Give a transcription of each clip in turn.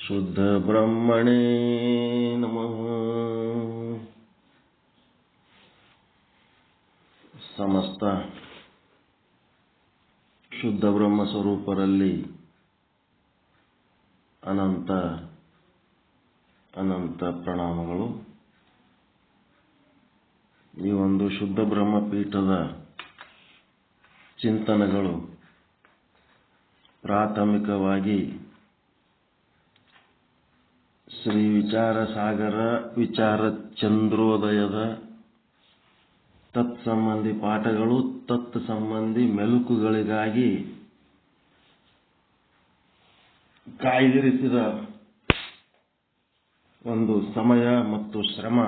ಶುದ್ಧ ಬ್ರಹ್ಮಣೇ ನಮಃ. ಸಮಸ್ತ ಶುದ್ಧ ಬ್ರಹ್ಮ ಸ್ವರೂಪರಲ್ಲಿ ಅನಂತ ಅನಂತ ಪ್ರಣಾಮಗಳು. ಈ ಒಂದು ಶುದ್ಧ ಬ್ರಹ್ಮ ಪೀಠದ ಚಿಂತನೆಗಳು ಪ್ರಾಥಮಿಕವಾಗಿ ಶ್ರೀ ವಿಚಾರ ಸಾಗರ ವಿಚಾರ ಚಂದ್ರೋದಯದ ತತ್ಸಂಬಂಧಿ ಪಾಠಗಳು, ತತ್ಸಂಬಂಧಿ ಮೆಲುಕುಗಳಿಗಾಗಿ ಕಾಯ್ದಿರಿಸಿದ ಒಂದು ಸಮಯ ಮತ್ತು ಶ್ರಮ.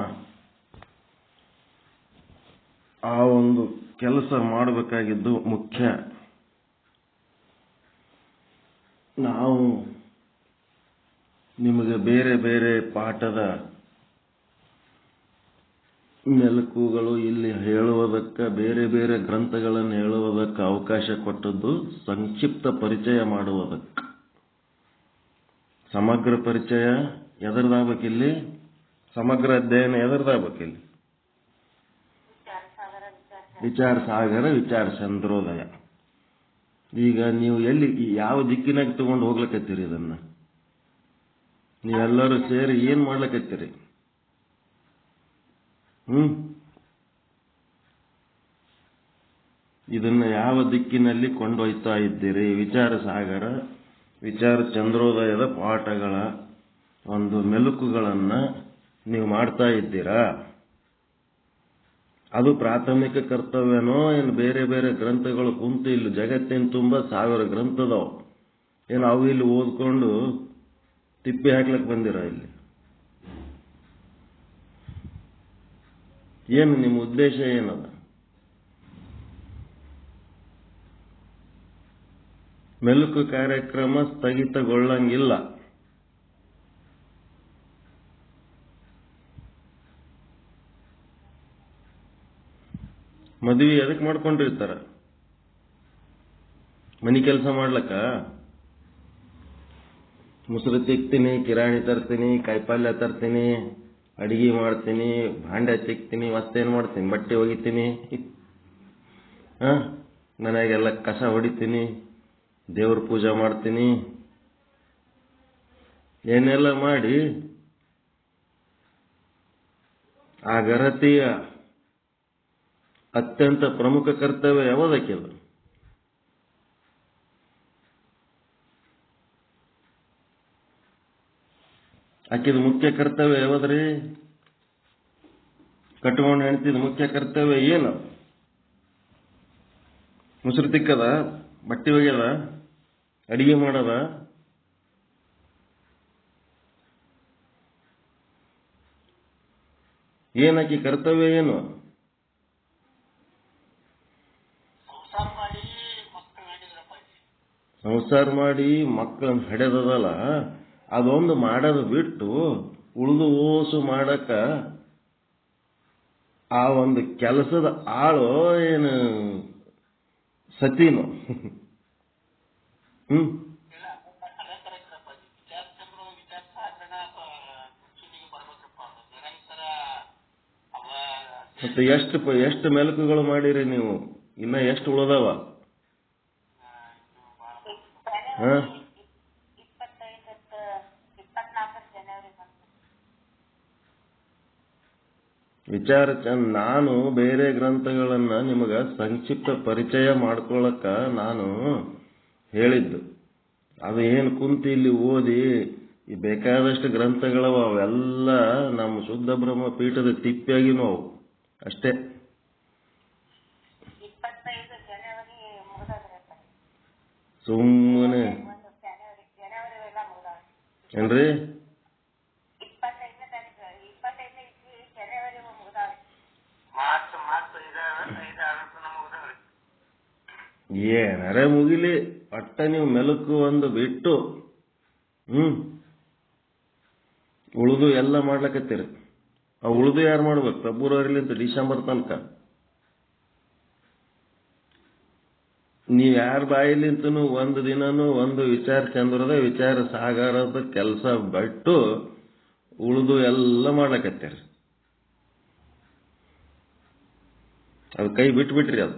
ಆ ಒಂದು ಕೆಲಸ ಮಾಡಬೇಕಾಗಿದ್ದು ಮುಖ್ಯ. ನಾವು ನಿಮಗೆ ಬೇರೆ ಬೇರೆ ಪಾಠದ ಮೆಲುಕುಗಳು ಇಲ್ಲಿ ಹೇಳುವುದಕ್ಕೆ, ಬೇರೆ ಬೇರೆ ಗ್ರಂಥಗಳನ್ನು ಹೇಳುವುದಕ್ಕೆ ಅವಕಾಶ ಕೊಟ್ಟದ್ದು ಸಂಕ್ಷಿಪ್ತ ಪರಿಚಯ ಮಾಡುವುದಕ್ಕೆ. ಸಮಗ್ರ ಪರಿಚಯ ಎದರದಾಗಬೇಕಿಲ್ಲಿ? ಸಮಗ್ರ ಅಧ್ಯಯನ ಎದರದಾಗಬೇಕಿಲ್ಲಿ? ವಿಚಾರ ಸಾಗರ ವಿಚಾರ ಚಂದ್ರೋದಯ. ಈಗ ನೀವು ಎಲ್ಲಿ ಯಾವ ದಿಕ್ಕಿನಾಗ ತಗೊಂಡು ಹೋಗ್ಲಕತ್ತೀರಿ? ಇದನ್ನ ನೀವೆಲ್ಲರೂ ಸೇರಿ ಏನ್ ಮಾಡ್ಲಕತ್ತೀರಿ? ಇದನ್ನ ಯಾವ ದಿಕ್ಕಿನಲ್ಲಿ ಕೊಂಡೊಯ್ತಾ ಇದ್ದೀರಿ? ವಿಚಾರ ಸಾಗರ ವಿಚಾರ ಚಂದ್ರೋದಯದ ಪಾಠಗಳ ಒಂದು ಮೆಲುಕುಗಳನ್ನ ನೀವು ಮಾಡ್ತಾ ಇದ್ದೀರಾ? ಅದು ಪ್ರಾಥಮಿಕ ಕರ್ತವ್ಯನೋ ಏನು ಬೇರೆ ಬೇರೆ ಗ್ರಂಥಗಳು ಕುಂತು ಇಲ್ಲಿ ಜಗತ್ತಿನ ತುಂಬ 1000 ಗ್ರಂಥದವು, ಏನು ಅವು ಇಲ್ಲಿ ಓದ್ಕೊಂಡು ತಿಪ್ಪಿ ಹಾಕ್ಲಕ್ ಬಂದಿರ? ಇಲ್ಲಿ ಏನು ನಿಮ್ಮ ಉದ್ದೇಶ ಏನದ? ಮೆಲುಕು ಕಾರ್ಯಕ್ರಮ ಸ್ಥಗಿತಗೊಳ್ಳಂಗಿಲ್ಲ. ಮದುವೆ ಎದಕ್ಕೆ ಮಾಡ್ಕೊಂಡಿರ್ತಾರ? ಮನಿ ಕೆಲಸ ಮಾಡ್ಲಕ್ಕ? ಮುಸುರು ತಿಕ್ತೀನಿ, ಕಿರಾಣಿ ತರ್ತೀನಿ, ಕಾಯಿಪಲ್ಯ ತರ್ತೀನಿ, ಅಡಿಗೆ ಮಾಡ್ತೀನಿ, ಭಾಂಡೆ ತಿಕ್ತೀನಿ, ಮತ್ತೇನ್ ಮಾಡ್ತೀನಿ? ಬಟ್ಟೆ ಒಗಿತೀನಿ, ಮನೆಯಾಗೆಲ್ಲ ಕಸ ಹೊಡಿತೀನಿ, ದೇವ್ರ ಪೂಜೆ ಮಾಡ್ತೀನಿ, ಏನೆಲ್ಲ ಮಾಡಿ ಆ ಗರತಿಯ ಅತ್ಯಂತ ಪ್ರಮುಖ ಕರ್ತವ್ಯ ಯಾವುದಕ್ಕಿಲ್ಲ? ಆಕಿದ ಮುಖ್ಯ ಕರ್ತವ್ಯ ಯಾವದ್ರಿ? ಕಟ್ಕೊಂಡು ಹೆಣ್ತಿದ ಮುಖ್ಯ ಕರ್ತವ್ಯ ಏನು? ಮುಸುರು ತಿಕ್ಕದ, ಬಟ್ಟೆ ಒಗ್ಯದ, ಅಡಿಗೆ ಮಾಡದ? ಏನಕಿ ಕರ್ತವ್ಯ ಏನು? ಸಂಸಾರ ಮಾಡಿ ಮಕ್ಕಳನ್ನ ಹಡೆದದಲ್ಲ, ಅದೊಂದು ಮಾಡೋದು ಬಿಟ್ಟು ಉಳಿದು ಓಸು ಮಾಡಕ ಆ ಒಂದು ಕೆಲಸದ ಆಳು ಏನು ಸತಿನೋ? ಮತ್ತೆ ಎಷ್ಟು ಮೆಲುಕುಗಳು ಮಾಡಿರಿ ನೀವು? ಇನ್ನ ಎಷ್ಟು ಉಳಿದವ? ವಿಚಾರ ನಾನು ಬೇರೆ ಗ್ರಂಥಗಳನ್ನ ನಿಮಗ ಸಂಕ್ಷಿಪ್ತ ಪರಿಚಯ ಮಾಡ್ಕೊಳ್ಳಕ ನಾನು ಹೇಳಿದ್ದು. ಅದು ಏನು ಕುಂತು ಇಲ್ಲಿ ಓದಿ ಬೇಕಾದಷ್ಟು ಗ್ರಂಥಗಳವ, ಅವೆಲ್ಲ ನಮ್ಮ ಶುದ್ಧ ಬ್ರಹ್ಮ ಪೀಠದ ತಿಪ್ಪಿಯಾಗಿನೂ ಅವು ಅಷ್ಟೇ. ಸುಮ್ಮನೆ ಏನ್ರಿ? ಏನಾರೇ ಮುಗಿಲಿ, ಒಟ್ಟ ನೀವು ಮೆಲುಕು ಒಂದು ಬಿಟ್ಟು ಉಳಿದು ಎಲ್ಲ ಮಾಡ್ಲಕತ್ತೀರಿ. ಆ ಉಳಿದು ಯಾರು ಮಾಡ್ಬೇಕು? ಫೆಬ್ರವರಿಲಿಂದ ಡಿಸೆಂಬರ್ ತನಕ ನೀವು ಯಾರ ಬಾಯಿಲಿಂತನೂ ಒಂದು ದಿನನೂ ಒಂದು ವಿಚಾರ ಚಂದ್ರದ ವಿಚಾರ ಸಾಗರದ ಕೆಲಸ ಬಿಟ್ಟು ಉಳಿದು ಎಲ್ಲ ಮಾಡ್ಲಕತ್ತೀರಿ. ಅದು ಕೈ ಬಿಟ್ಬಿಟ್ರಿ. ಅದು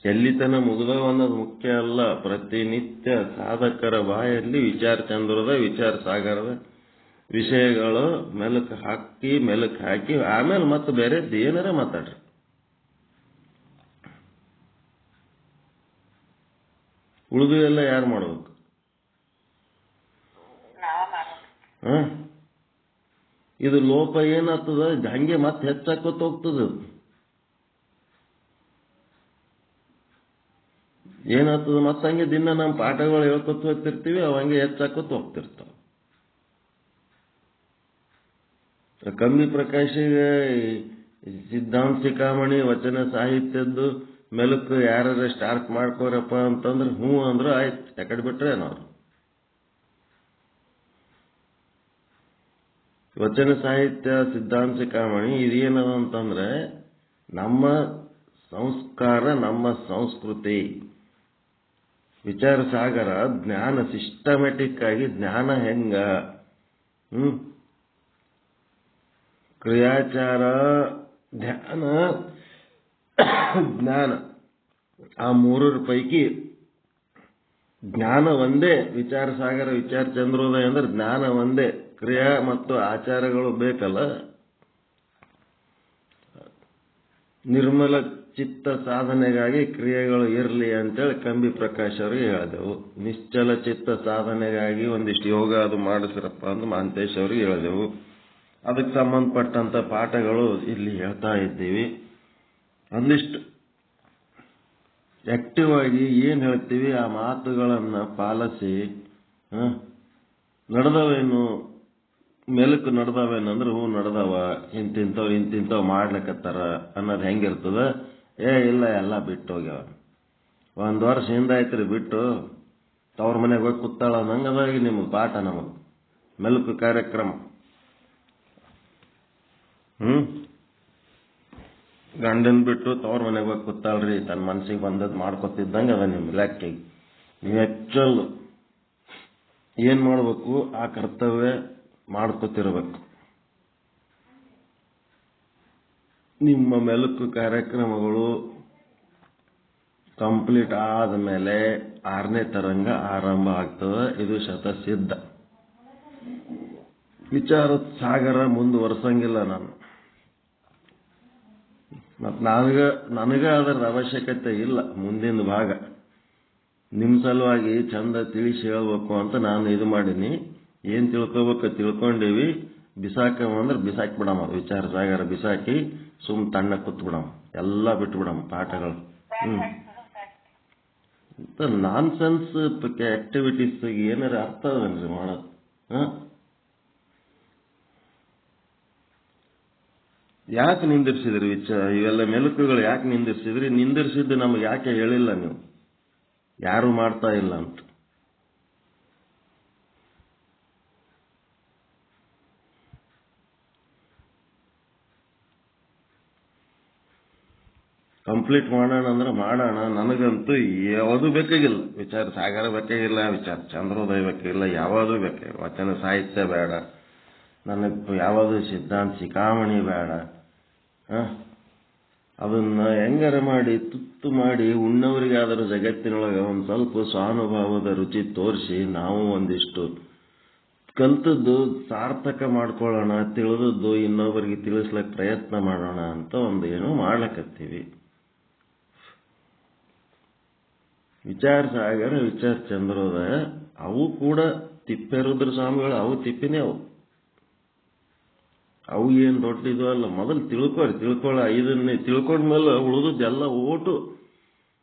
ಎಲ್ಲಿತನ ಮುಗಿದವ ಅನ್ನೋದು ಮುಖ್ಯ ಅಲ್ಲ. ಪ್ರತಿನಿತ್ಯ ಸಾಧಕರ ಬಾಯಲ್ಲಿ ವಿಚಾರ ಚಂದ್ರದ ವಿಚಾರ ಸಾಗರದ ವಿಷಯಗಳು ಮೆಲುಕು ಹಾಕಿ ಆಮೇಲೆ ಮತ್ತೆ ಬೇರೆ ಏನಾರ ಮಾತಾಡ್ರಿ. ಉಳಿದು ಎಲ್ಲ ಯಾರು ಮಾಡ್ಬೇಕು? ಇದು ಲೋಪ ಏನಾಗ್ತದ, ಹಂಗೆ ಮತ್ತೆ ಹೆಚ್ಚಾಕೋತ ಹೋಗ್ತದ. ಏನಾಗ್ತದ ಮತ್ತೆ ಹಂಗೆ ದಿನ ನಮ್ಮ ಪಾಠಗಳು ಹೇಳ್ಕೊತ ಹೋಗ್ತಿರ್ತೀವಿ, ಅವ ಹಂಗೆ ಹೆಚ್ಚಾಕೋತ ಹೋಗ್ತಿರ್ತಾವ. ಕಂಬಿ ಪ್ರಕಾಶಿಗೆ ಸಿದ್ಧಾಂತ ಶಿಖಾಮಣಿ ವಚನ ಸಾಹಿತ್ಯದ್ದು ಮೆಲುಕು ಯಾರ ಸ್ಟಾರ್ಟ್ ಮಾಡ್ಕೋರಪ್ಪ ಅಂತಂದ್ರೆ ಹ್ಞೂ ಅಂದ್ರೆ ಆಯ್ತು, ಯಾಕಡೆ ಬಿಟ್ರೆ ನಾವು ವಚನ ಸಾಹಿತ್ಯ ಸಿದ್ಧಾಂತ ಶಿಖಾಮಣಿ ಇದೇನದ ಅಂತಂದ್ರೆ ನಮ್ಮ ಸಂಸ್ಕಾರ, ನಮ್ಮ ಸಂಸ್ಕೃತಿ. ವಿಚಾರ ಸಾಗರ ಜ್ಞಾನ, ಸಿಸ್ಟಮೆಟಿಕ್ ಆಗಿ ಜ್ಞಾನ ಹೆಂಗ, ಕ್ರಿಯಾಚಾರ, ಧ್ಯಾನ, ಜ್ಞಾನ, ಆ ಮೂರರ ಪೈಕಿ ಜ್ಞಾನ ಒಂದೇ. ವಿಚಾರ ಸಾಗರ ವಿಚಾರ ಚಂದ್ರೋದಯ ಅಂದ್ರೆ ಜ್ಞಾನ ಒಂದೇ. ಕ್ರಿಯಾ ಮತ್ತು ಆಚಾರಗಳು ಬೇಕಲ್ಲ. ನಿರ್ಮಲ ಚಿತ್ತ ಸಾಧನೆಗಾಗಿ ಕ್ರಿಯೆಗಳು ಇರಲಿ ಅಂತೇಳಿ ಕಂಬಿ ಪ್ರಕಾಶ್ ಅವರಿಗೆ ಹೇಳಿದೆವು. ನಿಶ್ಚಲ ಚಿತ್ತ ಸಾಧನೆಗಾಗಿ ಒಂದಿಷ್ಟು ಯೋಗ ಅದು ಮಾಡಿಸ್ರಪ್ಪ ಅಂತ ಮಹಾಂತೇಶ್ ಅವರಿಗೆ ಹೇಳಿದೆವು. ಅದಕ್ಕೆ ಸಂಬಂಧಪಟ್ಟಂತ ಪಾಠಗಳು ಇಲ್ಲಿ ಹೇಳ್ತಾ ಇದ್ದೀವಿ. ಒಂದಿಷ್ಟು ಆಕ್ಟಿವ್ ಆಗಿ ಏನ್ ಹೇಳ್ತೀವಿ ಆ ಮಾತುಗಳನ್ನ ಪಾಲಿಸಿ ನಡೆದವೇನು, ಮೆಲುಕು ನಡೆದವೇನಂದ್ರೆ ಹೂ ನಡೆದವ, ಇಂತಿಂತವ್ ಮಾಡ್ಲಿಕ್ಕತ್ತಾರ ಅನ್ನೋದು ಹೆಂಗಿರ್ತದ. ಇಲ್ಲ ಎಲ್ಲ ಬಿಟ್ಟು ಹೋಗ್ಯಾವ. 1 ವರ್ಷ ಹಿಂದಾಯ್ತ್ರಿ ಬಿಟ್ಟು, ತವ್ರ ಮನೆಗೆ ಹೋಗಿ ಕೂತಾಳ ಅನ್ನಂಗದಾಗಿ ನಿಮ್ಗೆ ಪಾಠ. ನಮಗ್ ಮೆಲುಕು ಕಾರ್ಯಕ್ರಮ ಗಂಡನ್ ಬಿಟ್ಟು ತವ್ರ ಮನೆಗೆ ಹೋಗಿ ಕೂತಾಳ್ರಿ, ತನ್ನ ಮನ್ಸಿಗೆ ಬಂದದ್ ಮಾಡ್ಕೊತಿದ್ದಂಗೆ ಅದ ನಿಮ್ ಲೆಕ್ಕಿಗೆ. ನೀವು ಆಕ್ಚುಲ್ ಏನ್ ಮಾಡ್ಬೇಕು, ಆ ಕರ್ತವ್ಯ ಮಾಡ್ಕೊತಿರ್ಬೇಕು. ನಿಮ್ಮ ಮೆಲುಕು ಕಾರ್ಯಕ್ರಮಗಳು ಕಂಪ್ಲೀಟ್ ಆದ ಮೇಲೆ 6ನೇ ತರಂಗ ಆರಂಭ ಆಗ್ತದೆ. ಇದು ಶತಸಿದ್ಧ. ವಿಚಾರ ಸಾಗರ ಮುಂದುವರ್ಸಂಗಿಲ್ಲ ನಾನು. ಮತ್ ನನಗ ಅದರ ಅವಶ್ಯಕತೆ ಇಲ್ಲ. ಮುಂದಿನ ಭಾಗ ನಿಮ್ ಸಲುವಾಗಿ ಚಂದ ತಿಳಿಸಿ ಹೇಳ್ಬೇಕು ಅಂತ ನಾನು ಇದು ಮಾಡೀನಿ. ಏನ್ ತಿಳ್ಕೊಬೇಕು ತಿಳ್ಕೊಂಡೀವಿ. ಬಿಸಾಕಂದ್ರೆ ಬಿಸಾಕಿ ಬಿಡಮ್ಮ. ವಿಚಾರ ಸಾಗರ ಬಿಸಾಕಿ ಸುಮ್ ತಣ್ಣ ಕೂತ್ ಬಿಡಮ್ಮ. ಎಲ್ಲ ಬಿಟ್ಟು ಬಿಡಮ್ಮ ಪಾಠಗಳು. ನಾನ್ ಸೆನ್ಸ್ ಆಕ್ಟಿವಿಟೀಸ್ ಏನಾರ ಅರ್ಥ ಅದನ್ರಿ ಮಾಡೋದು. ಯಾಕೆ ನಿಂದಿರ್ಸಿದ್ರಿ ಇವೆಲ್ಲ ಮೆಲುಕುಗಳು? ಯಾಕೆ ನಿಂದಿರ್ಸಿದ್ರಿ? ನಿಂದಿರ್ಸಿದ್ದು ನಮ್ಗೆ ಯಾಕೆ ಹೇಳಿಲ್ಲ ನೀವು? ಯಾರು ಮಾಡ್ತಾ ಇಲ್ಲ ಅಂತ. ಕಂಪ್ಲೀಟ್ ಮಾಡೋಣ ಅಂದ್ರೆ ಮಾಡೋಣ. ನನಗಂತೂ ಯಾವುದು ಬೇಕಾಗಿಲ್ಲ. ವಿಚಾರ ಸಾಗರ ಬೇಕಾಗಿಲ್ಲ, ವಿಚಾರ ಚಂದ್ರೋದಯ ಬೇಕಾಗಿಲ್ಲ, ಯಾವುದು ಬೇಕಾಗಿಲ್ಲ. ವಚನ ಸಾಹಿತ್ಯ ಬೇಡ ನನಗೆ, ಯಾವುದು ಸಿದ್ಧಾಂತ ಶಿಖಾಮಣಿ ಬೇಡ. ಅದನ್ನ ಹೆಂಗಾರ ಮಾಡಿ ತುತ್ತು ಮಾಡಿ ಉಣ್ಣವರಿಗಾದರೂ ಜಗತ್ತಿನೊಳಗೆ ಒಂದು ಸ್ವಲ್ಪ ಸ್ವಾನುಭಾವದ ರುಚಿ ತೋರಿಸಿ ನಾವು ಒಂದಿಷ್ಟು ಕಲ್ತದ್ದು ಸಾರ್ಥಕ ಮಾಡ್ಕೊಳ್ಳೋಣ, ತಿಳಿದದ್ದು ಇನ್ನೊಬ್ಬರಿಗೆ ತಿಳಿಸ್ಲಕ್ಕೆ ಪ್ರಯತ್ನ ಮಾಡೋಣ ಅಂತ ಒಂದು ಏನೋ ಮಾಡ್ಲಕತ್ತೀವಿ. ವಿಚಾರ ಸಾಗರ ವಿಚಾರ ಚಂದ್ರೋದಯ ಅವು ಕೂಡ ತಿಪ್ಪೇರುದ್ರ ಸ್ವಾಮಿಗಳು, ಅವು ತಿಪ್ಪಿನೇ. ಅವು ಏನ್ ದೊಡ್ಡದು ಅಲ್ಲ. ಮೊದಲು ಇದನ್ನೇ ತಿಳ್ಕೊಂಡ್ಮೇಲೆ ಉಳಿದದ್ದೆಲ್ಲ ಓಟು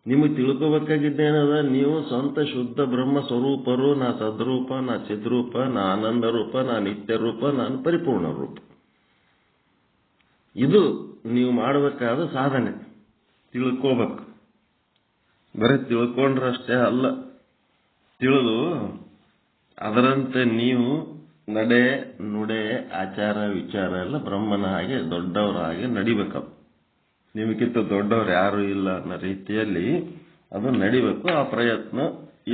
ನಿಮಗೆ ತಿಳ್ಕೋಬೇಕಾಗಿದ್ದೇನದ. ನೀವು ಸ್ವಂತ ಶುದ್ಧ ಬ್ರಹ್ಮ ಸ್ವರೂಪರು. ನಾ ಸದ್ರೂಪ, ನಾ ಚಿದ್ರೂಪ, ನಾ ಆನಂದ ರೂಪ, ನಾ ನಿತ್ಯ ರೂಪ, ನಾನು ಪರಿಪೂರ್ಣ ರೂಪ. ಇದು ನೀವು ಮಾಡಬೇಕಾದ ಸಾಧನೆ. ತಿಳ್ಕೋಬೇಕು. ಬರೀ ತಿಳ್ಕೊಂಡ್ರಷ್ಟೇ ಅಲ್ಲ, ತಿಳಿದು ಅದರಂತೆ ನೀವು ನಡೆ ನುಡೆ ಆಚಾರ ವಿಚಾರ ಎಲ್ಲ ಬ್ರಹ್ಮನ ಹಾಗೆ ದೊಡ್ಡವರ ಹಾಗೆ ನಡಿಬೇಕದು. ನಿಮಗಿಂತ ದೊಡ್ಡವ್ರು ಯಾರು ಇಲ್ಲ ಅನ್ನೋ ರೀತಿಯಲ್ಲಿ ಅದು ನಡಿಬೇಕು. ಆ ಪ್ರಯತ್ನ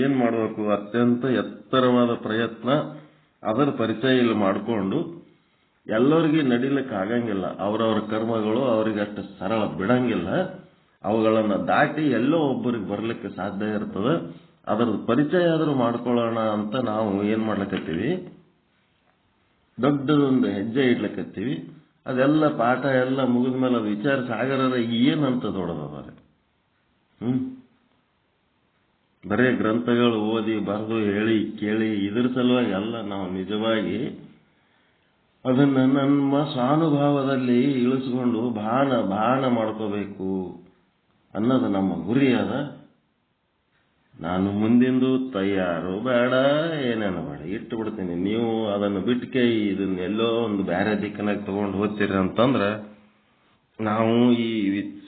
ಏನ್ ಮಾಡಬೇಕು? ಅತ್ಯಂತ ಎತ್ತರವಾದ ಪ್ರಯತ್ನ. ಅದರ ಪರಿಚಯ ಇಲ್ಲಿ ಮಾಡಿಕೊಂಡು ಎಲ್ಲರಿಗೂ ನಡಿಲಿಕ್ಕೆ ಆಗಂಗಿಲ್ಲ. ಅವರವರ ಕರ್ಮಗಳು ಅವರಿಗೆ ಅಷ್ಟು ಸರಳ ಬಿಡಂಗಿಲ್ಲ. ಅವುಗಳನ್ನು ದಾಟಿ ಎಲ್ಲೋ ಒಬ್ಬರಿಗೆ ಬರ್ಲಿಕ್ಕೆ ಸಾಧ್ಯ ಇರ್ತದೆ. ಅದರ ಪರಿಚಯ ಆದರೂ ಮಾಡ್ಕೊಳ್ಳೋಣ ಅಂತ ನಾವು ಏನ್ ಮಾಡ್ಲಿಕ್ಕತ್ತೀವಿ, ದೊಡ್ಡದೊಂದು ಹೆಜ್ಜೆ ಇಡ್ಲಿಕ್ಕತ್ತೀವಿ. ಅದೆಲ್ಲ ಪಾಠ ಎಲ್ಲ ಮುಗಿದ ಮೇಲೆ ಅದು ವಿಚಾರ ಸಾಗರದ ಏನಂತ ದೊಡ್ಡದವ. ಬರೇ ಗ್ರಂಥಗಳು ಓದಿ ಬರೆದು ಹೇಳಿ ಕೇಳಿ ಇದ್ರ ಸಲುವಾಗಿ ಅಲ್ಲ. ನಾವು ನಿಜವಾಗಿ ಅದನ್ನ ನಮ್ಮ ಸ್ವಾನುಭಾವದಲ್ಲಿ ಇಳಿಸ್ಕೊಂಡು ಬಾಣ ಮಾಡ್ಕೋಬೇಕು ಅನ್ನೋದು ನಮ್ಮ ಗುರಿ ಅದ. ನಾನು ಮುಂದಿಂದು ತಯಾರು ಬೇಡ, ಏನೇನು ಬೇಡ, ಇಟ್ಟು ಬಿಡ್ತೀನಿ. ನೀವು ಅದನ್ನು ಬಿಟ್ಕೆ ಇದನ್ನ ಎಲ್ಲೋ ಒಂದು ಬೇರೆ ದಿಕ್ಕನಾಗ ತಗೊಂಡು ಹೋಗ್ತೀರಿ ಅಂತಂದ್ರೆ ನಾವು ಈ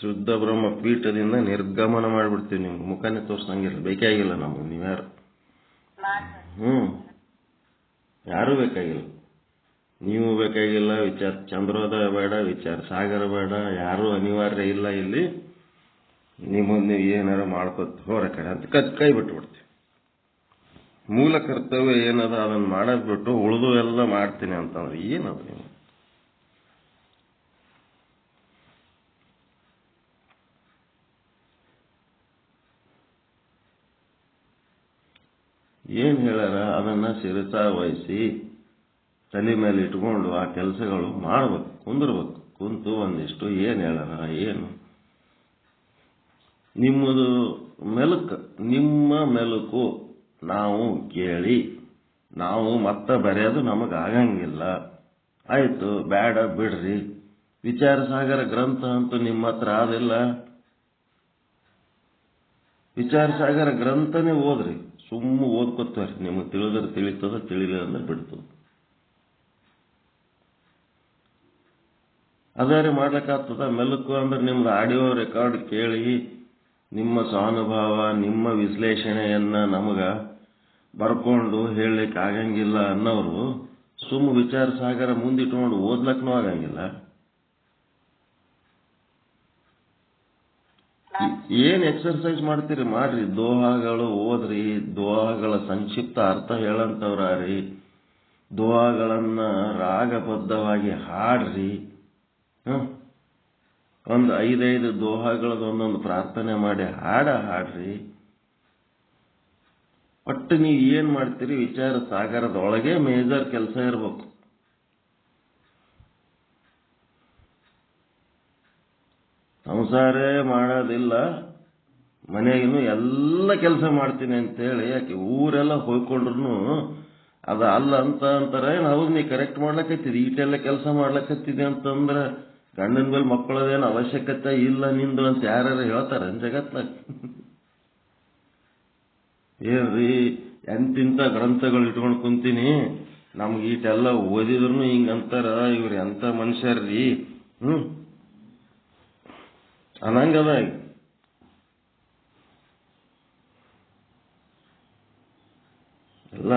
ಶುದ್ಧ ಬ್ರಹ್ಮ ಪೀಠದಿಂದ ನಿರ್ಗಮನ ಮಾಡಿಬಿಡ್ತೀವಿ. ನಿಮ್ಗೆ ಮುಖನೇ ತೋರ್ಸಂಗಿಲ್ಲ, ಬೇಕಾಗಿಲ್ಲ ನಮಗೆ. ನೀವ್ಯಾರು ಯಾರೂ ಬೇಕಾಗಿಲ್ಲ. ನೀವು ಬೇಕಾಗಿಲ್ಲ. ವಿಚಾರ ಚಂದ್ರೋದಯ ಬೇಡ, ವಿಚಾರ ಸಾಗರ ಬೇಡ, ಯಾರೂ ಅನಿವಾರ್ಯ ಇಲ್ಲ ಇಲ್ಲಿ. ನೀವು ಏನಾರ ಮಾಡ್ಕೊತ ಹೋರ ಕಡೆ ಅಂತ ಕೈ ಬಿಟ್ಬಿಡ್ತೀವಿ. ಮೂಲ ಕರ್ತವ್ಯ ಏನದ ಅದನ್ನ ಮಾಡೋದ್ ಬಿಟ್ಟು ಉಳಿದು ಎಲ್ಲ ಮಾಡ್ತೀನಿ ಅಂತಂದ್ರೆ ಏನದು? ನೀವು ಏನ್ ಹೇಳ್ಯಾರ ಅದನ್ನ ಶಿರಸ ವಹಿಸಿ ತಲೆ ಮೇಲೆ ಇಟ್ಕೊಂಡು ಆ ಕೆಲಸಗಳು ಮಾಡ್ಬೇಕು, ಕುಂದಿರ್ಬೇಕು. ಕುಂತು ಒಂದಿಷ್ಟು ಏನ್ ಹೇಳ್ಯಾರ, ಏನು ನಿಮ್ಮದು ಮೆಲುಕು, ನಿಮ್ಮ ಮೆಲುಕು ನಾವು ಕೇಳಿ ನಾವು ಮತ್ತೆ ಬರೆಯೋದು ನಮಗಾಗಂಗಿಲ್ಲ. ಆಯ್ತು, ಬೇಡ ಬಿಡ್ರಿ. ವಿಚಾರ ಸಾಗರ ಗ್ರಂಥ ಅಂತೂ ನಿಮ್ಮ ಹತ್ರ ಆದಿಲ್ಲ. ವಿಚಾರ ಸಾಗರ ಗ್ರಂಥನೇ ಓದ್ರಿ, ಸುಮ್ಮ ಓದ್ಕೊತಾರಿ. ನಿಮಗೆ ತಿಳಿದ್ರೆ ತಿಳಿತದ, ತಿಳಿಲಿಲ್ಲ ಅಂದ್ರೆ ಬಿಡ್ತದ. ಅದೇ ಮಾಡ್ಲಿಕ್ಕಾಗ್ತದ. ಮೆಲುಕು ಅಂದ್ರೆ ನಿಮ್ದು ಆಡಿಯೋ ರೆಕಾರ್ಡ್ ಕೇಳಿ ನಿಮ್ಮ ಸ್ವಾನುಭಾವ, ನಿಮ್ಮ ವಿಶ್ಲೇಷಣೆಯನ್ನ ನಮಗ ಬರ್ಕೊಂಡು ಹೇಳಲಿಕ್ಕೆ ಆಗಂಗಿಲ್ಲ ಅನ್ನೋರು ಸುಮ್ಮ ವಿಚಾರ ಸಾಗರ ಮುಂದಿಟ್ಕೊಂಡು ಓದ್ಲಕ್ಕೂ ಆಗಂಗಿಲ್ಲ. ಏನ್ ಎಕ್ಸರ್ಸೈಸ್ ಮಾಡ್ತೀರಿ ಮಾಡ್ರಿ. ದೋಹಾಗಳು ಓದ್ರಿ, ದೋಹಾಗಳ ಸಂಕ್ಷಿಪ್ತ ಅರ್ಥ ಹೇಳಂತವ್ರಿ, ದೋಹಾಗಳನ್ನ ರಾಗಬದ್ಧವಾಗಿ ಹಾಡ್ರಿ. ಒಂದು 5 ದೋಹಾಗಳದ ಒಂದೊಂದು ಪ್ರಾರ್ಥನೆ ಮಾಡಿ ಹಾಡ್ರಿ. ಒಟ್ಟು ನೀವು ಏನ್ ಮಾಡ್ತೀರಿ, ವಿಚಾರ ಸಾಗರದೊಳಗೆ ಮೇಜರ್ ಕೆಲಸ ಇರ್ಬೇಕು. ಸಂಸಾರೇ ಮಾಡೋದಿಲ್ಲ, ಮನೆಗಿನ್ನು ಎಲ್ಲ ಕೆಲಸ ಮಾಡ್ತೀನಿ ಅಂತೇಳಿ ಯಾಕೆ ಊರೆಲ್ಲ ಹೋಗ್ಕೊಂಡ್ರು ಅದ ಅಲ್ಲ ಅಂತ ಅಂತಾರೆ. ಹೌದು, ನೀ ಕರೆಕ್ಟ್ ಮಾಡ್ಲಕತ್ತಿದಿ, ಈಟೆಲ್ಲ ಕೆಲಸ ಮಾಡ್ಲಕತ್ತಿದೆ ಅಂತಂದ್ರೆ ಗಂಡನ ಮೇಲೆ ಮಕ್ಕಳದೇನು ಅವಶ್ಯಕತೆ ಇಲ್ಲ ನಿಂದು ಅಂತ ಯಾರು ಹೇಳ್ತಾರ ಜಗತ್ನಾಗ? ಏನ್ರಿ ಎಂತಿಂತ ಗ್ರಂಥಗಳು ಇಟ್ಕೊಂಡು ಕುಂತೀನಿ, ನಮ್ಗೆ ಈಟೆಲ್ಲ ಓದಿದ್ರು ಹಿಂಗಂತಾರ, ಇವ್ರು ಎಂತ ಮನುಷ್ಯರ್ರಿ ಅನ್ನಂಗದ. ಎಲ್ಲ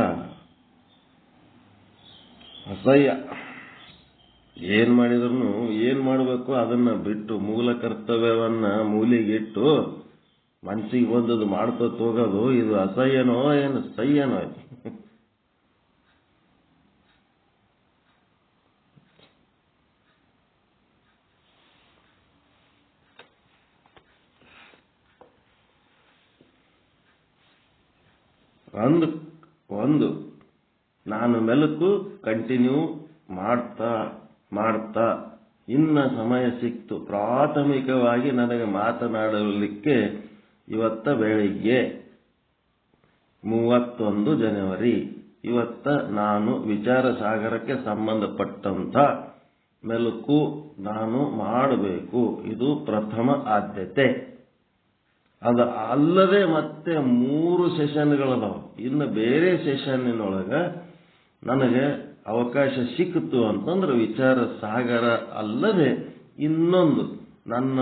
ಅಸಹ್ಯ. ಏನ್ ಮಾಡಿದ್ರು ಏನ್ ಮಾಡಬೇಕು ಅದನ್ನ ಬಿಟ್ಟು ಮೂಲ ಕರ್ತವ್ಯವನ್ನ ಮೂಲಿಗಿಟ್ಟು ಮನ್ಸಿಗೆ ಬಂದದ್ದು ಮಾಡ್ಕೋತ ಹೋಗೋದು, ಇದು ಅಸಹ್ಯನೋ ಏನು ಸಹ್ಯನೋ? ಒಂದು ನಾನು ಮೆಲುಕು ಕಂಟಿನ್ಯೂ ಮಾಡ್ತಾ ಇನ್ನ ಸಮಯ ಸಿಕ್ತು. ಪ್ರಾಥಮಿಕವಾಗಿ ನನಗೆ ಮಾತನಾಡಲಿಕ್ಕೆ ಇವತ್ತ ಬೆಳಿಗ್ಗೆ 31 ಜನವರಿ ಇವತ್ತ ನಾನು ವಿಚಾರ ಸಾಗರಕ್ಕೆ ಸಂಬಂಧಪಟ್ಟಂತ ಮೆಲುಕು ನಾನು ಮಾಡಬೇಕು. ಇದು ಪ್ರಥಮ ಆದ್ಯತೆ. ಅದು ಅಲ್ಲದೆ ಮತ್ತೆ 3 ಸೆಷನ್ಗಳದಾವ. ಇನ್ನು ಬೇರೆ ಸೆಷನ್ನಿನೊಳಗ ನನಗೆ ಅವಕಾಶ ಸಿಕ್ಕಿತು ಅಂತಂದ್ರೆ ವಿಚಾರ ಸಾಗರ ಅಲ್ಲದೆ ಇನ್ನೊಂದು ನನ್ನ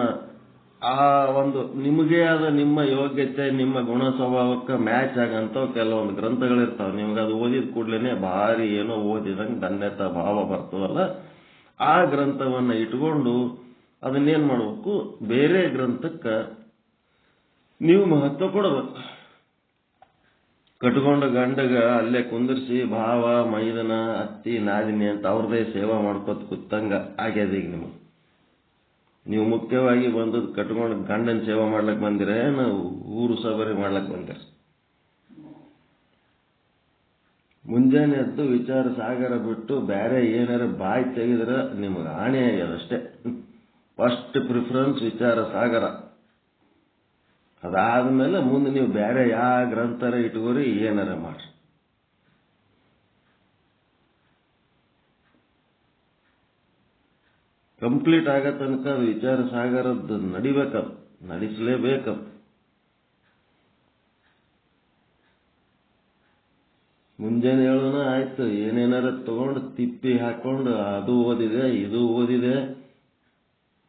ಆ ಒಂದು ನಿಮಗೆ ಆದ ನಿಮ್ಮ ಯೋಗ್ಯತೆ ನಿಮ್ಮ ಗುಣ ಸ್ವಭಾವಕ್ಕೆ ಮ್ಯಾಚ್ ಆಗಂತ ಕೆಲವೊಂದು ಗ್ರಂಥಗಳಿರ್ತಾವೆ. ನಿಮ್ಗೆ ಅದು ಓದಿದ ಕೂಡ್ಲೇನೆ ಭಾರಿ ಏನೋ ಓದಿದಂಗೆ ಧನ್ಯತಾ ಭಾವ ಬರ್ತದಲ್ಲ, ಆ ಗ್ರಂಥವನ್ನ ಇಟ್ಕೊಂಡು ಅದನ್ನೇನ್ ಮಾಡ್ಬೇಕು, ಬೇರೆ ಗ್ರಂಥಕ್ಕೆ ನೀವು ಮಹತ್ವ ಕೊಡಬೇಕು. ಕಟ್ಕೊಂಡ ಗಂಡಗ ಅಲ್ಲೇ ಕುಂದಿರ್ಸಿ ಭಾವ ಮೈದನ ಅತ್ತಿ ನಾದಿನಿ ಅಂತ ಅವ್ರದೇ ಸೇವಾ ಮಾಡ್ಕೊತ ಕೂತಂಗ ಆಗ್ಯದ ಈಗ ನಿಮಗೆ. ನೀವು ಮುಖ್ಯವಾಗಿ ಬಂದದ್ದು ಕಟ್ಕೊಂಡು ಗಂಡನ ಸೇವಾ ಮಾಡ್ಲಕ್ ಬಂದಿರ, ನಾವು ಊರು ಸಬರಿ ಮಾಡ್ಲಕ್ ಬಂದಿರ. ಮುಂಜಾನೆ ಎದ್ದು ವಿಚಾರ ಸಾಗರ ಬಿಟ್ಟು ಬೇರೆ ಏನಾರ ಬಾಯಿ ತೆಗೆದ್ರೆ ನಿಮಗೆ ಆಣೆ ಆಗ್ಯದಷ್ಟೇ. ಫಸ್ಟ್ ಪ್ರಿಫರೆನ್ಸ್ ವಿಚಾರ ಸಾಗರ. ಅದಾದ್ಮೇಲೆ ಮುಂದೆ ನೀವು ಬೇರೆ ಯಾವ ಗ್ರಂಥರ ಇಟ್ಕೋರಿ, ಏನಾರ ಮಾಡ್ರಿ. ಕಂಪ್ಲೀಟ್ ಆಗ ತನಕ ಅದು ವಿಚಾರ ಸಾಗರದ್ದು ನಡಿಬೇಕದು, ನಡೆಸಲೇಬೇಕದು. ಮುಂಜಾನೆ ಹೇಳೋಣ ಆಯ್ತು, ಏನೇನಾರ ತಗೊಂಡು ತಿಪ್ಪಿ ಹಾಕೊಂಡು ಅದು ಓದಿದೆ ಇದು ಓದಿದೆ,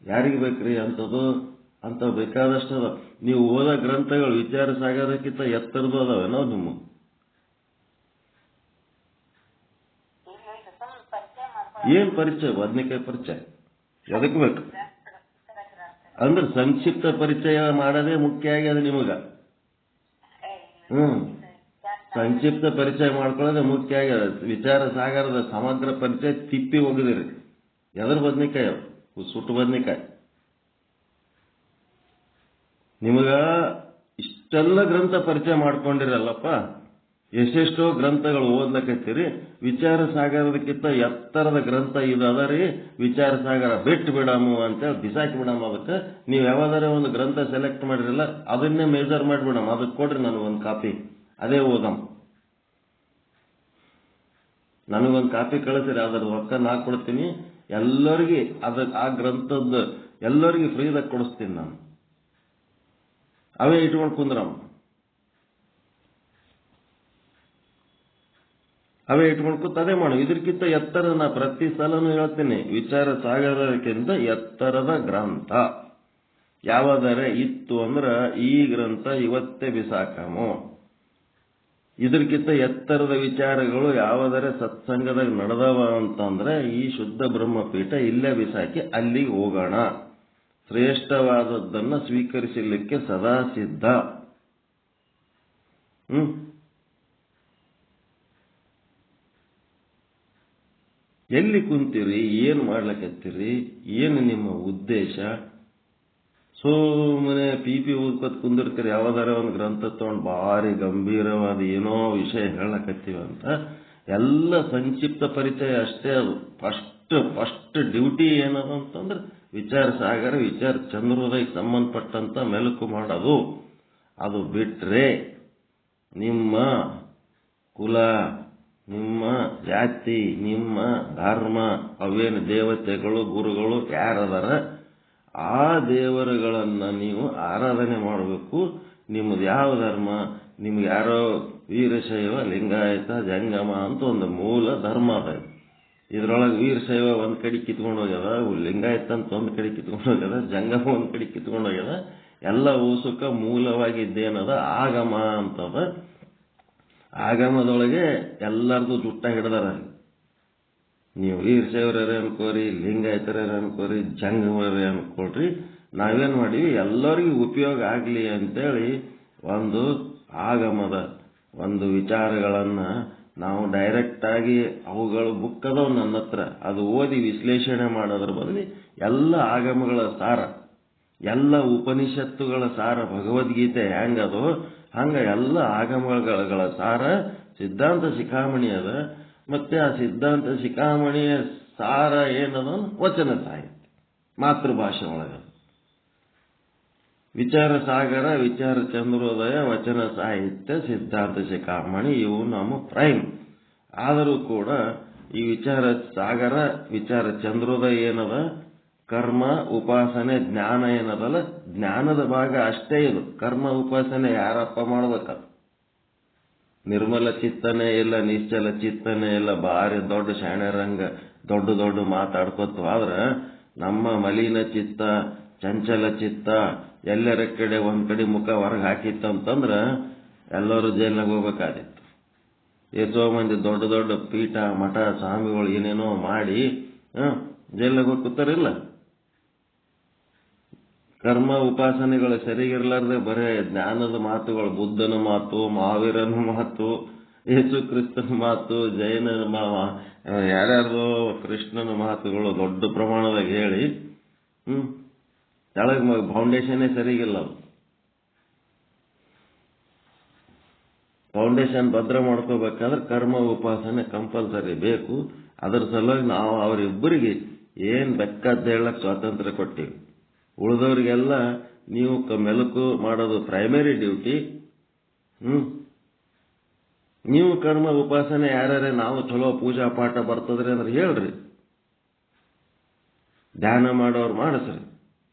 ಯಾರಿಗೆ ಬೇಕ್ರಿ ಅಂತದ್ದು ಅಂತ ಬೇಕಾದಷ್ಟು ಅದ. ನೀವು ಓದೋ ಗ್ರಂಥಗಳು ವಿಚಾರ ಸಾಗರಕ್ಕಿಂತ ಎತ್ತರದ್ದು ಅದಾವೇನೋ ನಿಮ್ಮ. ಏನ್ ಪರಿಚಯ? ಬದ್ನಿಕಾಯಿ ಪರಿಚಯ ಎದಕ್ ಬೇಕು ಅಂದ್ರೆ ಸಂಕ್ಷಿಪ್ತ ಪರಿಚಯ ಮಾಡೋದೇ ಮುಖ್ಯ ಆಗ್ಯದ ನಿಮಗ. ಸಂಕ್ಷಿಪ್ತ ಪರಿಚಯ ಮಾಡ್ಕೊಳ್ಳೋದೇ ಮುಖ್ಯ ಆಗ್ಯದ. ವಿಚಾರ ಸಾಗರದ ಸಮಗ್ರ ಪರಿಚಯ ತಿಪ್ಪಿ ಹೋಗಿದಿರಿ. ಎದ್ರ ಬದ್ನಿಕಾಯಿ? ಸುಟ್ಟು ಬದ್ನಿಕಾಯಿ. ನಿಮಗ ಇಷ್ಟೆಲ್ಲ ಗ್ರಂಥ ಪರಿಚಯ ಮಾಡ್ಕೊಂಡಿರಲ್ಲಪ್ಪ, ಎಷ್ಟೆಷ್ಟೋ ಗ್ರಂಥಗಳು ಓದ್ಲಕತ್ತೀರಿ. ವಿಚಾರ ಸಾಗರದಕ್ಕಿಂತ ಎತ್ತರದ ಗ್ರಂಥ ಇದು ಅದ ರೀ, ವಿಚಾರ ಸಾಗರ ಬಿಟ್ಟು ಬಿಡಾಮು ಅಂತೇಳಿ ಬಿಸಾಕಿ ಬಿಡಾಮ. ಅದಕ್ಕೆ ನೀವು ಯಾವ್ದಾರ ಒಂದು ಗ್ರಂಥ ಸೆಲೆಕ್ಟ್ ಮಾಡಿರಲ್ಲ, ಅದನ್ನೇ ಮೇಜರ್ ಮಾಡಿಬಿಡಮ್. ಅದಕ್ಕೆ ಕೊಡ್ರಿ ನನಗೊಂದು ಕಾಪಿ, ಅದೇ ಓದಮ್. ನನಗೊಂದು ಕಾಪಿ ಕಳಿಸಿರಿ, ಅದ್ರ ರೊಕ್ಕ ನಾ ಕೊಡ್ತೀನಿ. ಎಲ್ಲರಿಗೆ ಆ ಗ್ರಂಥದ್ದು ಎಲ್ಲರಿಗೆ ಫ್ರೀದಾಗ ಕೊಡಿಸ್ತೀನಿ ನಾನು. ಅವೇ ಇಟ್ಕೊಂಡು ಕುಂದ್ರಮ್ಮ, ಅವೇ ಇಟ್ಕೊಂಡು ಕೂತ್ ಅದೇ ಮಾಡು. ಇದಕ್ಕಿಂತ ಎತ್ತರದ, ನಾ ಪ್ರತಿ ಸಲನೂ ಹೇಳ್ತೀನಿ, ವಿಚಾರ ಸಾಗರಕ್ಕಿಂತ ಎತ್ತರದ ಗ್ರಂಥ ಯಾವ್ದಾರೆ ಇತ್ತು ಅಂದ್ರ ಈ ಗ್ರಂಥ ಇವತ್ತೇ ಬಿಸಾಕಮು. ಇದಕ್ಕಿಂತ ಎತ್ತರದ ವಿಚಾರಗಳು ಯಾವ್ದಾರೆ ಸತ್ಸಂಗದಾಗ ನಡೆದವ ಅಂತಂದ್ರೆ ಈ ಶುದ್ಧ ಬ್ರಹ್ಮಪೀಠ ಇಲ್ಲೇ ಬಿಸಾಕಿ ಅಲ್ಲಿಗೆ ಹೋಗೋಣ. ಶ್ರೇಷ್ಠವಾದದ್ದನ್ನ ಸ್ವೀಕರಿಸಲಿಕ್ಕೆ ಸದಾ ಸಿದ್ಧ. ಎಲ್ಲಿ ಕುಂತೀರಿ? ಏನ್ ಮಾಡ್ಲಕತ್ತೀರಿ? ಏನು ನಿಮ್ಮ ಉದ್ದೇಶ? ಸುಮ್ಮನೆ ಪಿ ಓದ್ಕೊತ್ ಕುಂದಿರ್ತೀರಿ. ಯಾವ್ದಾರ ಒಂದು ಗ್ರಂಥ ತಗೊಂಡು ಭಾರಿ ಗಂಭೀರವಾದ ಏನೋ ವಿಷಯ ಹೇಳಕತ್ತೀವಿ ಅಂತ. ಎಲ್ಲ ಸಂಕ್ಷಿಪ್ತ ಪರಿಚಯ ಅಷ್ಟೇ. ಅದು ಫಸ್ಟ್ ಡ್ಯೂಟಿ ಏನದು ಅಂತಂದ್ರೆ ವಿಚಾರ ಸಾಗರ, ವಿಚಾರ ಚಂದ್ರೋದಯಕ್ಕೆ ಸಂಬಂಧಪಟ್ಟಂತ ಮೆಲುಕು ಮಾಡೋದು. ಅದು ಬಿಟ್ರೆ ನಿಮ್ಮ ಕುಲ, ನಿಮ್ಮ ಜಾತಿ, ನಿಮ್ಮ ಧರ್ಮ, ಅವೇನು ದೇವತೆಗಳು ಗುರುಗಳು ಯಾರದಾರ ಆ ದೇವರುಗಳನ್ನ ನೀವು ಆರಾಧನೆ ಮಾಡಬೇಕು. ನಿಮ್ಮದು ಯಾವ ಧರ್ಮ? ನಿಮ್ಗೆ ಯಾರೋ ವೀರಶೈವ, ಲಿಂಗಾಯತ, ಜಂಗಮ ಅಂತ ಒಂದು ಮೂಲ ಧರ್ಮ ಅದ. ಇದ್ರೊಳಗೆ ವೀರಶೈವ ಒಂದ್ ಕಡೆ ಕಿತ್ಕೊಂಡು ಹೋಗ್ಯದ, ಲಿಂಗಾಯತ ಅಂತ ಒಂದ್ ಕಡೆ ಕಿತ್ಕೊಂಡು ಹೋಗ್ಯದ, ಜಂಗಮ ಒಂದ್ ಕಡೆ ಕಿತ್ಕೊಂಡು ಹೋಗ್ಯದ. ಎಲ್ಲ ಓಸುಕ ಮೂಲವಾಗಿದ್ದೇನದ ಆಗಮ ಅಂತದ. ಆಗಮದೊಳಗೆ ಎಲ್ಲರದು ಜುಟ್ಟ ಹಿಡ್ದಾರ. ನೀವು ವೀರಶೈವರೇ ಅನ್ಕೋರಿ, ಲಿಂಗಾಯತರೇ ಅನ್ಕೋರಿ, ಜಂಗಮರೇ ಅನ್ಕೊಳ್ರಿ. ನಾವೇನ್ ಮಾಡೀವಿ, ಎಲ್ಲರಿಗೂ ಉಪಯೋಗ ಆಗ್ಲಿ ಅಂತೇಳಿ ಒಂದು ಆಗಮದ ಒಂದು ವಿಚಾರಗಳನ್ನ ನಾವು ಡೈರೆಕ್ಟ್ ಆಗಿ ಅವುಗಳು ಬುಕ್ ಅದಾವ ನನ್ನ ಹತ್ರ, ಅದು ಓದಿ ವಿಶ್ಲೇಷಣೆ ಮಾಡೋದ್ರ ಬದಲಿ ಎಲ್ಲ ಆಗಮಗಳ ಸಾರ, ಎಲ್ಲ ಉಪನಿಷತ್ತುಗಳ ಸಾರ, ಭಗವದ್ಗೀತೆ ಹೆಂಗದೋ ಹಂಗ ಎಲ್ಲ ಆಗಮಗಳ ಸಾರ ಸಿದ್ಧಾಂತ ಶಿಖಾಮಣಿ ಅದ. ಮತ್ತೆ ಆ ಸಿದ್ಧಾಂತ ಶಿಖಾಮಣಿಯ ಸಾರ ಏನದ? ವಚನ ಸಾಹಿತ್ಯ, ಮಾತೃಭಾಷೆ ಒಳಗದ. ವಿಚಾರ ಸಾಗರ, ವಿಚಾರ ಚಂದ್ರೋದಯ, ವಚನ ಸಾಹಿತ್ಯ, ಸಿದ್ಧಾಂತ ಶಿಖಾಮಣಿ ಇವು ನಮ್ಮ ಪ್ರೈಮ್. ಆದರೂ ಕೂಡ ಈ ವಿಚಾರ ಸಾಗರ, ವಿಚಾರ ಚಂದ್ರೋದಯ ಏನದ, ಕರ್ಮ ಉಪಾಸನೆ ಜ್ಞಾನ ಏನದಲ್ಲ, ಜ್ಞಾನದ ಭಾಗ ಅಷ್ಟೇ ಇದು. ಕರ್ಮ ಉಪಾಸನೆ ಯಾರಪ್ಪ ಮಾಡ್ಬೇಕ? ನಿರ್ಮಲ ಚಿತ್ತನೇ ಇಲ್ಲ, ನಿಶ್ಚಲ ಚಿತ್ತನೇ ಇಲ್ಲ, ಭಾರಿ ದೊಡ್ಡ ಶಾಣ್ಯರಂಗ ದೊಡ್ಡ ಮಾತಾಡ್ಕೊತ ಆದ್ರ ನಮ್ಮ ಮಲಿನ ಚಿತ್ತ, ಚಂಚಲ ಚಿತ್ತ, ಎಲ್ಲರ ಕಡೆ ಒಂದ್ ಕಡೆ ಮುಖ ಹೊರಗೆ ಹಾಕಿತ್ತಂತಂದ್ರ ಎಲ್ಲರೂ ಜೈಲ್ನಾಗ ಹೋಗ್ಬೇಕಾದಿತ್ತು. ಎಷ್ಟೋ ಮಂದಿ ದೊಡ್ಡ ದೊಡ್ಡ ಪೀಠ ಮಠ ಸ್ವಾಮಿಗಳು ಏನೇನೋ ಮಾಡಿ ಜೈಲ್ನಾಗ ಹೋಗಿ ಕೂತಾರಿಲ್ಲ. ಕರ್ಮ ಉಪಾಸನೆಗಳು ಸರಿಗಿರ್ಲಾರ್ದೆ ಬರೇ ಜ್ಞಾನದ ಮಾತುಗಳು, ಬುದ್ಧನ ಮಾತು, ಮಹಾವೀರನ ಮಾತು, ಯೇಸು ಕ್ರಿಸ್ತನ ಮಾತು, ಜೈನ ಯಾರ್ಯಾರ್ದೋ ಕೃಷ್ಣನ ಮಾತುಗಳು ದೊಡ್ಡ ಪ್ರಮಾಣದಾಗ ಹೇಳಿ ಕೆಳಗ್ ಫೌಂಡೇಶನ್ನೇ ಸರಿಗಿಲ್ಲ. ಫೌಂಡೇಶನ್ ಭದ್ರ ಮಾಡ್ಕೋಬೇಕಾದ್ರೆ ಕರ್ಮ ಉಪಾಸನೆ ಕಂಪಲ್ಸರಿ ಬೇಕು. ಅದ್ರ ಸಲುವಾಗಿ ನಾವು ಅವರಿಬ್ಬರಿಗೆ ಏನ್ ಬೇಕಾದ ಹೇಳಕ್ ಸ್ವಾತಂತ್ರ್ಯ ಕೊಟ್ಟಿವಿ. ಉಳಿದವ್ರಿಗೆಲ್ಲ ನೀವು ಮೆಲುಕು ಮಾಡೋದು ಪ್ರೈಮರಿ ಡ್ಯೂಟಿ. ನೀವು ಕರ್ಮ ಉಪಾಸನೆ ಯಾರ್ಯಾರೇ ನಾವು ಚಲೋ ಪೂಜಾ ಪಾಠ ಬರ್ತದ್ರಿ ಅಂದ್ರೆ ಹೇಳ್ರಿ, ಧ್ಯಾನ ಮಾಡೋರು ಮಾಡಿಸ್ರಿ.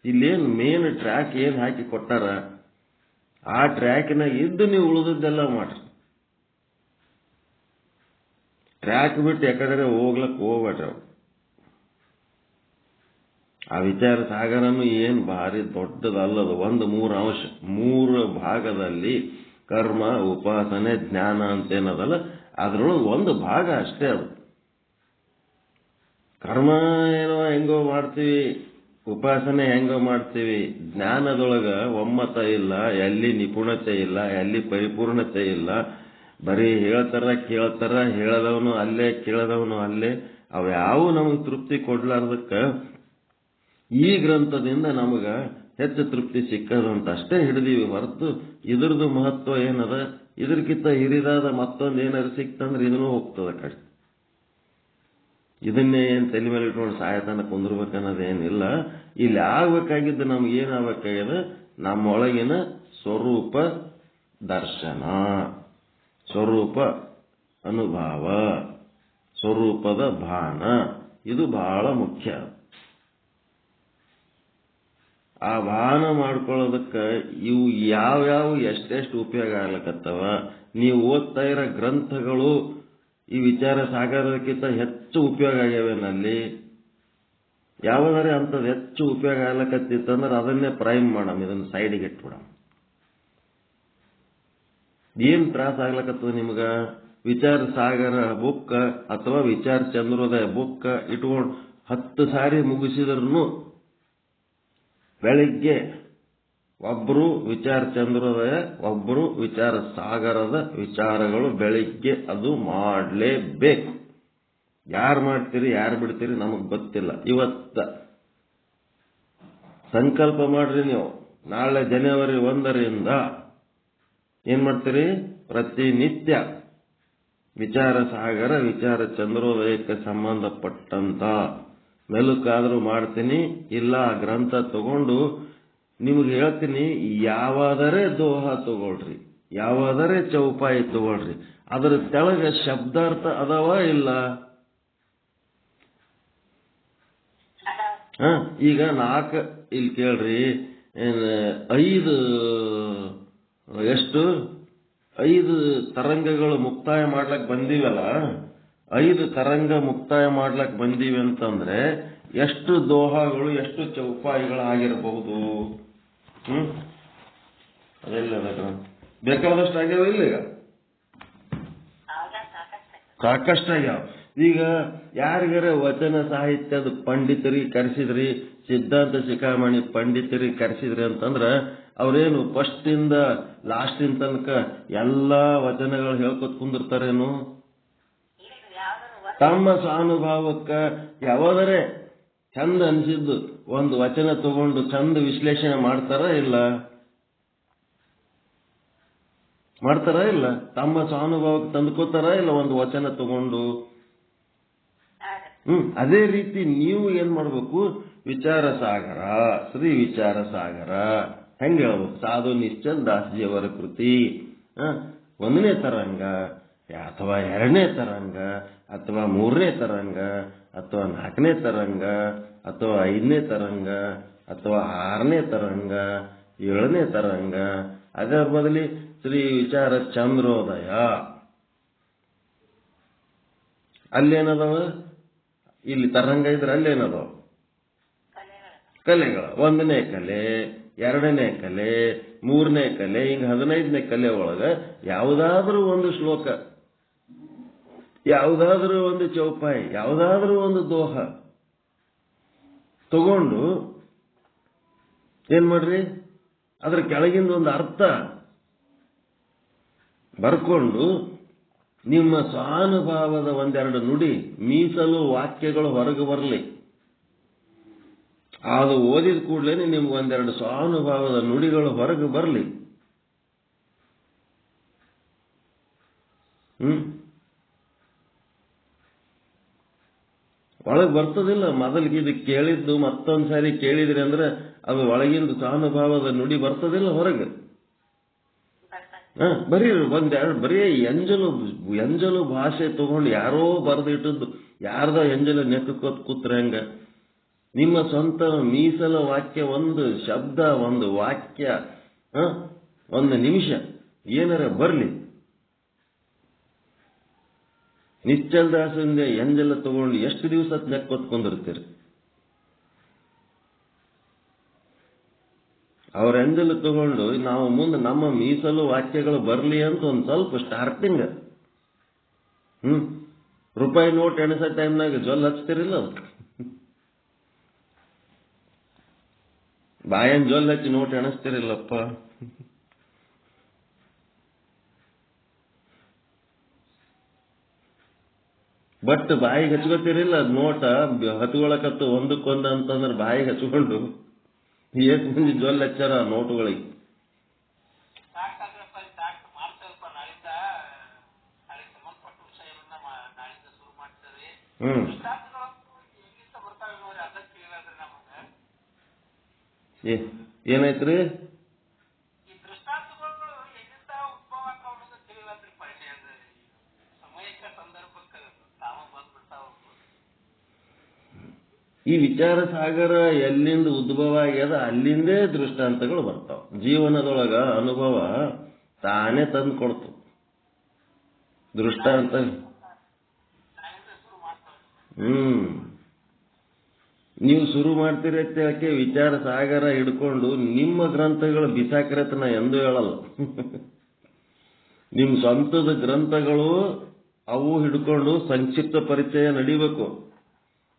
ಇಲ್ಲೇನು ಮೇನ್ ಟ್ರ್ಯಾಕ್ ಏನ್ ಹಾಕಿ ಕೊಟ್ಟಾರ ಆ ಟ್ರ್ಯಾಕಿನಾಗ ಇದ್ದು ನೀವು ಉಳಿದದ್ದೆಲ್ಲ ಮಾಡ್ರಿ. ಟ್ರ್ಯಾಕ್ ಬಿಟ್ಟು ಯಾಕಂದ್ರೆ ಹೋಗ್ಲಕ್ ಹೋಗ್ಬೇಡ್ರಿ. ಆ ವಿಚಾರ ಸಾಗರನು ಏನ್ ಭಾರಿ ದೊಡ್ಡದಲ್ಲದು. ಒಂದು 3 ಅಂಶ, 3 ಭಾಗದಲ್ಲಿ ಕರ್ಮ ಉಪಾಸನೆ ಜ್ಞಾನ ಅಂತೇನದಲ್ಲ, ಅದ್ರೊಳಗೆ ಒಂದು ಭಾಗ ಅಷ್ಟೇ ಅದು. ಕರ್ಮ ಏನೋ ಹೆಂಗೋ ಮಾಡ್ತೀವಿ, ಉಪಾಸನೆ ಹೆಂಗೋ ಮಾಡ್ತೀವಿ, ಜ್ಞಾನದೊಳಗ ಒಮ್ಮತ ಇಲ್ಲ, ಎಲ್ಲಿ ನಿಪುಣತೆ ಇಲ್ಲ, ಎಲ್ಲಿ ಪರಿಪೂರ್ಣತೆ ಇಲ್ಲ. ಬರೀ ಹೇಳ್ತಾರ ಕೇಳ್ತಾರ, ಹೇಳದವನು ಅಲ್ಲೇ ಕೇಳದವನು ಅಲ್ಲೇ. ಅವ್ಯಾವು ನಮಗೆ ತೃಪ್ತಿ ಕೊಡ್ಲಾರ್ದಕ್ಕ ಈ ಗ್ರಂಥದಿಂದ ನಮಗ ಹೆಚ್ಚು ತೃಪ್ತಿ ಸಿಕ್ಕದಂತ ಅಷ್ಟೇ ಹಿಡಿದೀವಿ ಹೊರತು ಇದ್ರದ್ದು ಮಹತ್ವ ಏನದ, ಇದ್ರಕ್ಕಿಂತ ಹಿರಿದಾದ ಮತ್ತೊಂದು ಏನಾರು ಸಿಕ್ತಂದ್ರೆ ಇದನ್ನೂ ಹೋಗ್ತದ ಕಡೆ. ಇದನ್ನೇ ಏನ್ ತಲೆ ಮೇಲೆ ಇಟ್ಕೊಂಡು ಸಾಯತನ ಕುಂದಿರ್ಬೇಕನ್ನೋದೇನಿಲ್ಲ. ಇಲ್ಲಿ ಆಗ್ಬೇಕಾಗಿದ್ದು ನಮ್ಗೆ ಏನಾಗಬೇಕಾಗ್ಯದ, ನಮ್ಮೊಳಗಿನ ಸ್ವರೂಪ ದರ್ಶನ, ಸ್ವರೂಪ ಅನುಭವ, ಸ್ವರೂಪದ ಭಾನ. ಇದು ಬಹಳ ಮುಖ್ಯ. ಆ ಭಾನ ಮಾಡ್ಕೊಳ್ಳೋದಕ್ಕೆ ಇವು ಯಾವ್ಯಾವ ಎಷ್ಟೆಷ್ಟು ಉಪಯೋಗ ಆಗ್ಲಕತ್ತವ. ನೀವು ಓದ್ತಾ ಇರೋ ಗ್ರಂಥಗಳು ಈ ವಿಚಾರ ಸಾಗರಕ್ಕಿಂತ ಹೆಚ್ಚು ಉಪಯೋಗ ಆಗ್ಯಾವೇನಲ್ಲಿ. ಯಾವುದಾರೆ ಅಂಥದ್ದು ಹೆಚ್ಚು ಉಪಯೋಗ ಆಗ್ಲಕತ್ತಿತ್ತಂದ್ರೆ ಅದನ್ನೇ ಪ್ರೈಮ್ ಮಾಡಮ್, ಇದನ್ನ ಸೈಡಿಗೆ ಇಟ್ಬಿಡಮ್. ಏನ್ ತ್ರಾಸ ಆಗ್ಲಕತ್ತದ ನಿಮ್ಗ? ವಿಚಾರ ಸಾಗರ ಬುಕ್ ಅಥವಾ ವಿಚಾರ ಚಂದ್ರೋದಯ ಬುಕ್ ಇಟ್ಕೊಂಡು 10 ಸಾರಿ ಮುಗಿಸಿದ್ರು ಬೆಳಿಗ್ಗೆ ಒಬ್ರು ವಿಚಾರ ಚಂದ್ರೋದಯ, ಒಬ್ರು ವಿಚಾರ ಸಾಗರದ ವಿಚಾರಗಳು ಬೆಳಿಗ್ಗೆ ಅದು ಮಾಡಲೇಬೇಕು. ಯಾರು ಮಾಡ್ತೀರಿ ಯಾರು ಬಿಡ್ತೀರಿ ನಮಗ್ ಗೊತ್ತಿಲ್ಲ. ಇವತ್ತ ಸಂಕಲ್ಪ ಮಾಡ್ರಿ ನೀವು, ನಾಳೆ ಜನವರಿ 1ರಿಂದ ಏನ್ ಮಾಡ್ತೀರಿ? ಪ್ರತಿನಿತ್ಯ ವಿಚಾರ ಸಾಗರ ವಿಚಾರ ಚಂದ್ರೋದಯಕ್ಕೆ ಸಂಬಂಧಪಟ್ಟಂತ ಮೆಲುಕಾದ್ರೂ ಮಾಡ್ತೀನಿ. ಇಲ್ಲ ಆ ಗ್ರಂಥ ತಗೊಂಡು ನಿಮ್ಗೆ ಹೇಳ್ತೀನಿ, ಯಾವಾದರೆ ದೋಹ ತಗೊಳ್ರಿ, ಯಾವಾದರೆ ಚೌಪಾಯಿ ತಗೊಳ್ರಿ, ಅದರ ತೆಳಗ ಶಬ್ದಾರ್ಥ ಅದಾವ ಇಲ್ಲ? ಈಗ 4 ಇಲ್ಲಿ ಕೇಳ್ರಿ, 5 ತರಂಗಗಳು ಮುಕ್ತಾಯ ಮಾಡ್ಲಕ್ ಬಂದಿವಲ್ಲ, 5 ತರಂಗ ಮುಕ್ತಾಯ ಮಾಡ್ಲಕ್ ಬಂದೀವಿ ಅಂತಂದ್ರೆ ಎಷ್ಟು ದೋಹಗಳು ಎಷ್ಟು ಚೌಪಾಯಿಗಳಾಗಿರಬಹುದು? ಅದೆಲ್ಲ ಬೇಕಾದಷ್ಟು ಆಗ್ಯಾವ ಇಲ್ಲ? ಈಗ ಸಾಕಷ್ಟು ಆಗ್ಯಾವ. ಈಗ ಯಾರಿಗಾರ ವಚನ ಸಾಹಿತ್ಯದ ಪಂಡಿತರಿಗೆ ಕರೆಸಿದ್ರಿ, ಸಿದ್ಧಾಂತ ಶಿಖಾಮಣಿ ಪಂಡಿತರಿಗೆ ಕರೆಸಿದ್ರಿ ಅಂತಂದ್ರ ಅವ್ರೇನು ಫಸ್ಟ್ ಇಂದ ಲಾಸ್ಟಿನ ತನಕ ಎಲ್ಲಾ ವಚನಗಳು ಹೇಳ್ಕೊತ ಕುಂದಿರ್ತಾರೇನು? ತಮ್ಮ ಸ್ವಾನುಭಾವಕ್ಕ ಯಾವಾದರೆ ಚಂದ ಅನ್ಸಿದ್ದು ಒಂದು ವಚನ ತಗೊಂಡು ಚಂದ ವಿಶ್ಲೇಷಣೆ ಮಾಡ್ತಾರ ಇಲ್ಲ? ಮಾಡ್ತಾರ ಇಲ್ಲ? ತಮ್ಮ ಸ್ವಾನುಭಾವಕ್ಕೆ ತಂದ್ಕೋತಾರ ಇಲ್ಲ ಒಂದು ವಚನ ತಗೊಂಡು? ಅದೇ ರೀತಿ ನೀವು ಏನ್ ಮಾಡ್ಬೇಕು? ವಿಚಾರ ಸಾಗರ, ಶ್ರೀ ವಿಚಾರ ಸಾಗರ ಹೆಂಗ ಹೇಳ್ಬೇಕು? ಸಾಧು ನಿಶ್ಚಲ್ ದಾಸ್ಜಿಯವರ ಕೃತಿ 1ನೇ ತರಂಗ ಅಥವಾ 2ನೇ ತರಂಗ ಅಥವಾ 3ನೇ ತರಂಗ ಅಥವಾ 4ನೇ ತರಂಗ ಅಥವಾ 5ನೇ ತರಂಗ ಅಥವಾ 6ನೇ ತರಂಗ 7ನೇ ತರಂಗ. ಅದರ ಬದಲಿ ಶ್ರೀ ವಿಚಾರ ಚಂದ್ರೋದಯ. ಅಲ್ಲೇನದವ? ಇಲ್ಲಿ ತರಂಗ ಇದ್ರೆ ಅಲ್ಲೇನದವ? ಕಲೆಗಳ 1ನೇ ಕಲೆ, 2ನೇ ಕಲೆ 3ನೇ ಕಲೆ ಹಿಂಗೆ 15ನೇ ಕಲೆ ಒಳಗೆ ಯಾವುದಾದ್ರೂ ಒಂದು ಶ್ಲೋಕ, ಯಾವುದಾದ್ರೂ ಒಂದು ಚೌಪಾಯಿ, ಯಾವುದಾದ್ರೂ ಒಂದು ದೋಹ ತಗೊಂಡು ಏನ್ ಮಾಡ್ರಿ, ಅದ್ರ ಕೆಳಗಿಂದ ಒಂದು ಅರ್ಥ ಬರ್ಕೊಂಡು ನಿಮ್ಮ ಸ್ವಾನುಭಾವದ ಒಂದೆರಡು ನುಡಿ ಮೀಸಲು ವಾಕ್ಯಗಳು ಹೊರಗೆ ಬರಲಿ. ಅದು ಓದಿದ ಕೂಡಲೇ ನಿಮ್ಗೆ ಒಂದೆರಡು ಸ್ವಾನುಭಾವದ ನುಡಿಗಳು ಹೊರಗೆ ಬರಲಿ. ಒಳಗೆ ಬರ್ತದಿಲ್ಲ. ಮೊದಲಿಗೆ ಇದು ಕೇಳಿದ್ದು ಮತ್ತೊಂದು ಸಾರಿ ಕೇಳಿದ್ರಿ ಅಂದ್ರೆ ಅದು ಒಳಗಿಂದ ಸ್ವಾನುಭಾವದ ನುಡಿ ಬರ್ತದಿಲ್ಲ ಹೊರಗೆ. ಬರೀ ಒಂದೆರಡು ಬರೀ ಎಂಜಲು ಭಾಷೆ ತಗೊಂಡು ಯಾರೋ ಬರೆದಿಟ್ಟದ್ದು ಯಾರ್ದೋ ಎಂಜಲ ನೆಕ್ಕೋತ್ ಕೂತ್ರೆ ಹಂಗ. ನಿಮ್ಮ ಸ್ವಂತ ಮೀಸಲ ವಾಕ್ಯ, ಒಂದು ಶಬ್ದ, ಒಂದು ವಾಕ್ಯ, ಒಂದು ನಿಮಿಷ ಏನಾರ ಬರ್ಲಿ. ನಿಶ್ಚಲ್ ದಾಸಂದ ಎಂಜಲ ತಗೊಂಡು ಎಷ್ಟು ದಿವಸ ನೆಕ್ಕೊತ್ಕೊಂಡಿರ್ತೀರಿ? ಅವ್ರ ಎಂಜಲ ತಗೊಂಡು ನಾವು ಮುಂದೆ ನಮ್ಮ ಮೀಸಲು ವಾಕ್ಯಗಳು ಬರಲಿ ಅಂತ ಒಂದು ಸ್ವಲ್ಪ ಸ್ಟಾರ್ಟಿಂಗ್ ರೂಪಾಯಿ ನೋಟ್ ಎಣಸೋ ಟೈಮ್ನಾಗ ಜೊಲ್ ಹಚ್ತಿರಿಲ್ಲ, ಬಾಯನ್ ಜೊಲ್ ಹಚ್ಚಿ ನೋಟ್ ಎಣಿಸ್ತಿರಿಲ್ಲಪ್ಪ. ಬಟ್ ಬಾಯಿಗೆ ಹಚ್ಕೋತಿರಿಲ್ಲ ನೋಟ ಹಚ್ಕೊಳಕತ್ತು ಒಂದಕ್ಕೊಂದು ಅಂತಂದ್ರೆ ಬಾಯಿಗೆ ಹಚ್ಕೊಂಡು ಎಷ್ಟು ಮಂದಿ ಜೊಲ್ ಹಚ್ಚಾರ ನೋಟುಗಳಿಗೆ. ಏನಾಯ್ತ್ರಿ? ಈ ವಿಚಾರ ಸಾಗರ ಎಲ್ಲಿಂದ ಉದ್ಭವ ಆಗ್ಯದ ಅಲ್ಲಿಂದೇ ದೃಷ್ಟಾಂತಗಳು ಬರ್ತಾವ. ಜೀವನದೊಳಗ ಅನುಭವ ತಾನೇ ತಂದು ಕೊಡ್ತು ದೃಷ್ಟಾಂತ. ನೀವು ಶುರು ಮಾಡ್ತೀರಿ ಅಂತ ಹೇಳಕ್ಕೆ ವಿಚಾರ ಸಾಗರ ಹಿಡ್ಕೊಂಡು ನಿಮ್ಮ ಗ್ರಂಥಗಳು ಬಿಸಾಕ್ರತ ನಾ ಎಂದೂ ಹೇಳಲ್ಲ. ನಿಮ್ಮ ಸ್ವಂತದ ಗ್ರಂಥಗಳು ಅವು ಹಿಡ್ಕೊಂಡು ಸಂಕ್ಷಿಪ್ತ ಪರಿಚಯ ನಡಿಬೇಕು.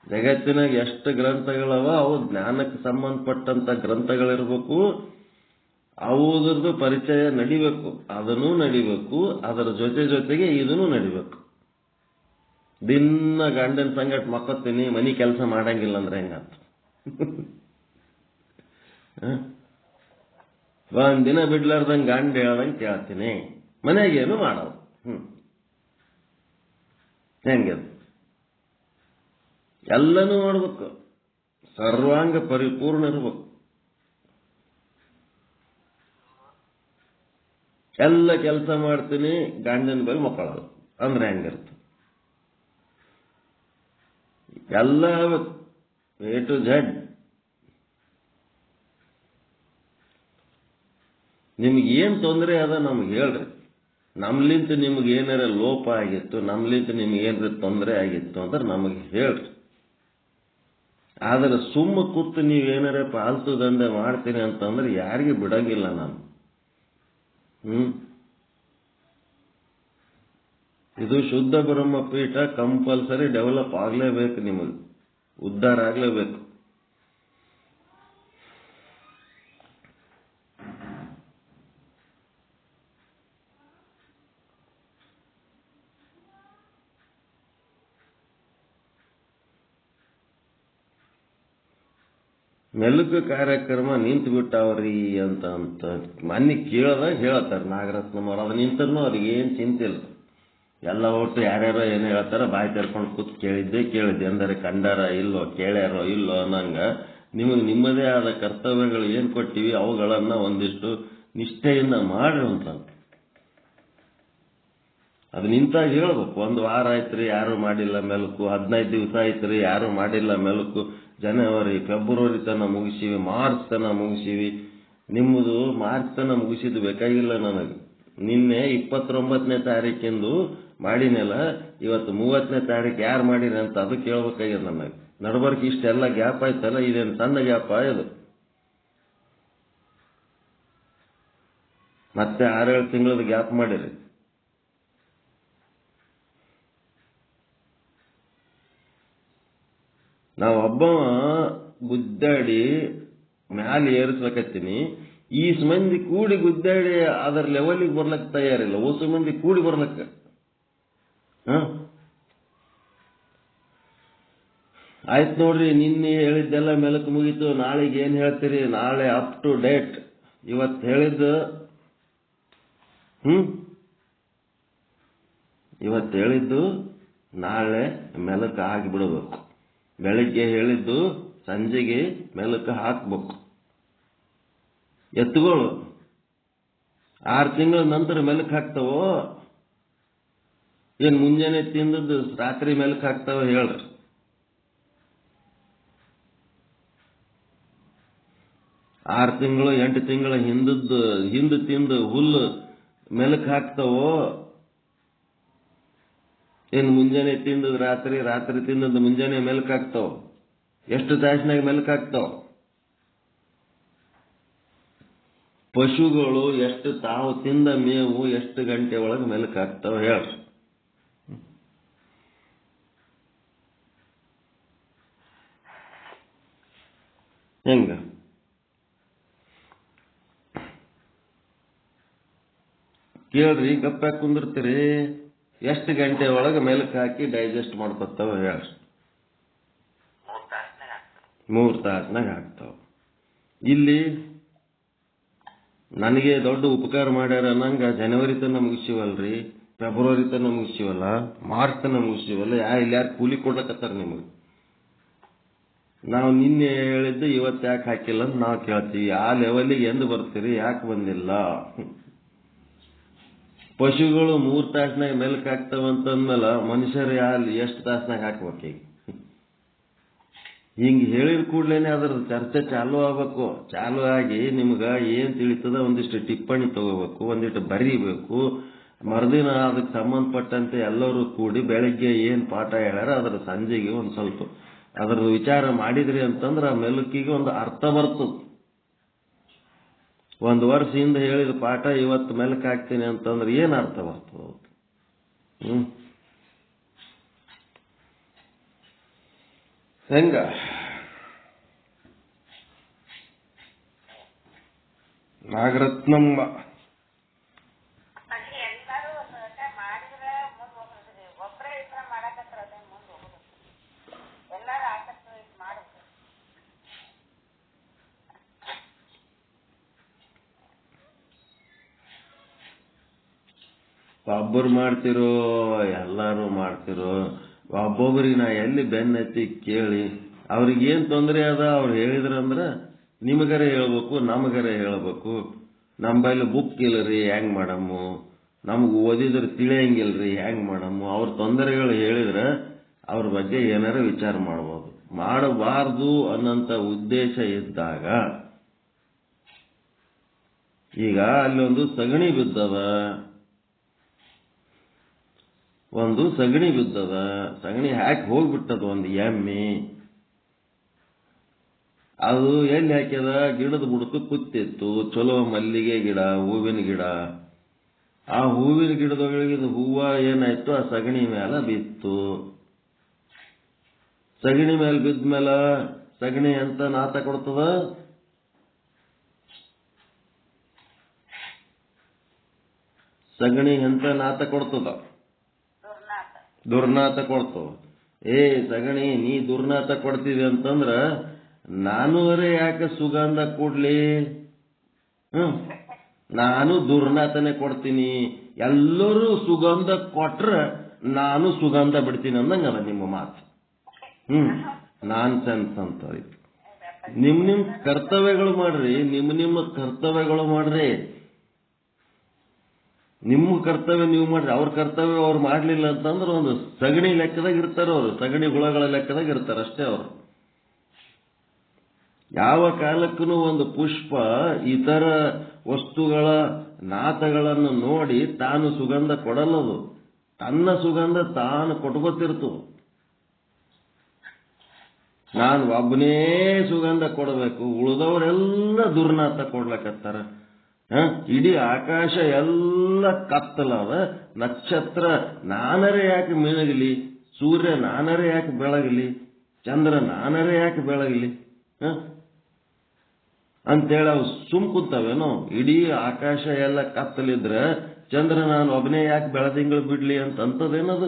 ಜಗತ್ತಿನಾಗ ಎಷ್ಟು ಗ್ರಂಥಗಳವ ಅವು ಜ್ಞಾನಕ್ಕೆ ಸಂಬಂಧಪಟ್ಟಂತ ಗ್ರಂಥಗಳಿರ್ಬೇಕು. ಅವುದ್ರದ್ದು ಪರಿಚಯ ನಡಿಬೇಕು, ಅದನ್ನೂ ನಡಿಬೇಕು, ಅದರ ಜೊತೆಗೆ ಇದನ್ನೂ ನಡಿಬೇಕು. ದಿನ ಗಂಡನ ಸಂಗಟ ಮಕ್ಕೋತೀನಿ, ಮನಿ ಕೆಲಸ ಮಾಡಂಗಿಲ್ಲ ಅಂದ್ರೆ ಹೆಂಗಂತ ಒಂದಿನ ಬಿಡ್ಲಾರ್ದಂಗೆ ಗಂಡ ಹೇಳ್ದಂಗೆ ಕೇಳ್ತೀನಿ, ಮನೆಗೇನು ಮಾಡಲ್ಲ. ಹೆಂಗೆ ಎಲ್ಲನೂ ಮಾಡ್ಬೇಕು, ಸರ್ವಾಂಗ ಪರಿಪೂರ್ಣ ಇರ್ಬೇಕು. ಎಲ್ಲ ಕೆಲಸ ಮಾಡ್ತೀನಿ, ಗಂಡನ ಬಳಿ ಮಕ್ಕಳಲ್ಲ ಅಂದ್ರೆ ಹೆಂಗಿರ್ತ? ಎಲ್ಲ ಎ ಟು ಝೆಡ್. ನಿಮ್ಗೆ ಏನ್ ತೊಂದರೆ ಅದ ನಮ್ಗೆ ಹೇಳ್ರಿ. ನಮ್ಲಿಂತ ನಿಮ್ಗೆ ಏನಾರ ಲೋಪ ಆಗಿತ್ತು, ನಮ್ಲಿಂತ ನಿಮ್ಗೆ ಏನಾರ ತೊಂದರೆ ಆಗಿತ್ತು ಅಂದ್ರೆ ನಮಗೆ ಹೇಳ್ರಿ. ಆದ್ರೆ ಸುಮ್ಮ ಕೂತು ನೀವೇನಾರ ಪಾಲ್ತು ದಂಧೆ ಮಾಡ್ತೀನಿ ಅಂತಂದ್ರೆ ಯಾರಿಗೆ ಬಿಡಂಗಿಲ್ಲ ನಾನು. ಇದು ಶುದ್ಧ ಬ್ರಹ್ಮಪೀಠ ಕಂಪಲ್ಸರಿ ಡೆವಲಪ್ ಆಗ್ಲೇಬೇಕು, ನಿಮಗೆ ಉದ್ಧಾರ ಆಗ್ಲೇಬೇಕು. ಮೆಲುಕು ಕಾರ್ಯಕ್ರಮ ನಿಂತು ಬಿಟ್ಟಾವ್ರಿ ಅಂತ ಮೊನ್ನೆ ಕೇಳದಾಗ ಹೇಳತ್ತಾರ ನಾಗರತ್ನಮ್ಮವ್ರು. ಅದು ನಿಂತರೂ ಅವ್ರಿಗೆ ಏನ್ ಚಿಂತೆ ಇಲ್ಲ. ಎಲ್ಲ ಒಟ್ಟು ಯಾರ್ಯಾರೋ ಏನೋ ಹೇಳ್ತಾರ, ಬಾಯಿ ತೆರ್ಕೊಂಡು ಕೂತ್ ಕೇಳಿದ್ದೆ ಅಂದರೆ ಕಂಡಾರ ಇಲ್ಲೋ ಕೇಳ್ಯಾರೋ ಇಲ್ಲೋ ಅನ್ನಂಗ ನಿಮಗೆ ನಿಮ್ಮದೇ ಆದ ಕರ್ತವ್ಯಗಳು ಏನ್ ಕೊಟ್ಟಿವಿ ಅವುಗಳನ್ನ ಒಂದಿಷ್ಟು ನಿಷ್ಠೆಯಿಂದ ಮಾಡ್ರಿ ಅಂತ. ಅದು ನಿಂತಾಗ ಹೇಳ್ಬೇಕು. 1 ವಾರ ಆಯ್ತ್ರಿ ಯಾರು ಮಾಡಿಲ್ಲ ಮೆಲುಕು, 15 ದಿವಸ ಆಯ್ತ್ರಿ ಯಾರು ಮಾಡಿಲ್ಲ ಮೆಲುಕು, ಜನವರಿ ಫೆಬ್ರವರಿ ತನ ಮುಗಿಸಿವಿ, ಮಾರ್ಚ್ ತನ ಮುಗಿಸಿವಿ. ನಿಮ್ಮದು ಮಾರ್ಚ್ ತನ ಮುಗಿಸಿದ್ದು ಬೇಕಾಗಿಲ್ಲ ನನಗೆ. ನಿನ್ನೆ 29ನೇ ತಾರೀಕಿಂದು ಮಾಡಿನೆಲ್ಲ, ಇವತ್ತು 30ನೇ ತಾರೀಕು ಯಾರು ಮಾಡಿರಿ ಅಂತ ಅದು ಕೇಳ್ಬೇಕಾಗ್ಯದ ನನಗೆ. ನಡ್ಬರ್ಕ್ ಇಷ್ಟೆಲ್ಲ ಗ್ಯಾಪ್ ಆಯ್ತಲ್ಲ, ಇದೇನು ಸಣ್ಣ ಗ್ಯಾಪ್ ಆಯ್ತು. ಮತ್ತೆ 6-7 ತಿಂಗಳದ ಗ್ಯಾಪ್ ಮಾಡಿರಿ. ನಾವು ಒಬ್ಬವ ಗುದ್ದಾಡಿ ಮ್ಯಾಲ ಏರಿಸ್ಬೇಕತ್ತೀನಿ. ಮಂದಿ ಕೂಡಿ ಗುದ್ದಾಡಿ ಅದರ ಲೆವೆಲಿಗೆ ಬರ್ಲಕ್ ತಯಾರಿಲ್ಲ. ಓಸು ಮಂದಿ ಕೂಡಿ ಬರ್ಲಕ್ಕ. ಆಯ್ತು ನೋಡ್ರಿ, ನಿನ್ನೆ ಹೇಳಿದ್ದೆಲ್ಲ ಮೆಲಕ್ ಮುಗೀತು. ನಾಳೆಗೆ ಏನ್ ಹೇಳ್ತೀರಿ? ನಾಳೆ ಅಪ್ ಟು ಡೇಟ್. ಇವತ್ತು ಹೇಳಿದ್ದು ನಾಳೆ ಮೆಲಕ ಹಾಕಿಬಿಡಬೇಕು. ಬೆಳಿಗ್ಗೆ ಹೇಳಿದ್ದು ಸಂಜೆಗೆ ಮೆಲಕ ಹಾಕ್ಬೇಕು. ಎತ್ತುಗಳು 6 ತಿಂಗಳ ನಂತರ ಮೆಲಕ್ ಹಾಕ್ತಾವೋ ಏನ್ ಮುಂಜಾನೆ ತಿಂದದ್ದು ರಾತ್ರಿ ಮೆಲಕ್ ಹಾಕ್ತಾವ ಹೇಳ್ರಿ? 6 ತಿಂಗಳು 8 ತಿಂಗಳ ಹಿಂದೆ ತಿಂದು ಹುಲ್ಲು ಮೆಲಕ್ ಹಾಕ್ತಾವೋ ಏನ್ ಮುಂಜಾನೆ ತಿಂದದ್ದು ರಾತ್ರಿ ತಿಂದದ್ದು ಮುಂಜಾನೆ ಮೆಲಕ್ ಹಾಕ್ತಾವ? ಎಷ್ಟು ತಾಸಿನಾಗ ಮೆಲಕ್ ಹಾಕ್ತಾವ? ಪಶುಗಳು ಎಷ್ಟು ತಾವು ತಿಂದ ಮೇವು ಎಷ್ಟು ಗಂಟೆ ಒಳಗೆ ಮೆಲಕ್ ಹಾಕ್ತಾವ ಹೇಳ್ರಿ? ಹೆಂಗ ಕೇಳ್ರಿ, ಗಪ್ಪಾಗಿ ಕುಂದಿರ್ತೀರಿ. ಎಷ್ಟು ಗಂಟೆ ಒಳಗೆ ಮೆಲಕ್ ಹಾಕಿ ಡೈಜೆಸ್ಟ್ ಮಾಡ್ಕೊತಾವ ಹೇಳ್ರಿ? 3 ತಾಸ್ನಾಗ ಹಾಕ್ತಾವ. ಇಲ್ಲಿ ನನಗೆ ದೊಡ್ಡ ಉಪಕಾರ ಮಾಡ್ಯಾರ ಅನ್ನಂಗ ಜನವರಿ ತನ ಮುಗಿಸಿವಲ್ರಿ, ಫೆಬ್ರವರಿ ತನ ಮುಗಿಸಿವಲ್ಲ, ಮಾರ್ಚ್ ತನ ಮುಗಿಸಿವಲ್ಲ. ಇಲ್ಲಿ ಯಾರು ಕೂಲಿ ಕೊಡ್ಲಕತ್ತಾರ ನಿಮಗೆ? ನಾವು ನಿನ್ನೆ ಹೇಳಿದ್ದು ಇವತ್ತು ಯಾಕೆ ಹಾಕಿಲ್ಲ ಅಂತ ನಾವು ಕೇಳ್ತೀವಿ. ಆ ಲೆವೆಲಿಗೆ ಎಂದು ಬರ್ತೀರಿ? ಯಾಕೆ ಬಂದಿಲ್ಲ? ಪಶುಗಳು 3 ತಾಸ್ನಾಗ ಮೆಲಕ್ ಹಾಕ್ತಾವಂತಂದ್ಮೇಲೆ ಮನುಷ್ಯರು ಎಷ್ಟು ತಾಸ್ನಾಗ ಹಾಕ್ಬೇಕೀಗ? ಹಿಂಗ್ ಹೇಳಿದ ಕೂಡ್ಲೇನೆ ಅದರ ಚರ್ಚೆ ಚಾಲು ಆಗ್ಬೇಕು. ಚಾಲು ಆಗಿ ನಿಮ್ಗ ಏನ್ ತಿಳಿತದ ಒಂದಿಷ್ಟು ಟಿಪ್ಪಣಿ ತಗೋಬೇಕು, ಒಂದಿಷ್ಟು ಬರೀಬೇಕು. ಮರುದಿನ ಅದಕ್ಕೆ ಸಂಬಂಧಪಟ್ಟಂತೆ ಎಲ್ಲರೂ ಕೂಡಿ ಬೆಳಗ್ಗೆ ಏನ್ ಪಾಠ ಹೇಳ್ಯಾರ ಅದರ ಸಂಜೆಗೆ ಒಂದ್ ಸ್ವಲ್ಪ ಅದರ ವಿಚಾರ ಮಾಡಿದ್ರಿ ಅಂತಂದ್ರೆ ಆ ಮೆಲುಕಿಗೆ ಒಂದು ಅರ್ಥ ಬರ್ತದ. 1 ವರ್ಷ ಹಿಂದೆ ಹೇಳಿದ ಪಾಠ ಇವತ್ತು ಮೆಲಕ್ ಹಾಕ್ತೀನಿ ಅಂತಂದ್ರೆ ಏನ್ ಅರ್ಥ ಬರ್ತದ? ಹೆಂಗ ನಾಗರತ್ನಮ್ಮ ಒಬ್ಬರು ಮಾಡ್ತಿರೋ ಎಲ್ಲಾರು ಮಾಡ್ತಿರೋ? ಒಬ್ಬೊಬ್ಬರಿಗೆ ನಾ ಎಲ್ಲಿ ಬೆನ್ನತ್ತಿ ಕೇಳಿ ಅವ್ರಿಗೇನ್ ತೊಂದರೆ ಅದ ಅವ್ರು ಹೇಳಿದ್ರಂದ್ರ ನಿಮಗರೆ ಹೇಳ್ಬೇಕು, ನಮಗರೆ ಹೇಳ್ಬೇಕು. ನಮ್ಮಲ್ಲಿ ಬುಕ್ ಇಲ್ಲರಿ ಹೆಂಗ್ ಮಾಡಮ್ಮು, ನಮ್ಗೆ ಓದಿದ್ರೆ ತಿಳಿಯಂಗಿಲ್ರಿ ಹೆಂಗ್ ಮಾಡಮ್ಮು. ಅವ್ರ ತೊಂದರೆಗಳು ಹೇಳಿದ್ರೆ ಅವ್ರ ಬಗ್ಗೆ ಏನಾರ ವಿಚಾರ ಮಾಡ್ಬೋದು. ಮಾಡಬಾರ್ದು ಅನ್ನಂತ ಉದ್ದೇಶ ಇದ್ದಾಗ ಈಗ ಅಲ್ಲೊಂದು ಸಗಣಿ ಬಿದ್ದದ, ಸಗಣಿ ಹಾಕಿ ಹೋಗ್ಬಿಟ್ಟದ ಒಂದು ಎಮ್ಮೆ. ಅದು ಎಲ್ಲಿ ಹಾಕ್ಯದ? ಗಿಡದ ಬುಡಕ್ಕೆ ಕೂತಿತ್ತು. ಚಲೋ ಮಲ್ಲಿಗೆ ಗಿಡ, ಹೂವಿನ ಗಿಡ. ಆ ಹೂವಿನ ಗಿಡದೊಳಗಿದ ಹೂವ ಏನಾಯ್ತು ಆ ಸಗಣಿ ಮೇಲೆ ಬಿತ್ತು. ಸಗಣಿ ಮೇಲೆ ಬಿದ್ಮೇಲೆ ಸಗಣಿ ಅಂತ ನಾತ ಕೊಡ್ತದ? ಸಗಣಿ ಎಂತ ನಾತ ಕೊಡ್ತದ? ದುರ್ನಾತ ಕೊಡ್ತವ. ಸಗಣಿ ನೀ ದುರ್ನಾತ ಕೊಡ್ತಿದೆ ಅಂತಂದ್ರ ನಾನೂರೇ ಯಾಕೆ ಸುಗಂಧ ಕೊಡ್ಲಿ? ನಾನು ದುರ್ನಾತನೇ ಕೊಡ್ತೀನಿ. ಎಲ್ಲರೂ ಸುಗಂಧ ಕೊಟ್ರ ನಾನು ಸುಗಂಧ ಬಿಡ್ತೀನಿ ಅಂದಂಗಲ್ಲ ನಿಮ್ಮ ಮಾತು. ನಾನ್ ಸೆನ್ಸ್ ಅಂತ ನಿಮ್ ಕರ್ತವ್ಯಗಳು ಮಾಡ್ರಿ. ನಿಮ್ಮ ಕರ್ತವ್ಯಗಳು ಮಾಡ್ರಿ. ನಿಮ್ಮ ಕರ್ತವ್ಯ ನೀವು ಮಾಡ್ರಿ. ಅವ್ರ ಕರ್ತವ್ಯ ಅವ್ರು ಮಾಡ್ಲಿಲ್ಲ ಅಂತಂದ್ರೆ ಒಂದು ಸಗಣಿ ಲೆಕ್ಕದಾಗ ಇರ್ತಾರ. ಅವರು ಸಗಣಿ ಹುಳಗಳ ಲೆಕ್ಕದಾಗ ಇರ್ತಾರ ಅಷ್ಟೇ. ಅವರು ಯಾವ ಕಾಲಕ್ಕೂ ಒಂದು ಪುಷ್ಪ ಇತರ ವಸ್ತುಗಳ ನಾತಗಳನ್ನು ನೋಡಿ ತಾನು ಸುಗಂಧ ಕೊಡಲ್ಲದು. ತನ್ನ ಸುಗಂಧ ತಾನು ಕೊಟ್ಕೋತಿರ್ತು. ನಾನು ಒಬ್ಬನೇ ಸುಗಂಧ ಕೊಡಬೇಕು, ಉಳಿದವರೆಲ್ಲ ದುರ್ನಾತ ಕೊಡ್ಲಕತ್ತಾರ. ಇಡೀ ಆಕಾಶ ಎಲ್ಲ ಕತ್ತಲದ, ನಕ್ಷತ್ರ ನಾನರೇ ಯಾಕೆ ಮಿಳಗಲಿ, ಸೂರ್ಯ ನಾನರೇ ಯಾಕೆ ಬೆಳಗಲಿ, ಚಂದ್ರ ನಾನರೇ ಯಾಕೆ ಬೆಳಗಲಿ ಅಂತೇಳಿ ಅವು ಸುಮ್ ಕೂತಾವೇನೋ. ಇಡೀ ಆಕಾಶ ಎಲ್ಲ ಕತ್ತಲಿದ್ರೆ ಚಂದ್ರ ನಾನು ಒಬ್ಬನೇ ಯಾಕೆ ಬೆಳದಿಂಗಳು ಬಿಡ್ಲಿ ಅಂತದೇನದು.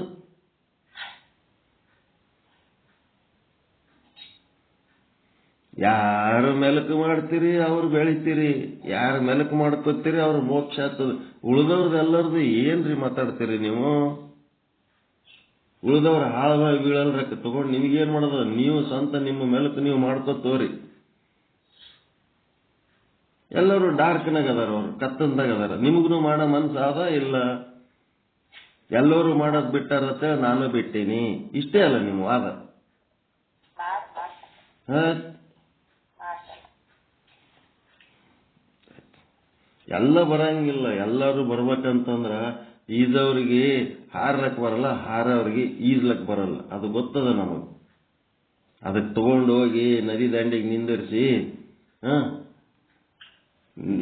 ಯಾರು ಮೆಲಕು ಮಾಡ್ತೀರಿ ಅವ್ರು ಬೆಳಿತೀರಿ, ಯಾರು ಮೆಲಕು ಮಾಡ್ಕೋತೀರಿ ಅವ್ರು ಮೋಕ್ಷ ಆಗ್ತದೆ. ಉಳಿದವ್ರದೆಲ್ಲರದು ಏನ್ರಿ ಮಾತಾಡ್ತೀರಿ ನೀವು? ಉಳಿದವ್ರ ಹಾಳವಾಗಿ ಬೀಳಲ್ರಕ್ಕ ತಗೊಂಡು ನಿಮ್ಗೇನ್ ಮಾಡೋದು? ನೀವು ಸ್ವಂತ ನಿಮ್ಮ ಮೆಲಕು ನೀವು ಮಾಡ್ಕೋತೋರಿ. ಎಲ್ಲರೂ ಡಾರ್ಕ್ನಾಗ ಅದಾರ, ಅವ್ರು ಕತ್ತಂದಾಗ ಅದಾರ. ನಿಮಗೂ ಮಾಡೋ ಮನ್ಸಾದ ಇಲ್ಲ, ಎಲ್ಲರೂ ಮಾಡೋದ್ ಬಿಟ್ಟಾರತ್ತೆ ನಾನು ಬಿಟ್ಟೀನಿ, ಇಷ್ಟೇ ಅಲ್ಲ ನಿಮ್ಮ ವಾದ. ಎಲ್ಲ ಬರಂಗಿಲ್ಲ. ಎಲ್ಲರೂ ಬರ್ಬೇಕಂತಂದ್ರ ಈಜವ್ರಿಗೆ ಹಾರ್ಲಕ್ ಬರಲ್ಲ, ಹಾರವ್ರಿಗೆ ಈಜ್ಲಕ್ ಬರಲ್ಲ. ಅದು ಗೊತ್ತದ ನಮಗ್. ಅದಕ್ಕೆ ತಗೊಂಡು ಹೋಗಿ ನದಿ ದಂಡಿಗೆ ನಿಂದಿರಿಸಿ,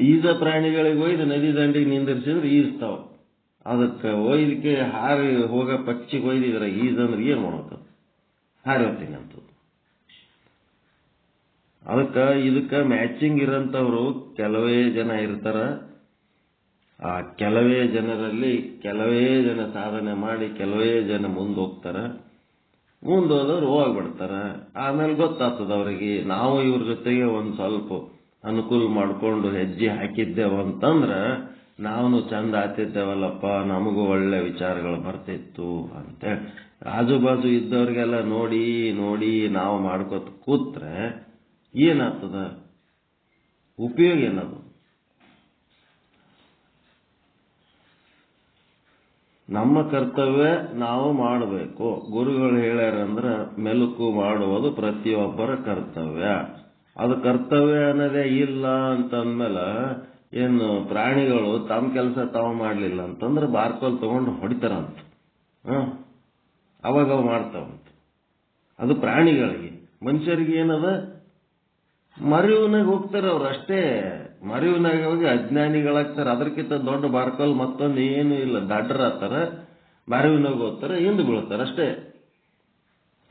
ಈಜ ಪ್ರಾಣಿಗಳಿಗೆ ಒಯ್ದು ನದಿ ದಂಡಿಗೆ ನಿಂದಿರಿಸಿದ್ರೆ ಈಜ್ತಾವ. ಅದಕ್ಕೆ ಒಯ್ದಕ್ಕೆ ಹಾರಿ ಹೋಗ ಪಕ್ಷಿಗೆ ಒಯ್ದಿದ್ರ ಈಜಂದ್ರೆ ಏನ್ ಮಾಡ್ಬೇಕು? ಹಾರಿ ಹೋಗ್ತೀನಿ ಅಂತ. ಇದಕ್ಕ ಮ್ಯಾಚಿಂಗ್ ಇರೋಂಥವ್ರು ಕೆಲವೇ ಜನ ಇರ್ತಾರ. ಆ ಕೆಲವೇ ಜನರಲ್ಲಿ ಕೆಲವೇ ಜನ ಸಾಧನೆ ಮಾಡಿ ಕೆಲವೇ ಜನ ಮುಂದೋಗ್ತಾರ. ಮುಂದೋದವ್ರು ಹೋಗ್ಬಿಡ್ತಾರ. ಆಮೇಲೆ ಗೊತ್ತಾಗ್ತದ ಅವ್ರಿಗೆ, ನಾವು ಇವ್ರ ಜೊತೆಗೆ ಒಂದ್ ಸ್ವಲ್ಪ ಅನುಕೂಲ ಮಾಡ್ಕೊಂಡು ಹೆಜ್ಜೆ ಹಾಕಿದ್ದೇವ ಅಂತಂದ್ರ ನಾವು ಚಂದ ಆತಿದ್ದೇವಲ್ಲಪ್ಪ, ನಮಗೂ ಒಳ್ಳೆ ವಿಚಾರಗಳು ಬರ್ತಿತ್ತು ಅಂತೇಳಿ ಆಜು ಬಾಜು ಇದ್ದವ್ರಿಗೆಲ್ಲ ನೋಡಿ ನೋಡಿ ನಾವು ಮಾಡ್ಕೊತ ಕೂತ್ರೆ ಏನಾಗ್ತದ? ಉಪಯೋಗ ಏನದು? ನಮ್ಮ ಕರ್ತವ್ಯ ನಾವು ಮಾಡಬೇಕು. ಗುರುಗಳು ಹೇಳ್ಯಾರಂದ್ರ ಮೆಲುಕು ಮಾಡುವುದು ಪ್ರತಿಯೊಬ್ಬರ ಕರ್ತವ್ಯ. ಅದು ಕರ್ತವ್ಯ ಅನ್ನೋದೇ ಇಲ್ಲ ಅಂತಂದ್ಮೇಲೆ ಏನು ಪ್ರಾಣಿಗಳು ತಮ್ಮ ಕೆಲಸ ತಾವು ಮಾಡ್ಲಿಲ್ಲ ಅಂತಂದ್ರೆ ಬಾರ್ಕೋಲ್ ತಗೊಂಡು ಹೊಡಿತಾರಂತ. ಅವಾಗ ಅವು ಮಾಡ್ತಾವಂತ. ಅದು ಪ್ರಾಣಿಗಳಿಗೆ. ಮನುಷ್ಯರಿಗೆ ಏನದ? ಮರಿವಿನಾಗ ಹೋಗ್ತಾರೆ ಅವ್ರು ಅಷ್ಟೇ. ಮರಿವಿನಾಗ ಹೋಗಿ ಅಜ್ಞಾನಿಗಳಾಗ್ತಾರೆ. ಅದಕ್ಕಿಂತ ದೊಡ್ಡ ಬಾರ್ಕೋಲ್ ಮತ್ತೊಂದು ಏನು ಇಲ್ಲ. ದಡ್ಡರಾಗ್ತಾರ, ಮರಿವಿನಾಗ ಹೋಗ್ತಾರೆ, ಹಿಂದೆ ಬೀಳ್ತಾರೆ ಅಷ್ಟೇ.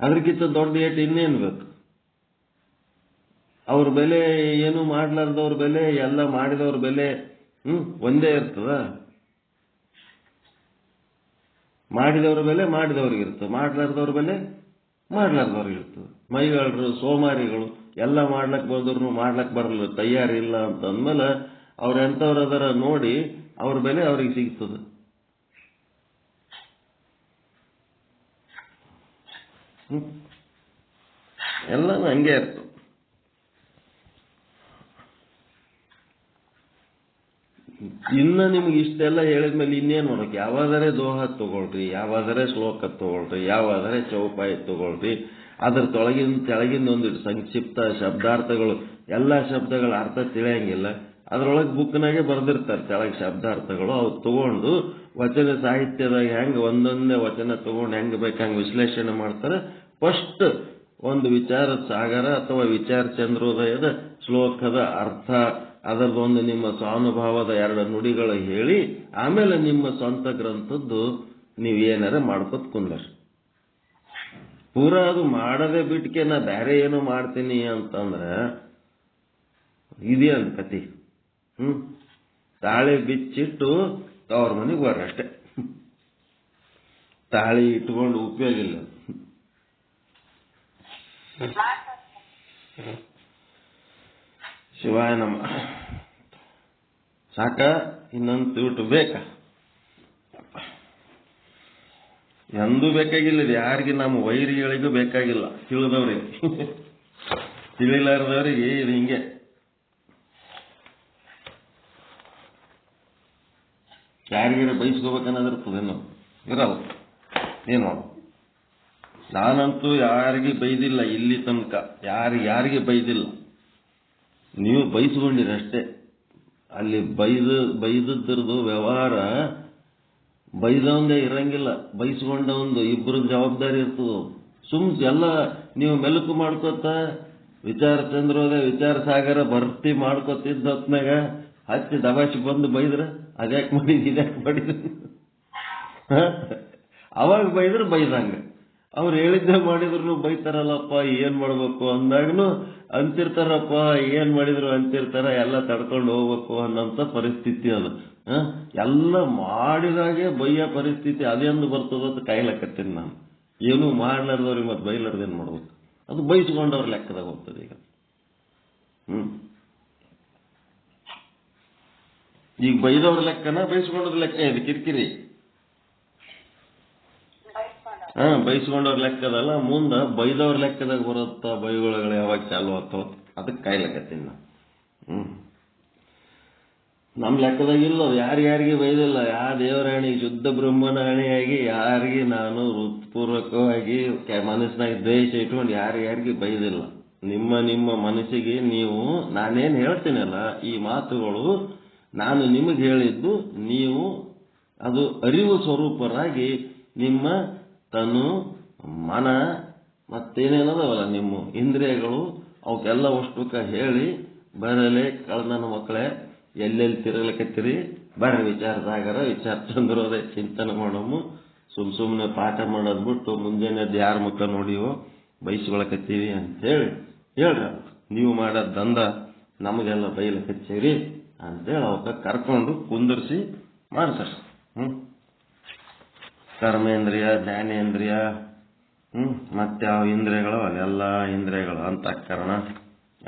ಅದಕ್ಕಿಂತ ದೊಡ್ಡ ಏಟು ಇನ್ನೇನು ಬೇಕು? ಅವ್ರ ಬೆಲೆ ಏನು ಮಾಡ್ಲಾರ್ದವ್ರ ಬೆಲೆ, ಎಲ್ಲ ಮಾಡಿದವ್ರ ಬೆಲೆ ಒಂದೇ ಇರ್ತದ. ಮಾಡಿದವ್ರ ಬೆಲೆ ಮಾಡಿದವ್ರಿಗಿರ್ತದೆ, ಮಾಡ್ಲಾರ್ದವ್ರ ಬೆಲೆ ಮಾಡ್ಲಾರ್ದವ್ರಿಗಿರ್ತದೆ. ಮೈಗಳರು ಸೋಮಾರಿಗಳು ಎಲ್ಲ ಮಾಡ್ಲಕ್ ಬಂದ್ರು ಮಾಡ್ಲಕ್ ಬರಲ್ಲ, ತಯಾರಿಲ್ಲ ಅಂತ ಅಂದ್ಮೇಲೆ ಅವ್ರ ಎಂತವ್ರ ಅದರ ನೋಡಿ ಅವ್ರ ಬೆಲೆ ಅವ್ರಿಗೆ ಸಿಗ್ತದೆ. ಎಲ್ಲಾನು ಹಂಗೆ ಇರ್ತದೆ. ಇನ್ನ ನಿಮ್ಗೆ ಇಷ್ಟೆಲ್ಲ ಹೇಳಿದ್ಮೇಲೆ ಇನ್ನೇನ್ ಮಾಡೋಕೆ? ಯಾವಾದರೆ ದೋಹ ತಗೊಳ್ರಿ, ಯಾವಾದರೆ ಶ್ಲೋಕ ತಗೊಳ್ರಿ, ಯಾವಾದರೆ ಚೌಪಾಯಿ ತಗೊಳ್ರಿ. ಅದ್ರ ತೆಳಗಿಂದ ಒಂದಿಟ್ಟು ಸಂಕ್ಷಿಪ್ತ ಶಬ್ದಾರ್ಥಗಳು. ಎಲ್ಲಾ ಶಬ್ದಗಳ ಅರ್ಥ ತಿಳಿಯಂಗಿಲ್ಲ. ಅದ್ರೊಳಗೆ ಬುಕ್ನಾಗೆ ಬರ್ದಿರ್ತಾರೆ ತೆಳಗೆ ಶಬ್ದಾರ್ಥಗಳು. ಅವು ತಗೊಂಡು ವಚನ ಸಾಹಿತ್ಯದಾಗ ಹೆಂಗ್ ಒಂದೊಂದೇ ವಚನ ತಗೊಂಡು ಹೆಂಗ್ ಬೇಕಂಗ್ ವಿಶ್ಲೇಷಣೆ ಮಾಡ್ತಾರೆ. ಫಸ್ಟ್ ಒಂದು ವಿಚಾರದ ಸಾಗರ ಅಥವಾ ವಿಚಾರ ಚಂದ್ರೋದಯದ ಶ್ಲೋಕದ ಅರ್ಥ, ಅದರದೊಂದು ನಿಮ್ಮ ಸ್ವಾನುಭಾವದ 2 ನುಡಿಗಳು ಹೇಳಿ ಆಮೇಲೆ ನಿಮ್ಮ ಸ್ವಂತ ಗ್ರಂಥದ್ದು ನೀವೇನಾರ ಮಾಡ್ಕೊತ್ ಕುಂದರ್. ಪೂರಾ ಅದು ಮಾಡದೆ ಬಿಟ್ಕೆ ನಾ ಬೇರೆ ಏನು ಮಾಡ್ತೀನಿ ಅಂತಂದ್ರೆ ಇದೇನ್ ಕತಿ? ತಾಳಿ ಬಿಚ್ಚಿಟ್ಟು ಅವ್ರ ಮನೆಗೆ ಬರ್ರಿ ಅಷ್ಟೇ. ತಾಳಿ ಇಟ್ಕೊಂಡು ಉಪಯೋಗ ಇಲ್ಲ. ಶಿವಾಯ ನಮ್ಮ ಸಾಕ? ಇನ್ನೊಂದು ತಿಳ್ಟು ಬೇಕಾ? ಎಂದೂ ಬೇಕಾಗಿಲ್ಲ. ಯಾರಿಗೆ ನಮ್ಮ ವೈರಿಗಳಿಗೂ ಬೇಕಾಗಿಲ್ಲ, ತಿಳಿದವ್ರಿಗೆ. ತಿಳಿಲಾರದವರಿಗೆ ಇದು ಹಿಂಗೆ. ಯಾರಿಗಾರ ಬಯಸ್ಕೋಬೇಕನ್ನೋದಿರ್ತದೇನೋ ಇರಲ್ಲ. ಏನು ನಾನಂತೂ ಯಾರಿಗೆ ಬೈದಿಲ್ಲ ಇಲ್ಲಿ ತನಕ, ಯಾರಿಗೆ ಬೈದಿಲ್ಲ. ನೀವು ಬಯಸ್ಕೊಂಡಿರಿ ಅಷ್ಟೇ. ಅಲ್ಲಿ ಬೈದದ್ರದು ವ್ಯವಹಾರ ಬೈದವಂದೇ ಇರಂಗಿಲ್ಲ, ಬಯಸ್ಕೊಂಡವಂದು ಇಬ್ಬರ ಜವಾಬ್ದಾರಿ ಇರ್ತದ. ಎಲ್ಲ ನೀವು ಮೆಲುಕು ಮಾಡ್ಕೋತ ವಿಚಾರ ಚಂದ್ರೋದಯ ವಿಚಾರ ಸಾಗರ ಭರ್ತಿ ಮಾಡ್ಕೊತಿದ್ದ ಹೊತ್ನಾಗ ಹಚ್ಚಿ ದಬಾಶಿ ಬಂದು ಬೈದ್ರೆ ಅದ್ಯಾಕೆ ಮಾಡಿದ್ ಇದ್ಯಾಕೆ ಮಾಡಿದ್ರು ಅವಾಗ ಬೈದ್ರೆ ಬೈದಂಗ. ಅವ್ರು ಹೇಳಿದ್ದೆ ಮಾಡಿದ್ರು ಬೈತಾರಲ್ಲಪ್ಪ, ಏನ್ ಮಾಡ್ಬೇಕು ಅಂದಾಗನು ಅಂತಿರ್ತಾರಪ್ಪ, ಏನ್ ಮಾಡಿದ್ರು ಅಂತಿರ್ತಾರ, ಎಲ್ಲ ತಡ್ಕೊಂಡು ಹೋಗ್ಬೇಕು ಅನ್ನೋಂಥ ಪರಿಸ್ಥಿತಿ ಅದು. ಎಲ್ಲ ಮಾಡಿದಾಗೆ ಬೈಯ ಪರಿಸ್ಥಿತಿ ಅದೆಂದು ಬರ್ತದಂತ ಕಾಯ್ಲಕತ್ತೀನಿ ನಾನು. ಏನೂ ಮಾಡ್ಲಾರ್ದವ್ರಿಗೆ ಮತ್ತೆ ಬೈಲಾರ್ದೇನ್ ಮಾಡ್ಬೇಕು? ಅದು ಬೈಸ್ಕೊಂಡವ್ರ ಲೆಕ್ಕದಾಗ ಹೋಗ್ತದೆ ಈಗ. ಈಗ ಬೈದವ್ರ ಲೆಕ್ಕನ ಬೈಸ್ಕೊಂಡವ್ರ ಲೆಕ್ಕ ಇದು ಕಿರಿಕಿರಿ. ಬೈಸ್ಕೊಂಡವ್ರ ಲೆಕ್ಕದಲ್ಲ, ಮುಂದೆ ಬೈದವ್ರ ಲೆಕ್ಕದಾಗ ಬರುತ್ತ ಬೈಗಳು ಯಾವಾಗ ಚಾಲು ಆಗ್ತಾವ ಅದಕ್ಕೆ ಕಾಯ್ಲಕತ್ತೀನಿ ನಾ. ನಮ್ಮ ಲೆಕ್ಕದಾಗಿಲ್ಲ, ಯಾರಿಗೆ ಬೈದಿಲ್ಲ. ಯಾವ ದೇವರ ಹಣೆಗೆ ಶುದ್ಧ ಬ್ರಹ್ಮನ ಹಣೆಯಾಗಿ ಯಾರಿಗೆ ನಾನು ಹೃತ್ಪೂರ್ವಕವಾಗಿ ಮನಸ್ಸಿನಾಗ ದ್ವೇಷ ಇಟ್ಕೊಂಡು ಯಾರಿಗೆ ಬೈದಿಲ್ಲ. ನಿಮ್ಮ ಮನಸ್ಸಿಗೆ ನೀವು ನಾನೇನು ಹೇಳ್ತೀನಲ್ಲ ಈ ಮಾತುಗಳು ನಾನು ನಿಮಗೆ ಹೇಳಿದ್ದು, ನೀವು ಅದು ಅರಿವು ಸ್ವರೂಪರಾಗಿ ನಿಮ್ಮ ತನು ಮನ ಮತ್ತೇನೇನದವಲ್ಲ ನಿಮ್ಮ ಇಂದ್ರಿಯಗಳು ಅವಕ್ಕೆಲ್ಲ ಅಷ್ಟುಕ ಹೇಳಿ ಬರಲೇ ಕಳೆದನ ಮಕ್ಕಳೇ ಎಲ್ಲೆಲ್ಲಿ ತಿರುಗಲಿಕ್ಕತ್ತೀರಿ, ಬರ್ರಿ ವಿಚಾರದಾಗರ ವಿಚಾರ ತಂದಿರೋದೇ ಚಿಂತನೆ ಮಾಡೋಮು. ಸುಮ್ಮನೆ ಪಾಠ ಮಾಡೋದು ಬಿಟ್ಟು ಮುಂಜಾನೆ ಯಾರ ಮುಖ ನೋಡಿವೋ ಬಯಸ್ಕೊಳಕತ್ತೀವಿ ಅಂತ ಹೇಳ್ರಿ. ನೀವು ಮಾಡೋ ದಂದ ನಮಗೆಲ್ಲ ಬೈಲಕತ್ತೀರಿ ಅಂತೇಳಿ ಅವಕ್ಕೆ ಕರ್ಕೊಂಡು ಕುಂದರ್ಸಿ ಮಾಡ್ತಾರ. ಕರ್ಮೇಂದ್ರಿಯ, ಜ್ಞಾನೇಂದ್ರಿಯ, ಮತ್ಯಾವ ಇಂದ್ರಿಯಗಳು ಎಲ್ಲ ಇಂದ್ರಿಯಗಳು ಅಂತಃಕರಣ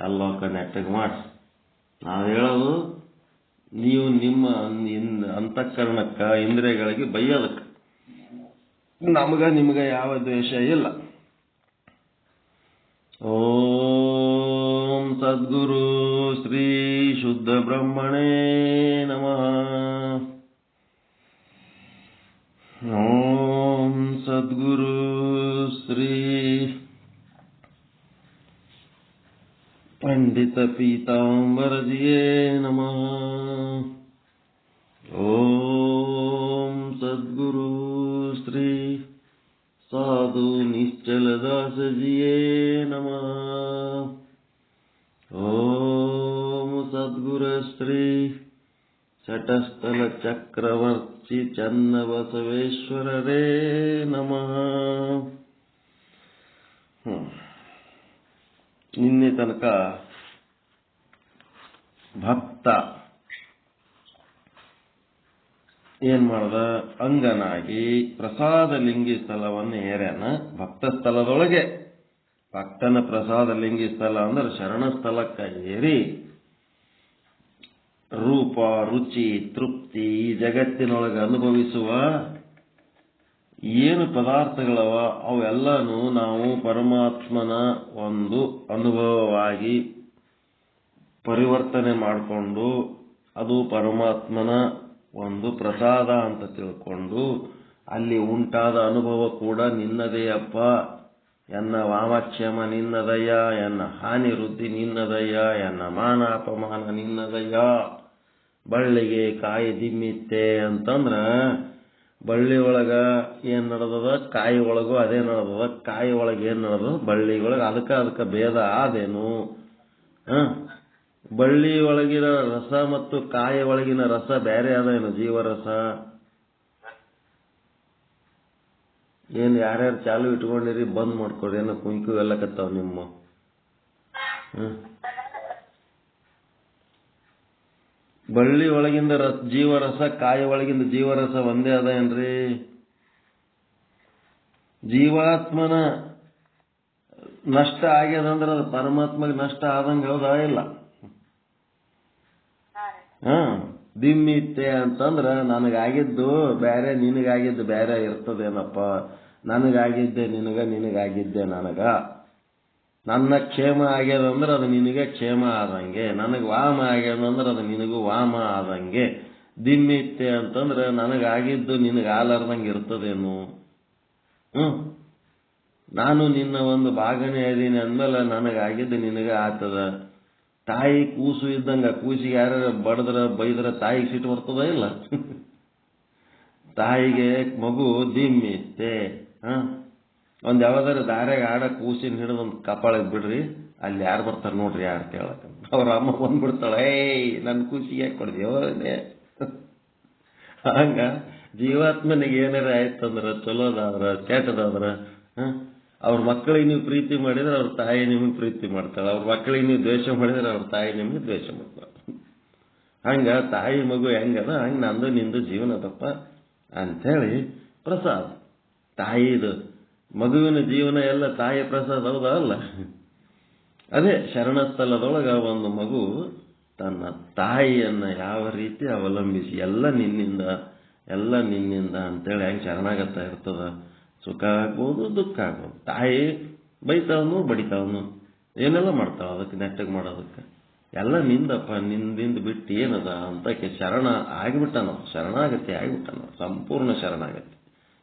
ಎಲ್ಲವಕ್ಕ ನೆಟ್ಟಗೆ ಮಾಡಿ ನಾವು ಹೇಳೋದು, ನೀವು ನಿಮ್ಮ ಅಂತಃಕರಣಕ್ಕ ಇಂದ್ರಿಯಗಳಿಗೆ ಬೈಯೋದಕ್ಕೆ. ನಿಮ್ಗ ಯಾವ ದ್ವೇಷ ಇಲ್ಲ. ಓಂ ಸದ್ಗುರು ಶ್ರೀ ಶುದ್ಧ ಬ್ರಹ್ಮಣೇ ನಮಃ. ಓಂ ಸದ್ಗುರು ಶ್ರೀ ಪಂಡಿತ ಪೀತಾಂಬರಜಿಯೇ ನಮಃ. ಓಂ ಸದ್ಗುರು ಶ್ರೀ ಸಾಧು ನಿಶ್ಚಲದಾಸಜಿಯೇ ನಮಃ. ಓಂ ಸದ್ಗುರು ಶ್ರೀ ಶಟಸ್ಥಲ ಚಕ್ರವರ್ತಿ ಚನ್ನಬಸವೇಶ್ವರರೇ ನಮಃ. ನಿನ್ನೆ ತನಕ ಭಕ್ತ ಏನ್ ಮಾಡ್ದ, ಅಂಗನಾಗಿ ಪ್ರಸಾದ ಲಿಂಗಿ ಸ್ಥಳವನ್ನು ಏರ್ಯಾನ. ಭಕ್ತ ಸ್ಥಳದೊಳಗೆ ಭಕ್ತನ ಪ್ರಸಾದ ಲಿಂಗಿ ಸ್ಥಳ ಅಂದ್ರೆ ಶರಣ ಸ್ಥಳಕ್ಕ ಏರಿ ರೂಪ, ರುಚಿ, ತೃಪ್ತಿ ಈ ಜಗತ್ತಿನೊಳಗೆ ಅನುಭವಿಸುವ ಏನು ಪದಾರ್ಥಗಳವ ಅವೆಲ್ಲನೂ ನಾವು ಪರಮಾತ್ಮನ ಒಂದು ಅನುಭವವಾಗಿ ಪರಿವರ್ತನೆ ಮಾಡಿಕೊಂಡು ಅದು ಪರಮಾತ್ಮನ ಒಂದು ಪ್ರಸಾದ ಅಂತ ತಿಳ್ಕೊಂಡು ಅಲ್ಲಿ ಉಂಟಾದ ಅನುಭವ ಕೂಡ ನಿನ್ನದೆಯಪ್ಪ, ಎನ್ನ ವಾಮಕ್ಷೇಮ ನಿನ್ನದಯ್ಯ, ಎನ್ನ ಹಾನಿ ವೃದ್ಧಿ ನಿನ್ನದಯ್ಯ, ಎನ್ನ ಮಾನ ಅಪಮಾನ ನಿನ್ನದಯ್ಯ. ಬಳ್ಳಿಗೆ ಕಾಯಿ ದಿಮ್ಮಿತ್ತೆ ಅಂತಂದ್ರ ಬಳ್ಳಿ ಒಳಗ ಏನ್ ನಡೆದದ, ಕಾಯಿ ಒಳಗೂ ಅದೇ ನಡೆದದ. ಕಾಯಿ ಒಳಗೆ ಏನ್ ನಡೆದ, ಬಳ್ಳಿ ಒಳಗೆ ಅದಕ್ಕ ಭೇದ ಆದೇನು? ಬಳ್ಳಿ ಒಳಗಿನ ರಸ ಮತ್ತು ಕಾಯಿ ಒಳಗಿನ ರಸ ಬೇರೆ ಅದೇನು? ಜೀವರಸ ಏನ್ ಯಾರ್ಯಾರು ಚಾಲು ಇಟ್ಕೊಂಡಿರಿ ಬಂದ್ ಮಾಡ್ಕೊಡ್ರಿ, ಏನೋ ಕುಂಕು ಎಲ್ಲ ಕತ್ತಾವ ನಿಮ್ಮ. ಬಳ್ಳಿ ಒಳಗಿಂದ ಜೀವರಸ, ಕಾಯಿ ಒಳಗಿಂದ ಜೀವರಸ ಒಂದೇ ಅದ ಏನ್ರಿ? ಜೀವಾತ್ಮನ ನಷ್ಟ ಆಗ್ಯದಂದ್ರೆ ಅದು ಪರಮಾತ್ಮಗೆ ನಷ್ಟ ಆದಂಗೆ ಹೌದಾ ಇಲ್ಲ? ದಿಮ್ಮಿತ್ತೆ ಅಂತಂದ್ರ ನನಗಾಗಿದ್ದು ಬೇರೆ, ನಿನಗಾಗಿದ್ದು ಬೇರೆ ಇರ್ತದೇನಪ್ಪ. ನನಗಾಗಿದ್ದೆ ನಿನಗ, ನಿನಗಾಗಿದ್ದೆ ನನಗ. ನನ್ನ ಕ್ಷೇಮ ಆಗ್ಯದಂದ್ರೆ ಅದು ನಿನಗೆ ಕ್ಷೇಮ ಆದಂಗೆ, ನನಗೆ ವಾಮ ಆಗ್ಯದಂದ್ರೆ ಅದು ನಿನಗೂ ವಾಮ ಆದಂಗೆ. ದಿಮ್ಮಿತ್ತೆ ಅಂತಂದ್ರೆ ನನಗಾಗಿದ್ದು ನಿನಗಾಲಾರ್ದಂಗೆ ಇರ್ತದೇನು? ನಾನು ನಿನ್ನ ಒಂದು ಭಾಗನೇ ಇದೀನಿ ಅಂದ್ಮೇಲೆ ನನಗಾಗಿದ್ದು ನಿನಗೆ ಆಗ್ತದ. ತಾಯಿ ಕೂಸು ಇದ್ದಂಗ, ಕೂಸಿಗೆ ಯಾರು ಬಡದ್ರ ಬೈದ್ರ ತಾಯಿಗೆ ಸಿಟ್ಟು ಬರ್ತದ ಇಲ್ಲ? ತಾಯಿಗೆ ಮಗು ದಿಮ್ಮಿತ್ತೆ. ಒಂದ್ ಯಾವ್ದಾರ ದಾರ್ಯಾಗ ಆಡ ಕೂಸಿನ ಹಿಡಿದೊಂದು ಕಪಾಳಕ್ಕೆ ಬಿಡ್ರಿ, ಅಲ್ಲಿ ಯಾರು ಬರ್ತಾರೆ ನೋಡ್ರಿ ಯಾರು ಕೇಳಕ, ಅವ್ರ ಅಮ್ಮ ಬಂದ್ಬಿಡ್ತಾಳೆ, ಏಯ್ ನನ್ನ ಖುಷಿಗೆ ಕೊಡ್ದೇವನೇ. ಹಂಗ ಜೀವಾತ್ಮನಿಗೆ ಏನಾರ ಆಯ್ತಂದ್ರ ಚಲೋದಾದ್ರ ಕೆಟ್ಟದಾದ್ರ ಅವ್ರ ಮಕ್ಕಳಿಗೆ ನೀವು ಪ್ರೀತಿ ಮಾಡಿದ್ರೆ ಅವ್ರ ತಾಯಿ ನಿಮಗೆ ಪ್ರೀತಿ ಮಾಡ್ತಾಳೆ, ಅವ್ರ ಮಕ್ಕಳಿಗೆ ನೀವು ದ್ವೇಷ ಮಾಡಿದ್ರೆ ಅವ್ರ ತಾಯಿ ನಿಮಗೆ ದ್ವೇಷ ಮಾಡ್ತಾಳೆ. ಹಂಗ ತಾಯಿ ಮಗು ಹೆಂಗದ ಹಂಗ ನಂದು ನಿಂದು ಜೀವನದಪ್ಪ ಅಂಥೇಳಿ ಪ್ರಸಾದ. ತಾಯಿದು ಮಗುವಿನ ಜೀವನ ಎಲ್ಲ ತಾಯಿ ಪ್ರಸಾದ, ಹೌದಾ ಅಲ್ಲ? ಅದೇ ಶರಣಸ್ಥಳದೊಳಗ ಒಂದು ಮಗು ತನ್ನ ತಾಯಿಯನ್ನ ಯಾವ ರೀತಿ ಅವಲಂಬಿಸಿ ಎಲ್ಲ ನಿನ್ನಿಂದ ಅಂತೇಳಿ ಹೆಂಗೆ ಶರಣಾಗತ್ತ ಇರ್ತದ. ಸುಖ ಆಗ್ಬೋದು, ದುಃಖ ಆಗ್ಬೋದು. ತಾಯಿ ಬೈತಾವನು ಬಡಿತಾವನು ಏನೆಲ್ಲ ಮಾಡ್ತಾವ, ಅದಕ್ಕೆ ನೆಟ್ಟಗೆ ಮಾಡೋದಕ್ಕೆ ಎಲ್ಲ ನಿಂದಪ್ಪ, ನಿಂದಿಂದ ಬಿಟ್ಟು ಏನದ ಅಂತ ಶರಣ ಆಗಿಬಿಟ್ಟನೋ, ಶರಣಾಗತಿ ಆಗಿಬಿಟ್ಟನೋ, ಸಂಪೂರ್ಣ ಶರಣಾಗತಿ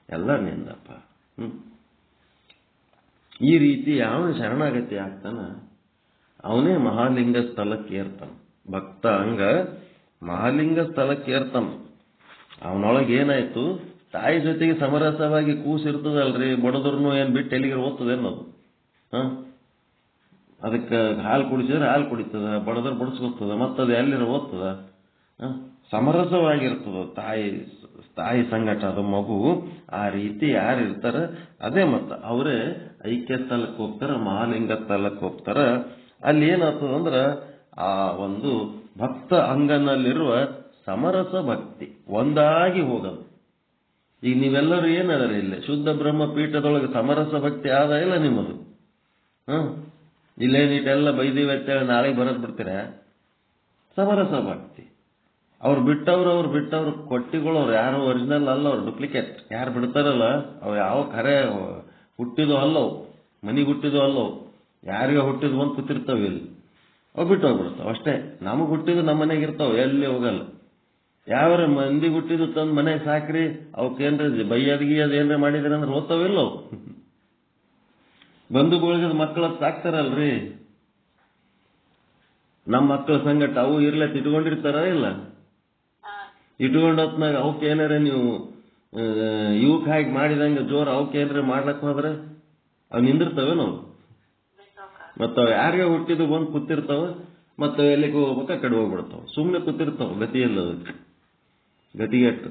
ಎಲ್ಲ ನಿಂದಪ್ಪ. ಈ ರೀತಿ ಯಾವ ಶರಣಾಗತಿ ಆಗ್ತಾನ ಅವನೇ ಮಹಾಲಿಂಗ ಸ್ಥಳಕ್ಕೆ ಏರ್ತಾನ. ಭಕ್ತ ಹಂಗ ಮಹಾಲಿಂಗ ಸ್ಥಳಕ್ಕೆ ಏರ್ತಾನ. ಅವನೊಳಗೆ ಏನಾಯ್ತು, ತಾಯಿ ಜೊತೆಗೆ ಸಮರಸವಾಗಿ ಕೂಸಿರ್ತದಲ್ರಿ, ಬಡದ್ರೂ ಏನು ಬಿಟ್ಟು ಎಲ್ಲಿಗೆ ಓದ್ತದೇನದು. ಅದಕ್ಕೆ ಹಾಲು ಕುಡಿಸಿದ್ರೆ ಹಾಲು ಕುಡಿತದ, ಬಡದ್ರೆ ಬಡಿಸ್ಕೊತದ, ಮತ್ತದು ಎಲ್ಲಿರ ಓದ್ತದ. ಸಮರಸವಾಗಿರ್ತದ ತಾಯಿ ಸಂಗಟ ಅದು ಮಗು. ಆ ರೀತಿ ಯಾರು ಇರ್ತಾರ ಅದೇ ಮತ್ತ ಅವರೇ ಐಕ್ಯ ಸ್ಥಳಕ್ಕೆ ಹೋಗ್ತಾರ, ಮಹಾಲಿಂಗ ಸ್ಥಳಕ್ಕೆ ಹೋಗ್ತಾರ. ಅಲ್ಲಿ ಏನಾಗ್ತದಂದ್ರ ಆ ಒಂದು ಭಕ್ತ ಅಂಗನಲ್ಲಿರುವ ಸಮರಸ ಭಕ್ತಿ ಒಂದಾಗಿ ಹೋಗೋದು. ಈಗ ನೀವೆಲ್ಲರೂ ಏನದರ ಇಲ್ಲ ಶುದ್ಧ ಬ್ರಹ್ಮ ಪೀಠದೊಳಗೆ ಸಮರಸ ಭಕ್ತಿ ಆದ ಇಲ್ಲ ನಿಮ್ಮದು. ಇಲ್ಲೇನಿಟ್ಟೆಲ್ಲ ಬೈದೀವಿ ಅಂತೇಳಿ ನಾಳೆಗೆ ಬರೋದು ಬಿಡ್ತೀರ. ಸಮರಸ ಭಕ್ತಿ ಅವ್ರು ಬಿಟ್ಟವ್ರು ಕೊಟ್ಟಿಗಳು, ಅವ್ರು ಯಾರು ಒರಿಜಿನಲ್ ಅಲ್ಲ, ಅವ್ರು ಡೂಪ್ಲಿಕೇಟ್. ಯಾರು ಬಿಡ್ತಾರಲ್ಲ ಅವು ಯಾವ ಖರೆ ಹುಟ್ಟಿದೋ ಅಲ್ಲವು, ಮನೆಗೆ ಹುಟ್ಟಿದೋ ಅಲ್ಲವು, ಯಾರಿಗೆ ಹುಟ್ಟಿದ್ವು ಅಂತ ಕೂತಿರ್ತಾವೆ ಇಲ್ಲಿ, ಅವು ಬಿಟ್ಟು ಹೋಗ್ಬಿಡ್ತಾವ ಅಷ್ಟೇ. ನಮಗೆ ಹುಟ್ಟಿದ್ದು ನಮ್ಮ ಮನೆಗೆ ಇರ್ತಾವೆ, ಎಲ್ಲಿ ಹೋಗಲ್ಲ. ಯಾವ ಮಂದಿಗೆ ಹುಟ್ಟಿದ್ದು ತಂದು ಮನೆಗೆ ಸಾಕ್ರಿ, ಅವಕ್ಕೇನ್ರಿ ಬೈಯದ್ಗಿಯದ್ ಏನ್ರಿ ಮಾಡಿದ್ರಿ ಅಂದ್ರೆ ಓದ್ತಾವಿಲ್ಲ ಅವು. ಬಂಧು ಬಳಗದ ಮಕ್ಕಳ ಸಾಕ್ತಾರಲ್ರಿ, ನಮ್ಮ ಮಕ್ಕಳ ಸಂಗಟ ಅವು ಇರ್ಲತ್ ಇಟ್ಕೊಂಡಿರ್ತಾರ ಇಲ್ಲ, ಇಟ್ಕೊಂಡ್ ಹೊತ್ನಾಗ ಅವಕ್ಕೆ ಏನಾರ ನೀವು ಇವಕ್ಕೆ ಹಾಕಿ ಮಾಡಿದಂಗೆ ಜೋರು ಅವಕ್ಕೆ ಏನಾರ ಮಾಡ್ಲಕ್ ಹೋದ್ರೆ ಅವು ನಿಂದಿರ್ತಾವೆ ನಾವು. ಮತ್ತ ಯಾರಿಗೆ ಹುಟ್ಟಿದ್ದು ಬಂದು ಕೂತಿರ್ತಾವ, ಮತ್ತು ಎಲ್ಲಿಗೆ ಹೋಗ್ಬೇಕ ಕಡೆ ಹೋಗ್ಬಿಡ್ತಾವ, ಸುಮ್ಮನೆ ಕೂತಿರ್ತಾವ, ಗತಿ ಇಲ್ಲ ಅದಕ್ಕೆ, ಗತಿಗೆಟ್ಟು.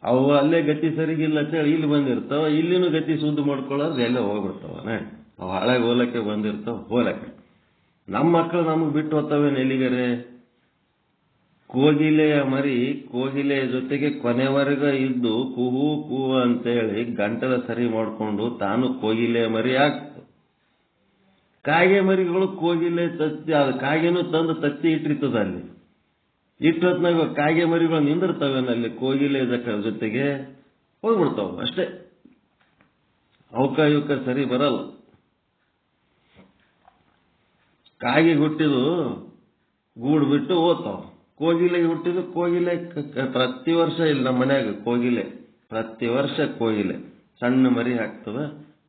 ಅವು ಅಲ್ಲೇ ಗತಿ ಸರಿಗಿಲ್ಲ ಅಂತೇಳಿ ಇಲ್ಲಿ ಬಂದಿರ್ತಾವ, ಇಲ್ಲಿನೂ ಗತಿ ಸುದ್ದಿ ಮಾಡ್ಕೊಳ್ಳೋದು ಎಲ್ಲೇ ಹೋಗ್ಬಿಡ್ತಾವ. ಅವು ಹಾಳಾಗಿ ಹೋಲಕ್ಕೆ ಬಂದಿರ್ತಾವ, ಹೋಲಕ್ಕೆ. ನಮ್ಮ ಮಕ್ಕಳು ನಮಗೆ ಬಿಟ್ಟು ಹೋಗ್ತಾವೇನು ಎಲ್ಲಿಗರೆ? ಕೋಗಿಲೆಯ ಮರಿ ಕೋಗಿಲೆಯ ಜೊತೆಗೆ ಕೊನೆವರೆಗ ಇದ್ದು ಕೂಹು ಕೂಹು ಅಂತೇಳಿ ಗಂಟಲ ಸರಿ ಮಾಡಿಕೊಂಡು ತಾನು ಕೋಗಿಲೆಯ ಮರಿ ಆಗ್ತದೆ. ಕಾಗೆ ಮರಿಗಳು ಕೋಗಿಲೆ ತತ್ತಿ, ಅದು ಕಾಗೆನೂ ತಂದು ತತ್ತಿ ಇಟ್ಟಿರ್ತದ ಅಲ್ಲಿ. ಇಟ್ಟೊತ್ನಾಗ ಕಾಗೆ ಮರಿಗಳು ನಿಂದಿರ್ತಾವೇನಲ್ಲಿ ಕೋಗಿಲೆ ಜೊತೆಗೆ ಹೋಗ್ಬಿಡ್ತಾವ ಅಷ್ಟೇ. ಅವಕ್ಕ ಸರಿ ಬರಲ್ಲ. ಕಾಗೆ ಹುಟ್ಟಿದು ಗೂಡು ಬಿಟ್ಟು ಓದ್ತಾವ, ಕೋಗಿಲೆಗೆ ಹುಟ್ಟಿದ್ದು ಕೋಗಿಲೆ ಪ್ರತಿ ವರ್ಷ ಇಲ್ಲಿ ನಮ್ಮ ಮನ್ಯಾಗ ಕೋಗಿಲೆ ಪ್ರತಿ ವರ್ಷ ಕೋಗಿಲೆ ಸಣ್ಣ ಮರಿ ಹಾಕ್ತವ,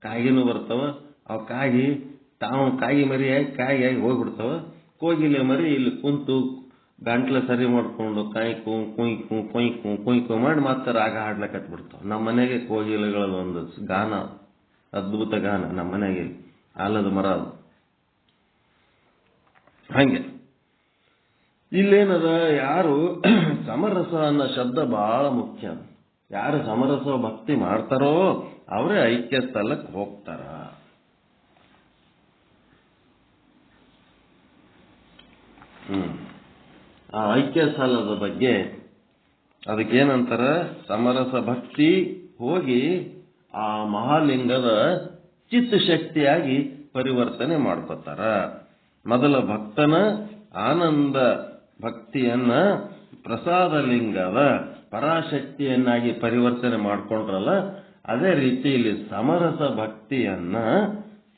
ಕಾಗಿನೂ ಬರ್ತಾವ. ಅವು ಕಾಗಿ ಮರಿ ಆಗಿ ಕಾಗಿ ಹೋಗ್ಬಿಡ್ತಾವ. ಕೋಗಿಲೆ ಮರಿ ಇಲ್ಲಿ ಕುಂತು ಗಂಟ್ಲ ಸರಿ ಮಾಡ್ಕೊಂಡು ಕಾಯ್ಕು ಕುಯ್ಕು ಕೊಯ್ಕು ಕೊಯ್ಕು ಮಾಡಿ ಮತ್ತೆ ರಾಗ ಹಾಡ್ಲಕ್ಕೆ ಹತ್ಬಿಡ್ತಾವ. ನಮ್ಮ ಮನೆಗೆ ಕೋಗಿಲೆಗಳದ ಒಂದು ಗಾನ, ಅದ್ಭುತ ಗಾನ ನಮ್ಮ ಮನೆಗೆ, ಆಲದ ಮರ ಅದು. ಹಂಗೆ ಇಲ್ಲೇನದ, ಯಾರು ಸಮರಸ ಅನ್ನೋ ಶಬ್ದ ಬಹಳ ಮುಖ್ಯ. ಯಾರು ಸಮರಸ ಭಕ್ತಿ ಮಾಡ್ತಾರೋ ಅವರೇ ಐಕ್ಯ ಸ್ಥಳಕ್ಕೆ ಹೋಗ್ತಾರ. ಆ ಐಕ್ಯ ಸ್ಥಳದ ಬಗ್ಗೆ ಅದಕ್ಕೇನಂತಾರ, ಸಮರಸ ಭಕ್ತಿ ಹೋಗಿ ಆ ಮಹಾಲಿಂಗದ ಚಿತ್ತಶಕ್ತಿಯಾಗಿ ಪರಿವರ್ತನೆ ಮಾಡ್ಕೋತಾರ. ಮೊದಲ ಭಕ್ತನ ಆನಂದ ಭಕ್ತಿಯನ್ನ ಪ್ರಸಾದ ಲಿಂಗದ ಪರಾಶಕ್ತಿಯನ್ನಾಗಿ ಪರಿವರ್ತನೆ ಮಾಡ್ಕೊಂಡ್ರಲ್ಲ, ಅದೇ ರೀತಿ ಇಲ್ಲಿ ಸಮರಸ ಭಕ್ತಿಯನ್ನ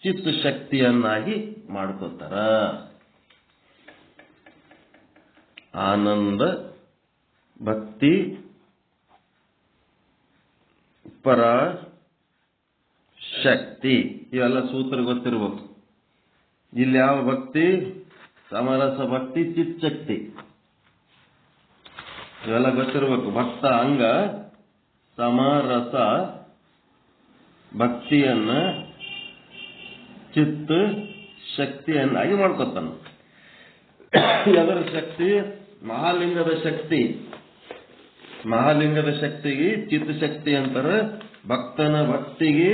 ಚಿತ್ತಶಕ್ತಿಯನ್ನಾಗಿ ಮಾಡ್ಕೋತಾರ. ಆನಂದ ಭಕ್ತಿ ಪರಾಶಕ್ತಿ ಇವೆಲ್ಲ ಸೂತ್ರ ಗೊತ್ತಿರ್ಬೇಕು. ಇಲ್ಲಿ ಯಾವ ಭಕ್ತಿ? ಸಮರಸ ಭಕ್ತಿ, ಚಿತ್ತಶಕ್ತಿ ಇವೆಲ್ಲ ಗೊತ್ತಿರ್ಬೇಕು. ಭಕ್ತ ಅಂಗ ಸಮರಸ ಭಕ್ತಿಯನ್ನ ಚಿತ್ತ ಶಕ್ತಿಯನ್ನಾಗಿ ಮಾಡ್ಕೊತಾನ. ಅದರ ಶಕ್ತಿ ಮಹಾಲಿಂಗದ ಶಕ್ತಿ. ಮಹಾಲಿಂಗದ ಶಕ್ತಿಗೆ ಚಿತ್ತ ಶಕ್ತಿ ಅಂತಾರೆ. ಭಕ್ತನ ಭಕ್ತಿಗೆ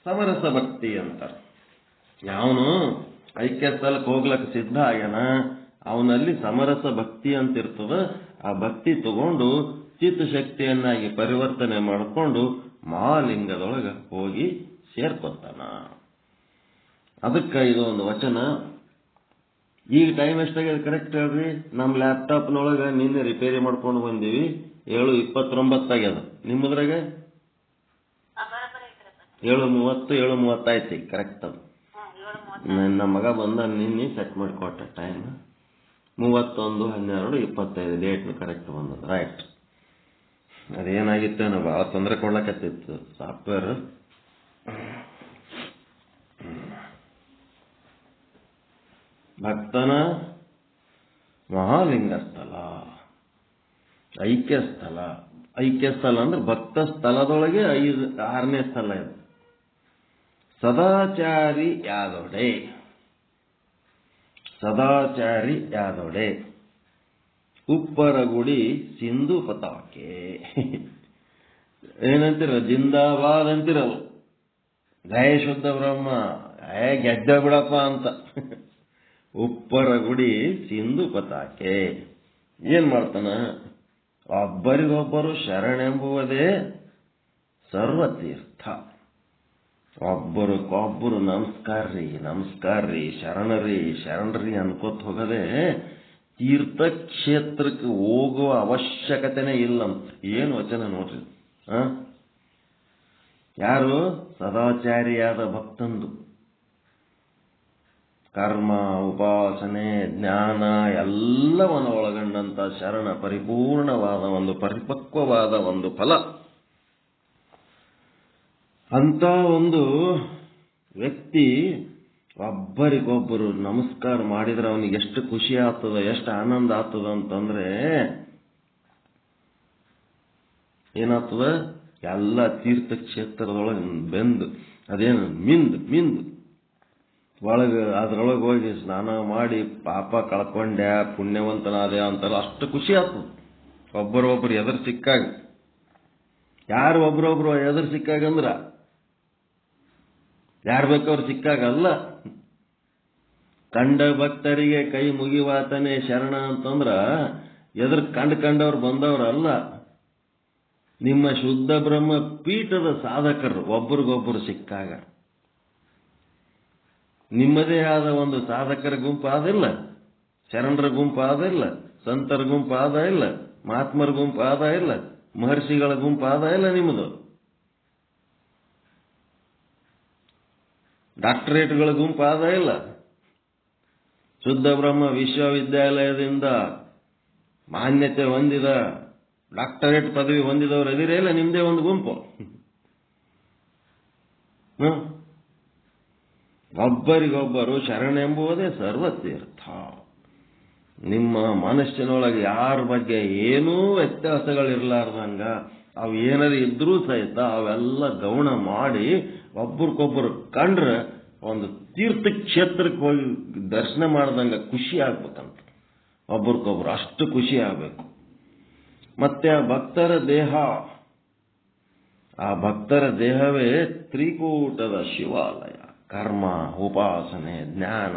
ಸಮರಸ ಭಕ್ತಿ ಅಂತಾರೆ. ಯಾವನು ಐಕ್ಯ ಸ್ಥಳಕ್ಕೆ ಹೋಗ್ಲಕ್ಕೆ ಸಿದ್ಧ ಆಗ್ಯಾನ ಅವನಲ್ಲಿ ಸಮರಸ ಭಕ್ತಿ ಅಂತಿರ್ತದ. ಆ ಭಕ್ತಿ ತಗೊಂಡು ಚಿತ್ತ ಶಕ್ತಿಯನ್ನಾಗಿ ಪರಿವರ್ತನೆ ಮಾಡಿಕೊಂಡು ಮಹಾಲಿಂಗದೊಳಗೆ ಹೋಗಿ ಸೇರ್ಕೊತಾನ. ಅದಕ್ಕೆ ಇದು ಒಂದು ವಚನ. ಈಗ ಟೈಮ್ ಎಷ್ಟಾಗ್ಯದ ಕರೆಕ್ಟ್ ಹೇಳ್ರಿ. ನಮ್ಮ ಲ್ಯಾಪ್ಟಾಪ್ನೊಳಗೆ ನಿನ್ನೆ ರಿಪೇರಿ ಮಾಡ್ಕೊಂಡು ಬಂದೀವಿ. 7:29 ಆಗ್ಯದ. ನಿಮ್ಮದ್ರಾಗ 7:30 7:30 ಐತಿ ಕರೆಕ್ಟ್. ಅದು ನನ್ನ ಮಗ ಬಂದ ನಿನ್ನೆ ಸೆಟ್ ಮಾಡಿಕೊಟ್ಟ ಟೈಮ್ 31/12/25 ಡೇಟ್ನು ಕರೆಕ್ಟ್ ಬಂದದ. ರೈಟ್. ಅದೇನಾಗಿತ್ತೇನೋ ಭಾಳ ತೊಂದರೆ ಕೊಡ್ಲಕತ್ತಿತ್ತು ಸಾಫ್ಟ್ವೇರ್. ಭಕ್ತನ ಮಹಾಲಿಂಗ ಸ್ಥಳ, ಐಕ್ಯ ಸ್ಥಳ. ಐಕ್ಯ ಸ್ಥಳ ಅಂದ್ರೆ ಭಕ್ತ ಸ್ಥಳದೊಳಗೆ 6ನೇ ಸ್ಥಳ ಇದು. ಸದಾಚಾರಿ ಯಾದೊಡೆ. ಸದಾಚಾರಿ ಯಾದೊಡೆ ಉಪ್ಪರಗುಡಿ ಸಿಂಧು ಪತಾಕೆ. ಏನಂತಿರ? ಜಿಂದಾಬಾದ್ ಅಂತಿರಲ್ಲ. ಜಯ ಶುದ್ಧ ಬ್ರಹ್ಮ, ಗೆದ್ದ ಬಿಡಪ್ಪ ಅಂತ. ಉಪ್ಪರಗುಡಿ ಸಿಂಧು ಪತಾಕೆ. ಏನ್ ಮಾಡ್ತಾನ? ಒಬ್ಬರಿಗೊಬ್ಬರು ಶರಣೆಂಬುವುದೇ ಸರ್ವತೀರ್ಥ. ಒಬ್ಬರಿಗೊಬ್ಬರು ನಮಸ್ಕಾರ್ರಿ ನಮಸ್ಕಾರ್ರಿ ಶರಣರ್ರಿ ಅನ್ಕೋತ ಹೋಗದೆ ತೀರ್ಥಕ್ಷೇತ್ರಕ್ಕೆ ಹೋಗುವ ಅವಶ್ಯಕತೆನೇ ಇಲ್ಲ ಅಂತ. ಏನು ವಚನ ನೋಡ್ರಿ. ಯಾರು? ಸದಾಚಾರಿಯಾದ ಭಕ್ತಂದು. ಕರ್ಮ, ಉಪಾಸನೆ, ಜ್ಞಾನ ಎಲ್ಲವನ್ನು ಒಳಗೊಂಡಂತ ಶರಣ ಪರಿಪೂರ್ಣವಾದ ಒಂದು ಪರಿಪಕ್ವವಾದ ಒಂದು ಫಲ. ಅಂತ ಒಂದು ವ್ಯಕ್ತಿ ಒಬ್ಬರಿಗೊಬ್ಬರು ನಮಸ್ಕಾರ ಮಾಡಿದ್ರೆ ಅವನಿಗೆ ಎಷ್ಟು ಖುಷಿ ಆಗ್ತದ, ಎಷ್ಟು ಆನಂದ ಆಗ್ತದ ಅಂತಂದ್ರೆ ಏನಾಗ್ತದ? ಎಲ್ಲ ತೀರ್ಥಕ್ಷೇತ್ರದೊಳಗೆ ಬೆಂದು ಅದೇನು ಮಿಂದು ಒಳಗೆ ಅದ್ರೊಳಗೆ ಹೋಗಿ ಸ್ನಾನ ಮಾಡಿ ಪಾಪ ಕಳ್ಕೊಂಡ್ಯ ಪುಣ್ಯವಂತನಾದ್ಯ ಅಂತಾರ. ಅಷ್ಟು ಖುಷಿ ಆಗ್ತದ ಒಬ್ಬರೊಬ್ಬರು ಎದುರು ಸಿಕ್ಕಾಗ. ಯಾರು ಒಬ್ರೊಬ್ರು ಎದುರು ಸಿಕ್ಕಾಗಂದ್ರ ಯಾರು ಬೇಕವ್ರು ಸಿಕ್ಕಾಗಲ್ಲ. ಕಂಡ ಭಕ್ತರಿಗೆ ಕೈ ಮುಗಿವಾತನೇ ಶರಣ ಅಂತಂದ್ರ ಎದುರು ಕಂಡವ್ರು ಬಂದವ್ರಲ್ಲ. ನಿಮ್ಮ ಶುದ್ಧ ಬ್ರಹ್ಮ ಪೀಠದ ಸಾಧಕರು ಒಬ್ರಿಗೊಬ್ಬರು ಸಿಕ್ಕಾಗ ನಿಮ್ಮದೇ ಆದ ಒಂದು ಸಾಧಕರ ಗುಂಪು ಆದಿಲ್ಲ, ಶರಣರ ಗುಂಪು ಆದಿಲ್ಲ, ಸಂತರ ಗುಂಪು ಆದ ಇಲ್ಲ, ಮಹಾತ್ಮರ ಗುಂಪು ಆದ ಇಲ್ಲ, ಮಹರ್ಷಿಗಳ ಗುಂಪು ಆದ ಇಲ್ಲ. ನಿಮ್ಮದು ಡಾಕ್ಟರೇಟ್ಗಳ ಗುಂಪು ಆದ ಇಲ್ಲ. ಶುದ್ಧ ಬ್ರಹ್ಮ ವಿಶ್ವವಿದ್ಯಾಲಯದಿಂದ ಮಾನ್ಯತೆ ಹೊಂದಿದ ಡಾಕ್ಟರೇಟ್ ಪದವಿ ಹೊಂದಿದವರು ಅದಿರೇ ಇಲ್ಲ. ನಿಮ್ದೇ ಒಂದು ಗುಂಪು. ಒಬ್ಬರಿಗೊಬ್ಬರು ಶರಣೆಂಬುವುದೇ ಸರ್ವತೀರ್ಥ. ನಿಮ್ಮ ಮನಸ್ಸಿನೊಳಗೆ ಯಾರ ಬಗ್ಗೆ ಏನೂ ವ್ಯತ್ಯಾಸಗಳಿರ್ಲಾರ್ದಂಗ ಅವು ಏನಾದ್ರು ಇದ್ರೂ ಸಹಿತ ಅವೆಲ್ಲ ಗೌಣ ಮಾಡಿ ಒಬ್ರಿಗೊಬ್ಬರು ಕಂಡ್ರೆ ಒಂದು ತೀರ್ಥಕ್ಷೇತ್ರಕ್ಕೆ ಹೋಗಿ ದರ್ಶನ ಮಾಡ್ದಂಗ ಖುಷಿ ಆಗ್ಬೇಕಂತ. ಒಬ್ರಿಗೊಬ್ರು ಅಷ್ಟು ಖುಷಿ ಆಗ್ಬೇಕು. ಮತ್ತೆ ಆ ಭಕ್ತರ ದೇಹ, ಆ ಭಕ್ತರ ದೇಹವೇ ತ್ರಿಕೂಟದ ಶಿವಾಲಯ. ಕರ್ಮ, ಉಪಾಸನೆ, ಜ್ಞಾನ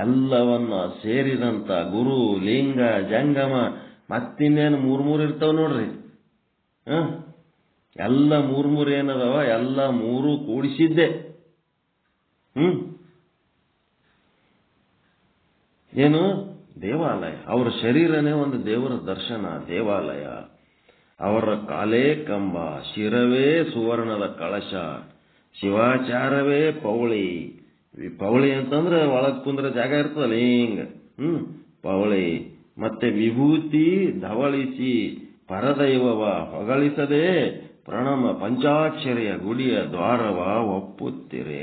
ಎಲ್ಲವನ್ನ ಸೇರಿದಂತ ಗುರು, ಲಿಂಗ, ಜಂಗಮ ಮತ್ತಿನ್ನೇನು ಮೂರ್ ಇರ್ತಾವ ನೋಡ್ರಿ. ಎಲ್ಲ ಮೂರ್ ಏನದವ ಎಲ್ಲ ಮೂರು ಕೂಡಿಸಿದ್ದೆ. ಏನು? ದೇವಾಲಯ. ಅವರ ಶರೀರನೇ ಒಂದು ದೇವರ ದರ್ಶನ, ದೇವಾಲಯ. ಅವರ ಕಾಲೇ ಕಂಬ, ಶಿರವೇ ಸುವರ್ಣದ ಕಳಶ, ಶಿವಾಚಾರವೇ ಪೌಳಿ. ಪೌಳಿ ಅಂತಂದ್ರೆ ಒಳಗ್ ಕುಂದ್ರೆ ಜಾಗ ಇರ್ತದಲ್ಲ ಹಿಂಗ. ಪೌಳಿ. ಮತ್ತೆ ವಿಭೂತಿ ಧವಳಿಸಿ ಪರದೈವವ ಹೊಗಳಿಸದೆ ಪ್ರಣಮ ಪಂಚಾಕ್ಷರಿಯ ಗುಡಿಯ ದ್ವಾರವ ಒಪ್ಪುತ್ತಿರೆ.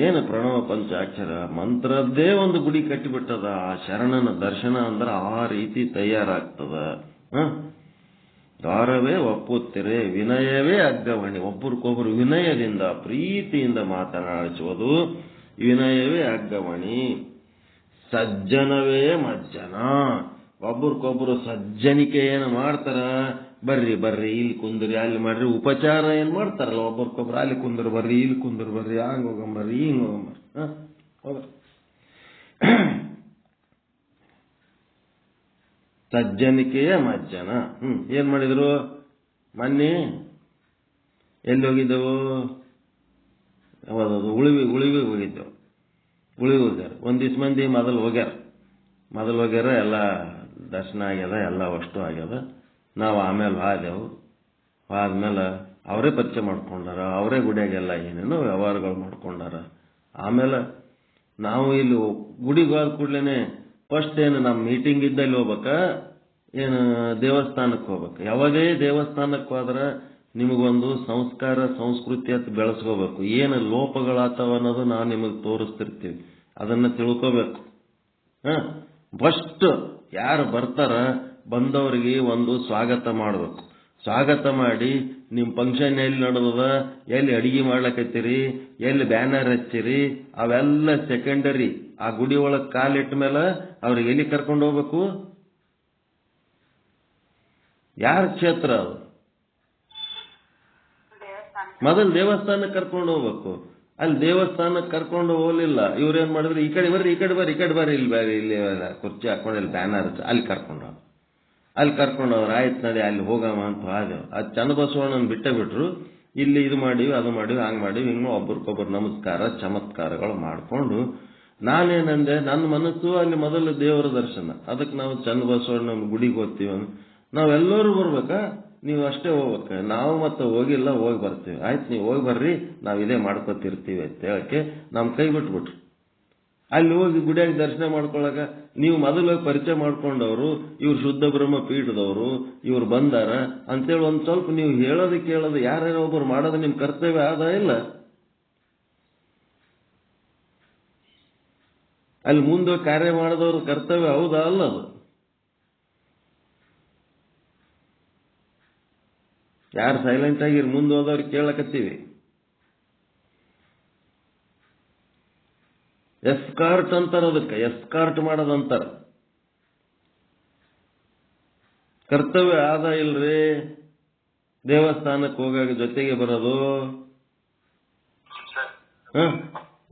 ಏನು ಪ್ರಣವ ಪಂಚಾಕ್ಷರ ಮಂತ್ರದ್ದೇ ಒಂದು ಗುಡಿ ಕಟ್ಟಿಬಿಟ್ಟದ. ಆ ಶರಣನ ದರ್ಶನ ಅಂದ್ರೆ ಆ ರೀತಿ ತಯಾರಾಗ್ತದ. ದ್ವಾರವೇ ಒಪ್ಪುತ್ತಿರೆ ವಿನಯವೇ ಅಗ್ಗವಣಿ. ಒಬ್ಬರಿಗೊಬ್ಬರು ವಿನಯದಿಂದ ಪ್ರೀತಿಯಿಂದ ಮಾತನಾಡಿಸುವುದು ವಿನಯವೇ ಅಗ್ಗವಣಿ. ಸಜ್ಜನವೇ ಮಜ್ಜನ. ಒಬ್ಬರಿಗೊಬ್ಬರು ಸಜ್ಜನಿಕೆ ಏನು ಮಾಡ್ತಾರ, ಬರ್ರಿ ಬರ್ರಿ ಇಲ್ಲಿ ಕುಂದ್ರಿ ಅಲ್ಲಿ ಮಾಡ್ರಿ, ಉಪಚಾರ ಏನ್ ಮಾಡ್ತಾರಲ್ಲ ಒಬ್ಬರಿಗೊಬ್ರು, ಅಲ್ಲಿ ಕುಂದ್ರ ಬರ್ರಿ ಇಲ್ಲಿ ಕುಂದ್ರ ಬರ್ರಿ, ಹಂಗ ಹೋಗಂಬರ್ರಿ ಹಿಂಗ ಹೋಗಂಬರ್ರಿ, ಹೋಗ್ರಿ. ಸಜ್ಜನಿಕೆಯ ಮಜ್ಜನ. ಏನ್ ಮಾಡಿದ್ರು ಮೊನ್ನೆ? ಎಲ್ಲಿ ಹೋಗಿದ್ದೆವು? ಯಾವ್ದು ಉಳಿವಿಗೆ ಹೋಗಿದ್ದೆವು. ಉಳಿವಿ ಹೋಗ್ಯಾರ. ಒಂದಿಷ್ಟು ಮಂದಿ ಮೊದಲು ಹೋಗ್ಯಾರ, ಎಲ್ಲ ದರ್ಶನ ಆಗ್ಯದ, ಎಲ್ಲ ಅಷ್ಟು ಆಗ್ಯದ. ನಾವು ಆಮೇಲೆ ಆದ್ಮೇಲೆ ಅವರೇ ಪರಿಚಯ ಮಾಡ್ಕೊಂಡಾರ, ಅವರೇ ಗುಡಿಯಾಗೆಲ್ಲ ಏನೇನೋ ವ್ಯವಹಾರಗಳು ಮಾಡ್ಕೊಂಡಾರ. ಆಮೇಲೆ ನಾವು ಇಲ್ಲಿ ಗುಡಿಗೆ ಹೋದ ಕೂಡ್ಲೇನೆ ಫಸ್ಟ್ ಏನು ನಮ್ಮ ಮೀಟಿಂಗ್ ಇದ್ದಲ್ಲಿ ಹೋಗ್ಬೇಕ, ಏನು ದೇವಸ್ಥಾನಕ್ಕೆ ಹೋಗ್ಬೇಕು. ಯಾವುದೇ ದೇವಸ್ಥಾನಕ್ಕೆ ಹೋದ್ರೆ ನಿಮಗೊಂದು ಸಂಸ್ಕಾರ ಸಂಸ್ಕೃತಿ ಅಂತ ಬೆಳೆಸ್ಕೋಬೇಕು. ಏನು ಲೋಪಗಳಾತವ ಅನ್ನೋದು ನಾವು ನಿಮಗೆ ತೋರಿಸ್ತಿರ್ತೀವಿ, ಅದನ್ನ ತಿಳ್ಕೋಬೇಕು. ಫಸ್ಟ್ ಯಾರು ಬರ್ತಾರ ಬಂದವರಿಗೆ ಒಂದು ಸ್ವಾಗತ ಮಾಡಬೇಕು. ಸ್ವಾಗತ ಮಾಡಿ ನಿಮ್ಮ ಫಂಕ್ಷನ್ ಎಲ್ಲಿ ನಡೆದದ, ಎಲ್ಲಿ ಅಡಿಗೆ ಮಾಡ್ಲಕತ್ತೀರಿ, ಎಲ್ಲಿ ಬ್ಯಾನರ್ ಹಚ್ಚಿರಿ, ಅವೆಲ್ಲ ಸೆಕೆಂಡರಿ. ಆ ಗುಡಿ ಒಳಗೆ ಕಾಲಿಟ್ಟ ಮೇಲೆ ಅವ್ರಿಗೆ ಎಲ್ಲಿ ಕರ್ಕೊಂಡು ಹೋಗ್ಬೇಕು? ಯಾರ ಕ್ಷೇತ್ರ ಅದು? ಮೊದಲು ದೇವಸ್ಥಾನಕ್ಕೆ ಕರ್ಕೊಂಡು ಹೋಗ್ಬೇಕು. ಅಲ್ಲಿ ದೇವಸ್ಥಾನಕ್ಕೆ ಕರ್ಕೊಂಡು ಹೋಗ್ಲಿಲ್ಲ, ಇವ್ರೇನ್ ಮಾಡಿದ್ರು, ಈ ಕಡೆ ಬರ್ರಿ ಇಲ್ಲಿ ಕುರ್ಚಿ ಹಾಕೊಂಡು ಇಲ್ಲಿ ಬ್ಯಾನರ್ ಅಲ್ಲಿ ಕರ್ಕೊಂಡವ್ರು. ಆಯ್ತು ನಡಿ ಅಲ್ಲಿ ಹೋಗಮ್ಮ ಅಂತ ಆದೇವು. ಅದು ಚನ್ನಬಸವಣ್ಣನ ಬಿಟ್ರು. ಇಲ್ಲಿ ಇದು ಮಾಡಿವಿ ಅದು ಮಾಡಿವಿ ಹಂಗ್ ಮಾಡಿವಿ ಹಿಂಗ ಒಬ್ರಿಗೊಬ್ಬರು ನಮಸ್ಕಾರ ಚಮತ್ಕಾರಗಳು ಮಾಡ್ಕೊಂಡು ನಾನೇನಂದೆ, ನನ್ನ ಮನಸ್ಸು ಅಲ್ಲಿ ಮೊದಲು ದೇವರ ದರ್ಶನ. ಅದಕ್ಕೆ ನಾವು ಚನ್ನಬಸವಣ್ಣ ಗುಡಿಗೆ ಹೋಗ್ತೀವಿ. ನಾವೆಲ್ಲರೂ ಬರ್ಬೇಕಾ? ನೀವು ಅಷ್ಟೇ ಹೋಗ್ಬೇಕ? ನಾವು ಮತ್ತೆ ಹೋಗಿಲ್ಲ, ಹೋಗಿ ಬರ್ತೀವಿ. ಆಯ್ತು ನೀವು ಹೋಗಿ ಬರ್ರಿ, ನಾವು ಇದೇ ಮಾಡ್ಕೊತಿರ್ತೀವಿ ಅಂತ ಹೇಳಕ್ಕೆ ನಮ್ಮ ಕೈ ಬಿಟ್ಬಿಟ್ರು. ಅಲ್ಲಿ ಹೋಗಿ ಗುಡಿಯಾಗಿ ದರ್ಶನ ಮಾಡ್ಕೊಳಕ ನೀವು ಮೊದಲು ಹೋಗಿ ಪರಿಚಯ ಮಾಡ್ಕೊಂಡವರು, ಇವ್ರು ಶುದ್ಧ ಬ್ರಹ್ಮ ಪೀಠದವರು, ಇವ್ರು ಬಂದಾರ ಅಂತೇಳಿ ಒಂದ್ ಸ್ವಲ್ಪ ನೀವು ಹೇಳೋದು ಕೇಳೋದು ಯಾರ್ಯಾರೋ ಒಬ್ಬರು ಮಾಡೋದು ನಿಮ್ ಕರ್ತವ್ಯ ಆದ ಇಲ್ಲ? ಅಲ್ಲಿ ಮುಂದೆ ಕಾರ್ಯ ಮಾಡಿದವ್ರ ಕರ್ತವ್ಯ ಹೌದಾ ಅಲ್ಲ? ಅದು ಯಾರು ಸೈಲೆಂಟ್ ಆಗಿರಿ ಮುಂದೆ ಹೋದವ್ರಿಗೆ ಕೇಳಕತ್ತೀವಿ. ಎಸ್ಕಾರ್ಟ್ ಅಂತಾರ, ಅದಕ್ಕೆ ಎಸ್ಕಾರ್ಟ್ ಮಾಡೋದಂತಾರ. ಕರ್ತವ್ಯ ಆದ ಇಲ್ರಿ? ದೇವಸ್ಥಾನಕ್ಕೆ ಹೋಗಾಗ ಜೊತೆಗೆ ಬರೋದು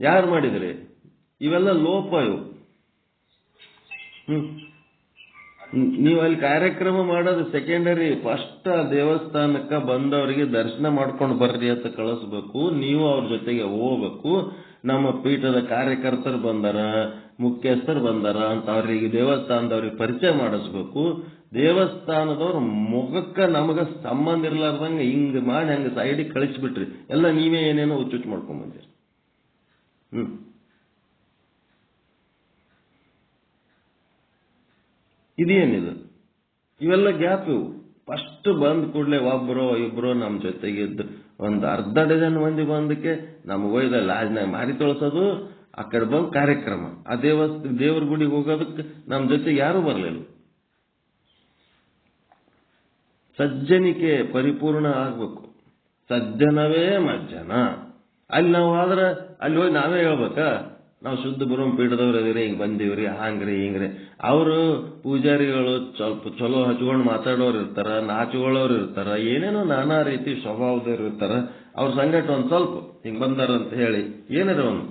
ಯಾರು ಮಾಡಿದ್ರಿ? ಇವೆಲ್ಲ ಲೋಪ ಇವು. ನೀವು ಅಲ್ಲಿ ಕಾರ್ಯಕ್ರಮ ಮಾಡೋದು ಸೆಕೆಂಡರಿ. ಫಸ್ಟ್ ಆ ದೇವಸ್ಥಾನಕ್ಕೆ ಬಂದವರಿಗೆ ದರ್ಶನ ಮಾಡ್ಕೊಂಡು ಬರ್ರಿ ಅಂತ ಕಳಿಸ್ಬೇಕು. ನೀವು ಅವ್ರ ಜೊತೆಗೆ ಹೋಗ್ಬೇಕು. ನಮ್ಮ ಪೀಠದ ಕಾರ್ಯಕರ್ತರು ಬಂದಾರ, ಮುಖ್ಯಸ್ಥರು ಬಂದಾರ ಅಂತ ಅವ್ರಿಗೆ ದೇವಸ್ಥಾನದವ್ರಿಗೆ ಪರಿಚಯ ಮಾಡಿಸ್ಬೇಕು. ದೇವಸ್ಥಾನದವ್ರ ಮುಖಕ್ಕೆ ನಮಗ ಸಂಬಂಧ ಇರ್ಲಾರ್ದಂಗ ಹಿಂಗ್ ಮಾಡಿ ಹಂಗ ಸೈಡಿಗೆ ಕಳಿಸ್ಬಿಟ್ರಿ. ಎಲ್ಲ ನೀವೇ ಏನೇನೋ ಹುಚ್ಚುಚ್ಚು ಮಾಡ್ಕೊಂಡ್ ಬಂದಿರಿ. ಇದೇನಿದು? ಇವೆಲ್ಲ ಗ್ಯಾಪ್ ಇವು. ಫಸ್ಟ್ ಬಂದ್ ಕೂಡಲೇ ಒಬ್ಬರೋ ಇಬ್ಬರೋ ನಮ್ಮ ಜೊತೆಗಿದ್ದು ಒಂದು ಅರ್ಧ ಡಜನ್ ಮಂದಿ ಬಂದಕ್ಕೆ ನಮ್ಗೆ ಒಯ್ದ ಲಾಜ್ನಾಗ ಮಾರಿ ತೊಳಸೋದು, ಆ ಕಡೆ ಬಂದು ಕಾರ್ಯಕ್ರಮ. ಆ ದೇವ್ರ ಗುಡಿಗೆ ಹೋಗೋದಕ್ಕೆ ನಮ್ಮ ಜೊತೆಗೆ ಯಾರೂ ಬರಲಿಲ್ಲ. ಸಜ್ಜನಿಕೆ ಪರಿಪೂರ್ಣ ಆಗ್ಬೇಕು. ಸಜ್ಜನವೇ ಮಜ್ಜನ. ಅಲ್ಲಿ ನಾವು ಆದ್ರೆ ಅಲ್ಲಿ ಹೋಗಿ ನಾವೇ ಹೇಳ್ಬೇಕಾ, ನಾವು ಶುದ್ಧ ಬ್ರಹ್ಮ ಪೀಠದವ್ರು ಅದೀರಿ, ಹಿಂಗ್ ಬಂದೀವ್ರಿ, ಹಾಂಗ್ರಿ ಹಿಂಗ್ರಿ. ಅವರು ಪೂಜಾರಿಗಳು ಸ್ವಲ್ಪ ಚಲೋ ಹಚ್ಕೊಂಡು ಮಾತಾಡೋರು ಇರ್ತಾರ, ನಾಚುಗಳವ್ರು ಇರ್ತಾರ, ಏನೇನೋ ನಾನಾ ರೀತಿ ಸ್ವಭಾವದವ್ರು ಇರ್ತಾರ. ಅವ್ರ ಸಂಗಟ ಒಂದ್ ಸ್ವಲ್ಪ ಹಿಂಗ್ ಬಂದಾರಂತ ಹೇಳಿ ಏನಾರ ಒಂದು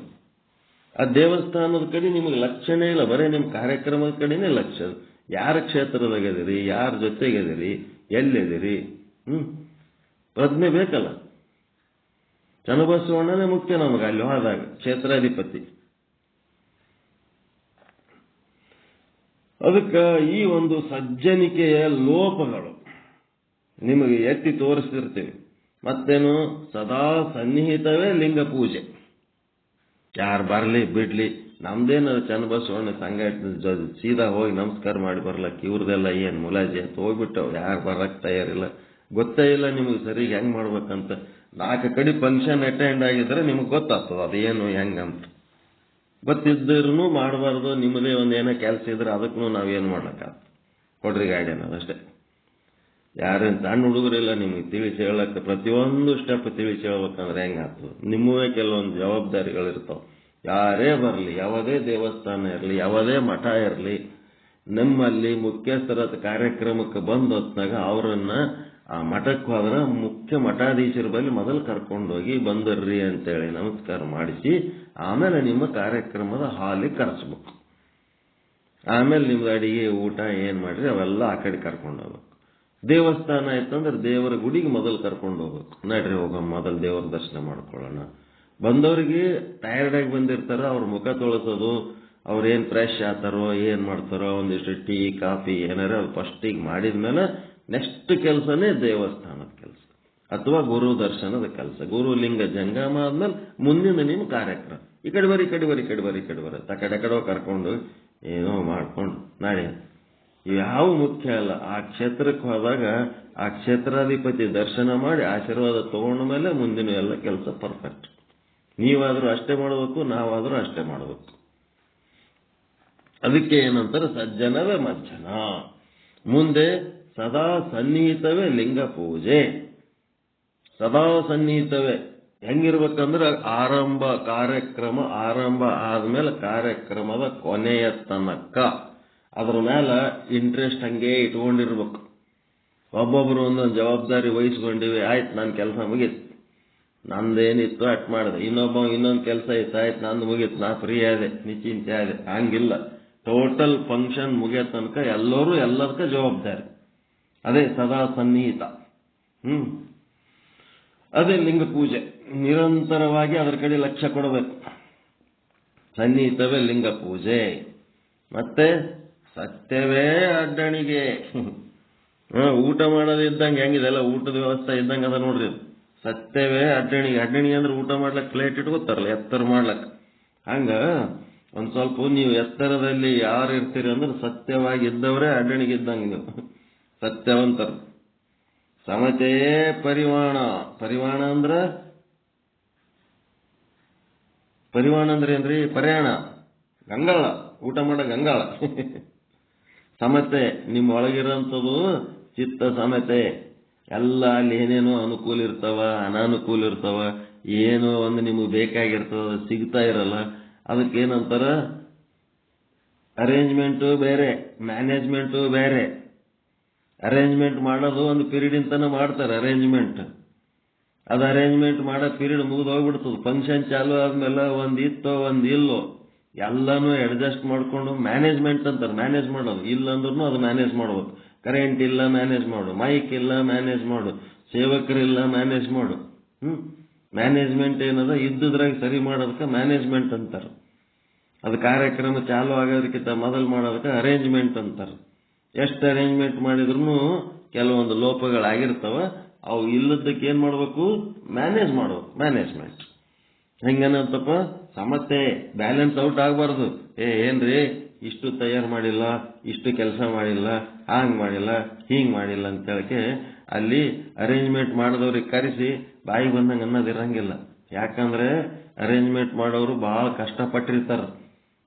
ಆ ದೇವಸ್ಥಾನದ ಕಡೆ ನಿಮಗೆ ಲಕ್ಷಣೇ ಇಲ್ಲ, ಬರೀ ನಿಮ್ ಕಾರ್ಯಕ್ರಮದ ಕಡೆನೇ ಲಕ್ಷ್ಯ. ಯಾರ ಕ್ಷೇತ್ರದಾಗದಿರಿ, ಯಾರ ಜೊತೆಗದಿರಿ, ಎಲ್ಲಿದಿರಿ, ಪ್ರಜ್ಞೆ ಬೇಕಲ್ಲ. ಚನ್ನಬಸವಣ್ಣನೇ ಮುಖ್ಯ ನಮಗೆ ಅಲ್ಲಿ ಹೋದಾಗ, ಕ್ಷೇತ್ರಾಧಿಪತಿ. ಅದಕ್ಕೆ ಈ ಒಂದು ಸಜ್ಜನಿಕೆಯ ಲೋಪಗಳು ನಿಮಗೆ ಎತ್ತಿ ತೋರಿಸ್ತಿರ್ತೀವಿ. ಮತ್ತೇನು, ಸದಾ ಸನ್ನಿಹಿತವೇ ಲಿಂಗ ಪೂಜೆ. ಯಾರು ಬರಲಿ ಬಿಡ್ಲಿ, ನಮ್ದೇನು ಚನ್ನಬಸವಣ್ಣ ಸಂಘಟನೆ ಸೀದಾ ಹೋಗಿ ನಮಸ್ಕಾರ ಮಾಡಿ ಬರ್ಲಕ್ಕೆ ಇವ್ರದೆಲ್ಲ ಏನು ಮುಲಾಜಿ ಅಂತ ಹೋಗ್ಬಿಟ್ಟವ್. ಯಾರು ಬರಕ್ ತಯಾರಿಲ್ಲ, ಗೊತ್ತೇ ಇಲ್ಲ ನಿಮಗೆ ಸರಿಗೆ ಹೆಂಗ್ ಮಾಡ್ಬೇಕಂತ. 4 ಕಡೆ ಫಂಕ್ಷನ್ ಅಟೆಂಡ್ ಆಗಿದ್ರೆ ನಿಮ್ಗೆ ಗೊತ್ತಾಗ್ತದ ಅದೇನು ಹೆಂಗಂತ. ಗೊತ್ತಿದ್ರೂ ಮಾಡಬಾರ್ದು. ನಿಮ್ಮದೇ ಒಂದೇನೋ ಕೆಲಸ ಇದ್ರೆ ಅದಕ್ಕೂ ನಾವೇನು ಮಾಡ್ಲಕ್ಕ, ಕೊಡ್ರಿ ಗಾಡಿ ಅನ್ನೋದಷ್ಟೇ. ಯಾರೇನು ಸಣ್ಣ ಹುಡುಗರಿಲ್ಲ ನಿಮಗೆ ತಿಳಿಸಿ ಹೇಳಕ್ಕೆ, ಪ್ರತಿಯೊಂದು ಸ್ಟೆಪ್ ತಿಳಿಸಿ ಹೇಳ್ಬೇಕಂದ್ರೆ ಹೆಂಗಾಗ್ತದೆ? ನಿಮ್ಮವೇ ಕೆಲವೊಂದು ಜವಾಬ್ದಾರಿಗಳಿರ್ತಾವೆ. ಯಾರೇ ಬರಲಿ, ಯಾವುದೇ ದೇವಸ್ಥಾನ ಇರಲಿ, ಯಾವುದೇ ಮಠ ಇರಲಿ, ನಮ್ಮಲ್ಲಿ ಮುಖ್ಯಸ್ಥರ ಕಾರ್ಯಕ್ರಮಕ್ಕೆ ಬಂದ ಹೊತ್ನಾಗ ಅವರನ್ನ ಆ ಮಠಕ್ಕೆ ಹೋದ್ರೆ ಮುಖ್ಯ ಮಠಾಧೀಶರ ಬಳಿ ಮೊದಲು ಕರ್ಕೊಂಡೋಗಿ ಬಂದರ್ರಿ ಅಂತೇಳಿ ನಮಸ್ಕಾರ ಮಾಡಿಸಿ ಆಮೇಲೆ ನಿಮ್ಮ ಕಾರ್ಯಕ್ರಮದ ಹಾಲಿಗೆ ಕರೆಸ್ಬೇಕು. ಆಮೇಲೆ ನಿಮ್ದು ಅಡಿಗೆ ಊಟ ಏನ್ ಮಾಡ್ರಿ ಅವೆಲ್ಲ ಆ ಕಡೆ ಕರ್ಕೊಂಡು ಹೋಗ್ಬೇಕು. ದೇವಸ್ಥಾನ ಆಯ್ತಂದ್ರೆ ದೇವರ ಗುಡಿಗೆ ಮೊದಲು ಕರ್ಕೊಂಡು ಹೋಗ್ಬೇಕು. ನಡ್ರಿ ಹೋಗಮ್ಮ, ಮೊದಲು ದೇವರ ದರ್ಶನ ಮಾಡ್ಕೊಳ್ಳೋಣ. ಬಂದವ್ರಿಗೆ ಟಯರ್ಡ್ ಆಗಿ ಬಂದಿರ್ತಾರ, ಅವ್ರ ಮುಖ ತೊಳಸೋದು, ಅವ್ರೇನ್ ಫ್ರೆಶ್ ಆತಾರೋ ಏನ್ ಮಾಡ್ತಾರೋ ಒಂದಿಷ್ಟು ಟೀ ಕಾಫಿ ಏನಾರ ಫಸ್ಟಿಗೆ ಮಾಡಿದ್ಮೇಲೆ ನೆಕ್ಸ್ಟ್ ಕೆಲಸನೇ ದೇವಸ್ಥಾನದ ಕೆಲಸ ಅಥವಾ ಗುರು ದರ್ಶನದ ಕೆಲಸ. ಗುರು ಲಿಂಗ ಜಂಗಮ ಆದ್ಮೇಲೆ ಮುಂದಿನ ನಿಮ್ಮ ಕಾರ್ಯಕ್ರಮ. ಈ ಕಡೆ ಬರ್ರಿ, ಈ ಕಡೆ ಬರ್ರಿ, ಈ ಕಡೆ ಬರ್ರಿ, ಈ ಕಡೆ ಬರ ಕಡೆ ಕರ್ಕೊಂಡು ಏನೋ ಮಾಡ್ಕೊಂಡು ನಾಳೆ ಯಾವ ಮುಖ್ಯ ಅಲ್ಲ. ಆ ಕ್ಷೇತ್ರಕ್ಕೆ ಹೋದಾಗ ಆ ಕ್ಷೇತ್ರಾಧಿಪತಿ ದರ್ಶನ ಮಾಡಿ ಆಶೀರ್ವಾದ ತಗೊಂಡ ಮೇಲೆ ಮುಂದಿನ ಎಲ್ಲ ಕೆಲಸ ಪರ್ಫೆಕ್ಟ್. ನೀವಾದ್ರೂ ಅಷ್ಟೇ ಮಾಡಬೇಕು, ನಾವಾದ್ರೂ ಅಷ್ಟೇ ಮಾಡಬೇಕು. ಅದಕ್ಕೆ ಏನಂತಾರೆ ಸಜ್ಜನವೇ ಮಜ್ಜನ. ಮುಂದೆ ಸದಾ ಸನ್ನಿಹಿತವೇ ಲಿಂಗ ಪೂಜೆ. ಸದಾ ಸನ್ನಿಹಿತವೇ ಹೆಂಗಿರ್ಬೇಕಂದ್ರೆ ಕಾರ್ಯಕ್ರಮ ಆರಂಭ ಆದ್ಮೇಲೆ ಕಾರ್ಯಕ್ರಮದ ಕೊನೆಯ ತನಕ ಅದ್ರ ಮೇಲೆ ಇಂಟ್ರೆಸ್ಟ್ ಹಂಗೆ ಇಟ್ಕೊಂಡಿರ್ಬೇಕು. ಒಬ್ಬೊಬ್ರು ಒಂದೊಂದು ಜವಾಬ್ದಾರಿ ವಹಿಸ್ಕೊಂಡಿವಿ, ಆಯ್ತು ನನ್ನ ಕೆಲಸ ಮುಗೀತು, ನಂದೇನಿತ್ತು ಅಟ್ ಮಾಡಿದೆ. ಇನ್ನೊಂದು ಕೆಲಸ ಇತ್ತು, ಆಯ್ತು ನಂದು ಮುಗೀತು, ನಾ ಫ್ರೀ ಆದೆ, ನಿಶ್ಚಿಂತೆ ಆದೆ. ಹಂಗಿಲ್ಲ. ಟೋಟಲ್ ಫಂಕ್ಷನ್ ಮುಗಿಯೋ ತನಕ ಎಲ್ಲರೂ ಎಲ್ಲದಕ್ಕೆ ಜವಾಬ್ದಾರಿ. ಅದೇ ಸದಾ ಸನ್ನಿಹಿತ. ಅದೇ ಲಿಂಗ ಪೂಜೆ. ನಿರಂತರವಾಗಿ ಅದರ ಕಡೆ ಲಕ್ಷ್ಯ ಕೊಡಬೇಕು. ಸನ್ನಿಹಿತವೇ ಲಿಂಗ ಪೂಜೆ. ಮತ್ತೆ ಸತ್ಯವೇ ಅಡ್ಡಣಿಗೆ. ಊಟ ಮಾಡೋದಿದ್ದಂಗೆ ಹೆಂಗಿದೆಲ್ಲ ಊಟದ ವ್ಯವಸ್ಥೆ ಇದ್ದಂಗೆ ಅದ ನೋಡ್ರಿ. ಸತ್ಯವೇ ಅಡ್ಡಣಿಗೆ. ಅಡ್ಡಣಿಗೆ ಅಂದ್ರೆ ಊಟ ಮಾಡ್ಲಕ್ ಪ್ಲೇಟ್ ಇಟ್ಕೋತಾರಲ್ಲ ಎತ್ತರ ಮಾಡ್ಲಕ್. ಹಂಗ ಒಂದ್ ಸ್ವಲ್ಪ ನೀವು ಎತ್ತರದಲ್ಲಿ ಯಾರು ಇರ್ತೀರಿ ಅಂದ್ರೆ ಸತ್ಯವಾಗಿ ಇದ್ದವರೇ ಅಡ್ಡಣಿಗಿದ್ದಂಗೆ ನೀವು ಸತ್ಯವಂತರು. ಸಮತೆಯೇ ಪರಿವಾಣ. ಪರಿವಾಣ ಅಂದ್ರೆ ಏನ್ರಿ? ಪ್ರಯಾಣ, ಗಂಗಾಳ, ಊಟ ಮಾಡೋ ಗಂಗಾಳ. ಸಮತೆ ನಿಮ್ಮ ಒಳಗಿರೋಂಥದ್ದು ಚಿತ್ತ ಸಮತೆ. ಎಲ್ಲ ಅಲ್ಲಿ ಏನೇನೋ ಅನುಕೂಲ ಇರ್ತಾವ, ಅನಾನುಕೂಲ ಇರ್ತಾವ, ಏನೋ ಒಂದು ನಿಮಗೆ ಬೇಕಾಗಿರ್ತದ ಸಿಗ್ತಾ ಇರಲ್ಲ. ಅದಕ್ಕೇನಂತಾರ ಅರೇಂಜ್ಮೆಂಟು ಬೇರೆ, ಮ್ಯಾನೇಜ್ಮೆಂಟು ಬೇರೆ. ಅರೇಂಜ್ಮೆಂಟ್ ಮಾಡೋದು ಒಂದು ಪೀರಿಯಡ್ ಇಂತಾನೆ ಮಾಡ್ತಾರೆ ಅರೇಂಜ್ಮೆಂಟ್. ಅದು ಅರೇಂಜ್ಮೆಂಟ್ ಮಾಡೋ ಪೀರಿಯಡ್ ಮುಗಿದು ಹೋಗ್ಬಿಡ್ತದೆ. ಫಂಕ್ಷನ್ ಚಾಲು ಆದ್ಮೇಲೆ ಒಂದ್ ಇತ್ತೋ ಒಂದ್ ಇಲ್ಲೋ ಎಲ್ಲಾನು ಅಡ್ಜಸ್ಟ್ ಮಾಡ್ಕೊಂಡು ಮ್ಯಾನೇಜ್ಮೆಂಟ್ ಅಂತಾರೆ. ಮ್ಯಾನೇಜ್ ಮಾಡೋದು. ಇಲ್ಲಂದ್ರೂ ಅದು ಮ್ಯಾನೇಜ್ ಮಾಡ್ಬೇಕು. ಕರೆಂಟ್ ಇಲ್ಲ ಮ್ಯಾನೇಜ್ ಮಾಡು, ಮೈಕ್ ಇಲ್ಲ ಮ್ಯಾನೇಜ್ ಮಾಡು, ಸೇವಕರಿಲ್ಲ ಮ್ಯಾನೇಜ್ ಮಾಡು. ಮ್ಯಾನೇಜ್ಮೆಂಟ್ ಏನದ ಇದ್ದುದ್ರಾಗ ಸರಿ ಮಾಡೋದಕ್ಕೆ ಮ್ಯಾನೇಜ್ಮೆಂಟ್ ಅಂತಾರೆ. ಅದು ಕಾರ್ಯಕ್ರಮ ಚಾಲು ಆಗೋದಕ್ಕಿಂತ ಮೊದಲು ಮಾಡೋದಕ್ಕೆ ಅರೇಂಜ್ಮೆಂಟ್ ಅಂತಾರೆ. ಎಷ್ಟು ಅರೇಂಜ್ಮೆಂಟ್ ಮಾಡಿದ್ರು ಕೆಲವೊಂದು ಲೋಪಗಳಾಗಿರ್ತಾವ. ಅವು ಇಲ್ಲದಕ್ಕೆ ಏನ್ ಮಾಡ್ಬೇಕು? ಮ್ಯಾನೇಜ್ ಮಾಡ್ಬೇಕು. ಮ್ಯಾನೇಜ್ಮೆಂಟ್ ಹೆಂಗೇನಂತಪ್ಪ? ಸಮತೆ, ಬ್ಯಾಲೆನ್ಸ್ ಔಟ್ ಆಗಬಾರ್ದು. ಏನ್ರಿ ಇಷ್ಟು ತಯಾರು ಮಾಡಿಲ್ಲ, ಇಷ್ಟು ಕೆಲಸ ಮಾಡಿಲ್ಲ, ಹಾಂಗ್ ಮಾಡಿಲ್ಲ, ಹೀಂಗ್ ಮಾಡಿಲ್ಲ ಅಂತ ಹೇಳಕ್ಕೆ ಅಲ್ಲಿ ಅರೇಂಜ್ಮೆಂಟ್ ಮಾಡಿದವ್ರಿಗೆ ಕರೆಸಿ ಬಾಯಿ ಬಂದಂಗೆ ಅನ್ನೋದಿರಂಗಿಲ್ಲ. ಯಾಕಂದ್ರೆ ಅರೇಂಜ್ಮೆಂಟ್ ಮಾಡೋರು ಬಹಳ ಕಷ್ಟಪಟ್ಟಿರ್ತಾರ.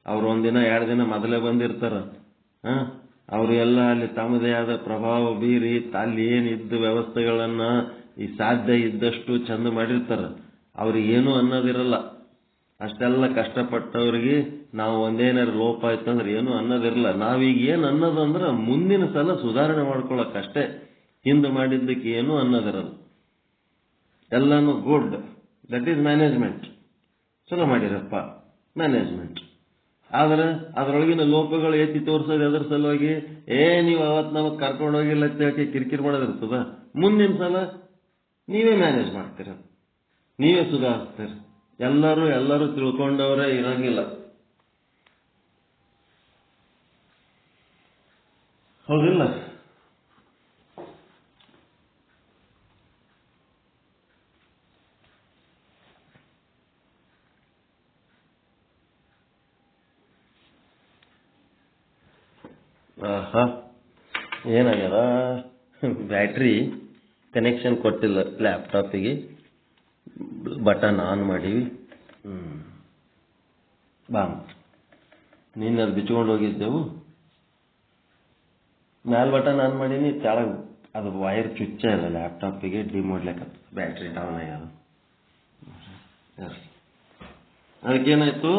ಅವ್ರು ಒಂದಿನ 2 ದಿನ ಮೊದಲೇ ಬಂದಿರ್ತಾರ. ಅವರು ಎಲ್ಲ ಅಲ್ಲಿ ತಮ್ಮದೇ ಆದ ಪ್ರಭಾವ ಬೀರಿ ಅಲ್ಲಿ ಏನಿದ್ದ ವ್ಯವಸ್ಥೆಗಳನ್ನ ಈ ಸಾಧ್ಯ ಇದ್ದಷ್ಟು ಚಂದ ಮಾಡಿರ್ತಾರ. ಅವ್ರಿಗೆ ಏನೂ ಅನ್ನೋದಿರಲ್ಲ. ಅಷ್ಟೆಲ್ಲ ಕಷ್ಟಪಟ್ಟವ್ರಿಗೆ ನಾವು ಒಂದೇನಾರು ಲೋಪ ಆಯ್ತಂದ್ರೆ ಏನೂ ಅನ್ನೋದಿರಲ್ಲ. ನಾವೀಗ ಏನ್ ಅನ್ನೋದಂದ್ರೆ ಮುಂದಿನ ಸಲ ಸುಧಾರಣೆ ಮಾಡ್ಕೊಳಕ್ಕಷ್ಟೇ. ಹಿಂದೆ ಮಾಡಿದ್ದಕ್ಕೆ ಏನೂ ಅನ್ನೋದಿರಲ್ಲ. ಎಲ್ಲಾನು ಗುಡ್, ದಟ್ ಈಸ್ ಮ್ಯಾನೇಜ್ಮೆಂಟ್. ಚಲೋ ಮಾಡಿರಪ್ಪ, ಮ್ಯಾನೇಜ್ಮೆಂಟ್. ಆದ್ರೆ ಅದರೊಳಗಿನ ಲೋಪಗಳು ಎತ್ತಿ ತೋರಿಸೋದು ಎದ್ರ ಸಲುವಾಗಿ? ನೀವು ಅವತ್ತು ನಮಗ್ ಕರ್ಕೊಂಡು ಹೋಗಿಲ್ಲ ಅಂತ ಹೇಳಿ ಕಿರಿಕಿರಿ ಮಾಡೋದಿರ್ತದ. ಮುಂದಿನ ಸಲ ನೀವೇ ಮ್ಯಾನೇಜ್ ಮಾಡ್ತೀರ, ನೀವೇ ಸುಧಾರಿಸ್ತೀರ. ಎಲ್ಲರೂ ತಿಳ್ಕೊಂಡವರೇ ಇರಂಗಿಲ್ಲ. ಹೌದಿಲ್ಲ? ಏನಾಗ್ಯದ? ಬ್ಯಾಟ್ರಿ ಕನೆಕ್ಷನ್ ಕೊಟ್ಟಿಲ್ಲ ಲ್ಯಾಪ್ಟಾಪಿಗೆ. ಬಟನ್ ಆನ್ ಮಾಡೀವಿ. ಬಾ, ನಿನ್ನೆ ಅದು ಬಿಚ್ಕೊಂಡು ಹೋಗಿದ್ದೆವು. ಮ್ಯಾಲ್ ಬಟನ್ ಆನ್ ಮಾಡೀನಿ, ಕೆಳಗೆ ಅದು ವೈರ್ ಚುಚ್ಚ ಇಲ್ಲ ಲ್ಯಾಪ್ಟಾಪಿಗೆ ಡಿಮೋಡ್ಲಿಕ್ಕೆ ಬ್ಯಾಟ್ರಿ ಡೌನ್ ಆಗ್ಯದ. ಅದಕ್ಕೇನಾಯ್ತು?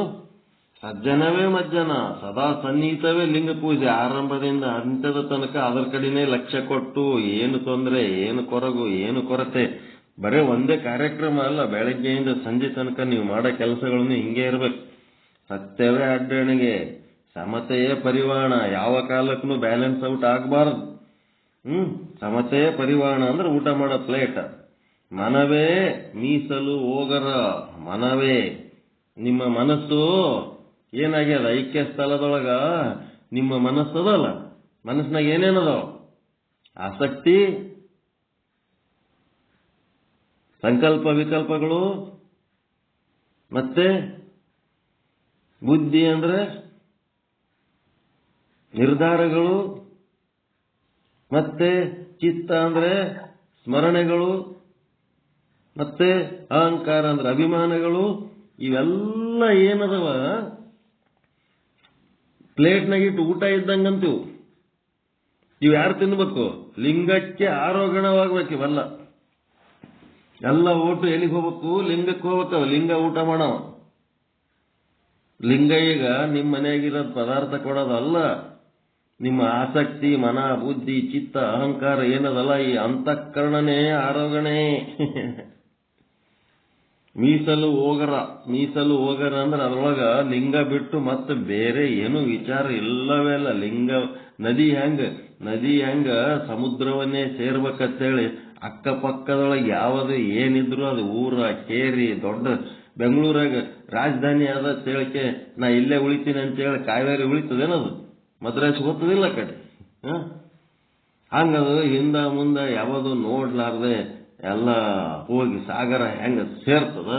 ಸಜ್ಜನವೇ ಮಜ್ಜನ ಸದಾ ಸನ್ನಿಹಿತವೇ ಲಿಂಗ ಪೂಜೆ ಆರಂಭದಿಂದ ಅಂತ್ಯದ ತನಕ ಅದರ ಕಡೆನೇ ಲಕ್ಷ್ಯ ಕೊಟ್ಟು ಏನು ತೊಂದರೆ, ಏನು ಕೊರಗು, ಏನು ಕೊರತೆ, ಬರೇ ಒಂದೇ ಕಾರ್ಯಕ್ರಮ ಅಲ್ಲ, ಬೆಳಗ್ಗೆಯಿಂದ ಸಂಜೆ ತನಕ ನೀವು ಮಾಡೋ ಕೆಲಸಗಳನ್ನು ಹಿಂಗೆ ಇರ್ಬೇಕು. ಸತ್ಯವೇ ಅಡ್ಡಣಿಗೆ, ಸಮತೆಯೇ ಪರಿವಾಣ, ಯಾವ ಕಾಲಕ್ಕೂ ಬ್ಯಾಲೆನ್ಸ್ ಔಟ್ ಆಗಬಾರದು. ಸಮತೆಯೇ ಪರಿವಾಣ ಅಂದ್ರೆ ಊಟ ಮಾಡೋ ಪ್ಲೇಟ್. ಮನವೇ ಮೀಸಲು ಹೋಗರ, ಮನವೇ ನಿಮ್ಮ ಮನಸ್ಸು ಏನಾಗ್ಯದ? ಐಕ್ಯ ಸ್ಥಳದೊಳಗ ನಿಮ್ಮ ಮನಸ್ಸದಲ್ಲ, ಮನಸ್ಸಿನಾಗ ಏನೇನದಾವ? ಆಸಕ್ತಿ, ಸಂಕಲ್ಪ ವಿಕಲ್ಪಗಳು, ಮತ್ತೆ ಬುದ್ಧಿ ಅಂದ್ರೆ ನಿರ್ಧಾರಗಳು, ಮತ್ತೆ ಚಿತ್ತ ಅಂದ್ರೆ ಸ್ಮರಣೆಗಳು, ಮತ್ತೆ ಅಹಂಕಾರ ಅಂದ್ರೆ ಅಭಿಮಾನಗಳು. ಇವೆಲ್ಲ ಏನದವ? ಪ್ಲೇಟ್ನಾಗಿಟ್ಟು ಊಟ ಇದ್ದಂಗಂತೀವು. ಇವು ಯಾರು ತಿನ್ಬೇಕು? ಲಿಂಗಕ್ಕೆ ಆರೋಗಣವಾಗ್ಬೇಕು. ಇವೆಲ್ಲ ಎಲ್ಲ ಓಟು ಎಲ್ಲಿಗೆ ಹೋಗ್ಬೇಕು? ಲಿಂಗಕ್ಕೆ ಹೋಗ್ಬೇಕವ. ಲಿಂಗ ಊಟ ಮಾಡವ. ಲಿಂಗ ಈಗ ನಿಮ್ಮ ಮನೆಯಾಗಿರೋದು ಪದಾರ್ಥ ಕೊಡೋದಲ್ಲ, ನಿಮ್ಮ ಆಸಕ್ತಿ, ಮನ, ಬುದ್ಧಿ, ಚಿತ್ತ, ಅಹಂಕಾರ ಏನದಲ್ಲ, ಈ ಅಂತಃಕರಣನೇ ಆರೋಗಣೆ. ಮೀಸಲು ಹೋಗರ, ಮೀಸಲು ಹೋಗರ ಅಂದ್ರೆ ಅದ್ರೊಳಗ ಲಿಂಗ ಬಿಟ್ಟು ಮತ್ತೆ ಬೇರೆ ಏನು ವಿಚಾರ ಇಲ್ಲವೇ ಇಲ್ಲ. ಲಿಂಗ ನದಿ ಹೆಂಗ ಸಮುದ್ರವನ್ನೇ ಸೇರ್ಬೇಕಂತೇಳಿ ಅಕ್ಕಪಕ್ಕದೊಳಗೆ ಯಾವುದು ಏನಿದ್ರು ಅದು ಊರ, ಕೇರಿ, ದೊಡ್ಡ ಬೆಂಗಳೂರಾಗ ರಾಜಧಾನಿ ಆದ ಅಂತೇಳಕ್ಕೆ ನಾ ಇಲ್ಲೇ ಉಳಿತೀನಿ ಅಂತೇಳಿ ಕಾವೇರಿ ಉಳಿತದೇನದು? ಮದ್ರಾಸ್ ಗೊತ್ತದಿಲ್ಲ ಕಡೆ. ಹಂಗದು ಹಿಂದ ಮುಂದ ಯಾವುದು ನೋಡ್ಲಾರ್ದೆ ಎಲ್ಲ ಹೋಗಿ ಸಾಗರ ಹೆಂಗ ಸೇರ್ತದ,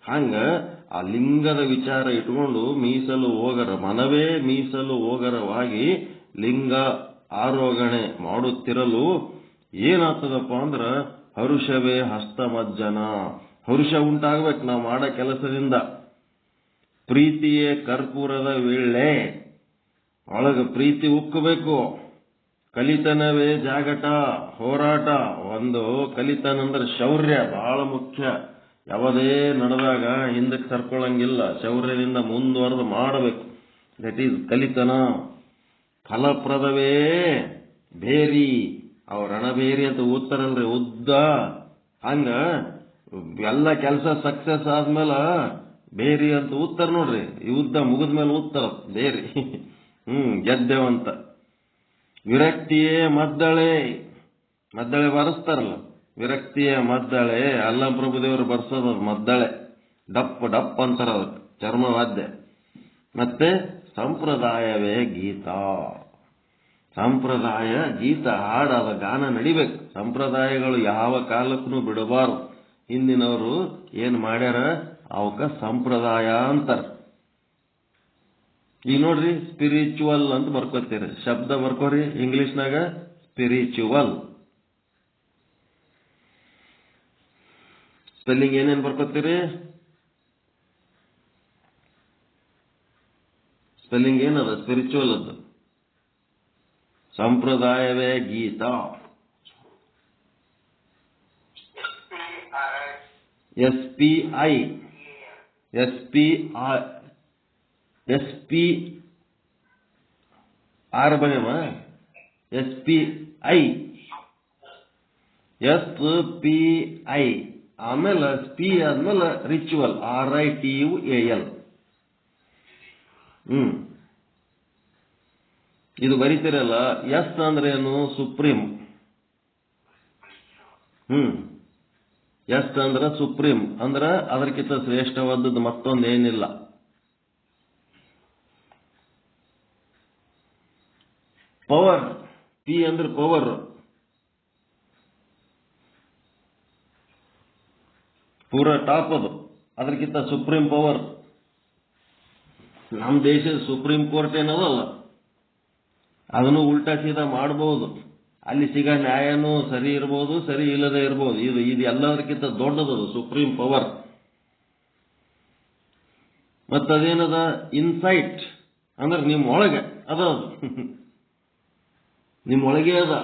ಹಂಗ ಆ ಲಿಂಗದ ವಿಚಾರ ಇಟ್ಕೊಂಡು ಮೀಸಲು ಹೋಗರ, ಮನವೇ ಮೀಸಲು ಹೋಗರವಾಗಿ ಲಿಂಗ ಆರೋಗಣೆ ಮಾಡುತ್ತಿರಲು ಏನಾಗ್ತದಪ್ಪ ಅಂದ್ರ ಹರುಷವೇ ಹಸ್ತಮಜ್ಜನ. ಹರುಷ ಉಂಟಾಗ್ಬೇಕು ನಾವು ಮಾಡೋ ಕೆಲಸದಿಂದ. ಪ್ರೀತಿಯೇ ಕರ್ಪೂರದ ವೇಳೆ, ಒಳಗ ಪ್ರೀತಿ ಉಕ್ಕಬೇಕು. ಕಲಿತನವೇ ಜಾಗಟ, ಹೋರಾಟ. ಒಂದು ಕಲಿತನ ಅಂದ್ರೆ ಶೌರ್ಯ ಬಹಳ ಮುಖ್ಯ. ಯಾವುದೇ ನಡೆದಾಗ ಹಿಂದಕ್ಕೆ ಸರ್ಕೊಳ್ಳಂಗಿಲ್ಲ, ಶೌರ್ಯದಿಂದ ಮುಂದುವರೆದು ಮಾಡಬೇಕು. That is ಕಲಿತನ. ಫಲಪ್ರದವೇ ಬೇರಿ, ಅವ್ರ ರಣಬೇರಿ ಅಂತ ಓದ್ತಾರಲ್ರಿ, ಉದ್ದ. ಹಂಗ ಎಲ್ಲ ಕೆಲಸ ಸಕ್ಸಸ್ ಆದ್ಮೇಲೆ ಬೇರಿ ಅಂತ ಓದ್ತಾರ ನೋಡ್ರಿ. ಈ ಉದ್ದ ಮುಗಿದ್ಮೇಲೆ ಓದ್ತಾರ ಬೇರಿ. ಗೆದ್ದೇವಂತ. ವಿರಕ್ತಿಯೇ ಮದ್ದಳೆ, ಮದ್ದಳೆ ಬರೆಸ್ತಾರಲ್ಲ, ವಿರಕ್ತಿಯೇ ಮದ್ದಳೆ. ಅಲ್ಲ ಪ್ರಭುದೇವರು ಬರ್ಸೋದು ಮದ್ದಳೆ. ಡಪ್ ಡಪ್ ಅಂತಾರ ಅದಕ್ಕೆ, ಚರ್ಮವಾದ್ಯ. ಮತ್ತೆ ಸಂಪ್ರದಾಯವೇ ಗೀತ. ಸಂಪ್ರದಾಯ ಗೀತ ಹಾಡಾದ ಗಾನ ನಡಿಬೇಕು. ಸಂಪ್ರದಾಯಗಳು ಯಾವ ಕಾಲಕ್ಕೂ ಬಿಡಬಾರದು. ಹಿಂದಿನವರು ಏನ್ ಮಾಡ್ಯಾರ ಅವಕ್ಕ ಸಂಪ್ರದಾಯ ಅಂತಾರ. ಈಗ ನೋಡ್ರಿ, ಸ್ಪಿರಿಚುವಲ್ ಅಂತ ಬರ್ಕೋತೀರಿ, ಶಬ್ದ ಬರ್ಕೋರಿ ಇಂಗ್ಲಿಷ್ನಾಗ, ಸ್ಪಿರಿಚುವಲ್. ಸ್ಪೆಲ್ಲಿಂಗ್ ಏನೇನ್ ಬರ್ಕೋತೀರಿ? ಸ್ಪೆಲ್ಲಿಂಗ್ ಏನದ ಸ್ಪಿರಿಚುವಲ್ ಅದು? ಸಂಪ್ರದಾಯವೇ ಗೀತ. SPI ಆರ್ ಬಗೆವ SPI ಆಮೇಲೆ ಸ್ಪಿ ಆದ್ಮೇಲೆ ರಿಚುವಲ್ RITUAL. ಇದು ಬರೀತಿರಲ್ಲ. ಎಸ್ ಅಂದ್ರೆ ಏನು? ಸುಪ್ರೀಂ. ಎಸ್ ಅಂದ್ರ ಸುಪ್ರೀಂ, ಅಂದ್ರ ಅದಕ್ಕಿಂತ ಶ್ರೇಷ್ಠವಾದದ್ದು ಮತ್ತೊಂದೇನಿಲ್ಲ. ಪವರ್, ಪಿ ಅಂದ್ರೆ ಪವರ್. ಪೂರ ಟಾಪ್ ಅದು, ಅದಕ್ಕಿಂತ ಸುಪ್ರೀಂ ಪವರ್. ನಮ್ಮ ದೇಶದ ಸುಪ್ರೀಂ ಕೋರ್ಟ್ ಏನದಲ್ಲ, ಅದನ್ನು ಉಲ್ಟಾ ಸೀದಾ ಮಾಡಬಹುದು. ಅಲ್ಲಿ ಸಿಗೋ ನ್ಯಾಯನೂ ಸರಿ ಇರ್ಬೋದು, ಸರಿ ಇಲ್ಲದೆ ಇರ್ಬೋದು. ಇದು ಎಲ್ಲದಕ್ಕಿಂತ ದೊಡ್ಡದದು ಸುಪ್ರೀಂ ಪವರ್. ಮತ್ತದೇನದ? ಇನ್ಸೈಟ್ ಅಂದ್ರೆ ನಿಮ್ಮೊಳಗೆ ಅದ, ನಿಮ್ಮೊಳಗೆ ಅದ.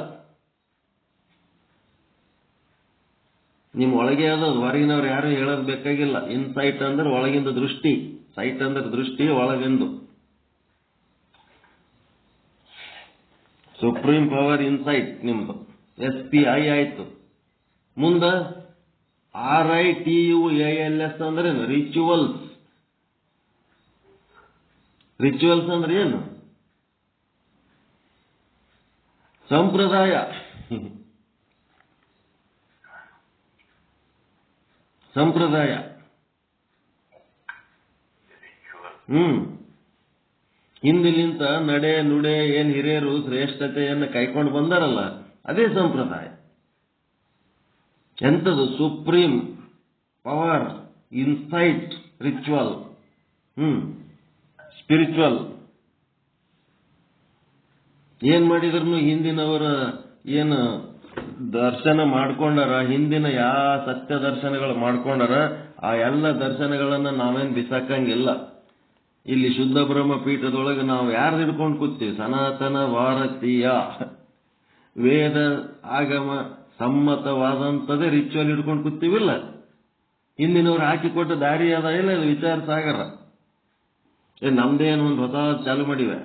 ನಿಮ್ಮ ಒಳಗೆ ಅದು ಹೊರಗಿನವ್ರು ಯಾರು ಹೇಳೋದು ಬೇಕಾಗಿಲ್ಲ. ಇನ್ಸೈಟ್ ಅಂದ್ರೆ ಒಳಗಿಂದ ದೃಷ್ಟಿ, ಸೈಟ್ ಅಂದ್ರೆ ದೃಷ್ಟಿ, ಒಳಗಿಂದು ಸುಪ್ರೀಂ ಪವರ್ ಇನ್ಸೈಟ್ ನಿಮ್ದು. SPI ಆಯ್ತು. ಮುಂದ RITUALS ಅಂದ್ರೇನು? ರಿಚುವಲ್ಸ್. ರಿಚುವಲ್ಸ್ ಅಂದ್ರೆ ಏನು? ಸಂಪ್ರದಾಯ. ಸಂಪ್ರದಾಯ. ಹಿಂದಿಲಿಂತ ನಡೆ ನುಡೆ ಏನ್ ಹಿರಿಯರು ಶ್ರೇಷ್ಠತೆಯನ್ನು ಕೈಕೊಂಡು ಬಂದಾರಲ್ಲ, ಅದೇ ಸಂಪ್ರದಾಯ. ಎಂಥದ್ದು? Supreme power insight ritual, spiritual. ಏನ್ ಮಾಡಿದ್ರು ಹಿಂದಿನವರ ಏನು ದರ್ಶನ ಮಾಡ್ಕೊಂಡಾರ, ಹಿಂದಿನ ಯಾವ ಸತ್ಯ ದರ್ಶನಗಳು ಮಾಡ್ಕೊಂಡಾರ, ಆ ಎಲ್ಲ ದರ್ಶನಗಳನ್ನ ನಾವೇನ್ ಬಿಸಾಕಂಗಿಲ್ಲ. ಇಲ್ಲಿ ಶುದ್ಧ ಬ್ರಹ್ಮ ಪೀಠದೊಳಗೆ ನಾವು ಯಾರು ಹಿಡ್ಕೊಂಡು ಕೂತೀವಿ? ಸನಾತನ ಭಾರತೀಯ ವೇದ ಆಗಮ ಸಮ್ಮತವಾದಂಥದೇ ರಿಚುವಲ್ ಹಿಡ್ಕೊಂಡು ಕೂತೀವಿಲ್ಲ. ಹಿಂದಿನವ್ರು ಹಾಕಿಕೊಟ್ಟ ದಾರಿ ಅದ ಇಲ್ಲ, ಇದು ವಿಚಾರ ಸಾಗರ. ನಮ್ದೇನು ಒಂದು ಹೊಸ ಚಾಲು ಮಾಡಿವೆ.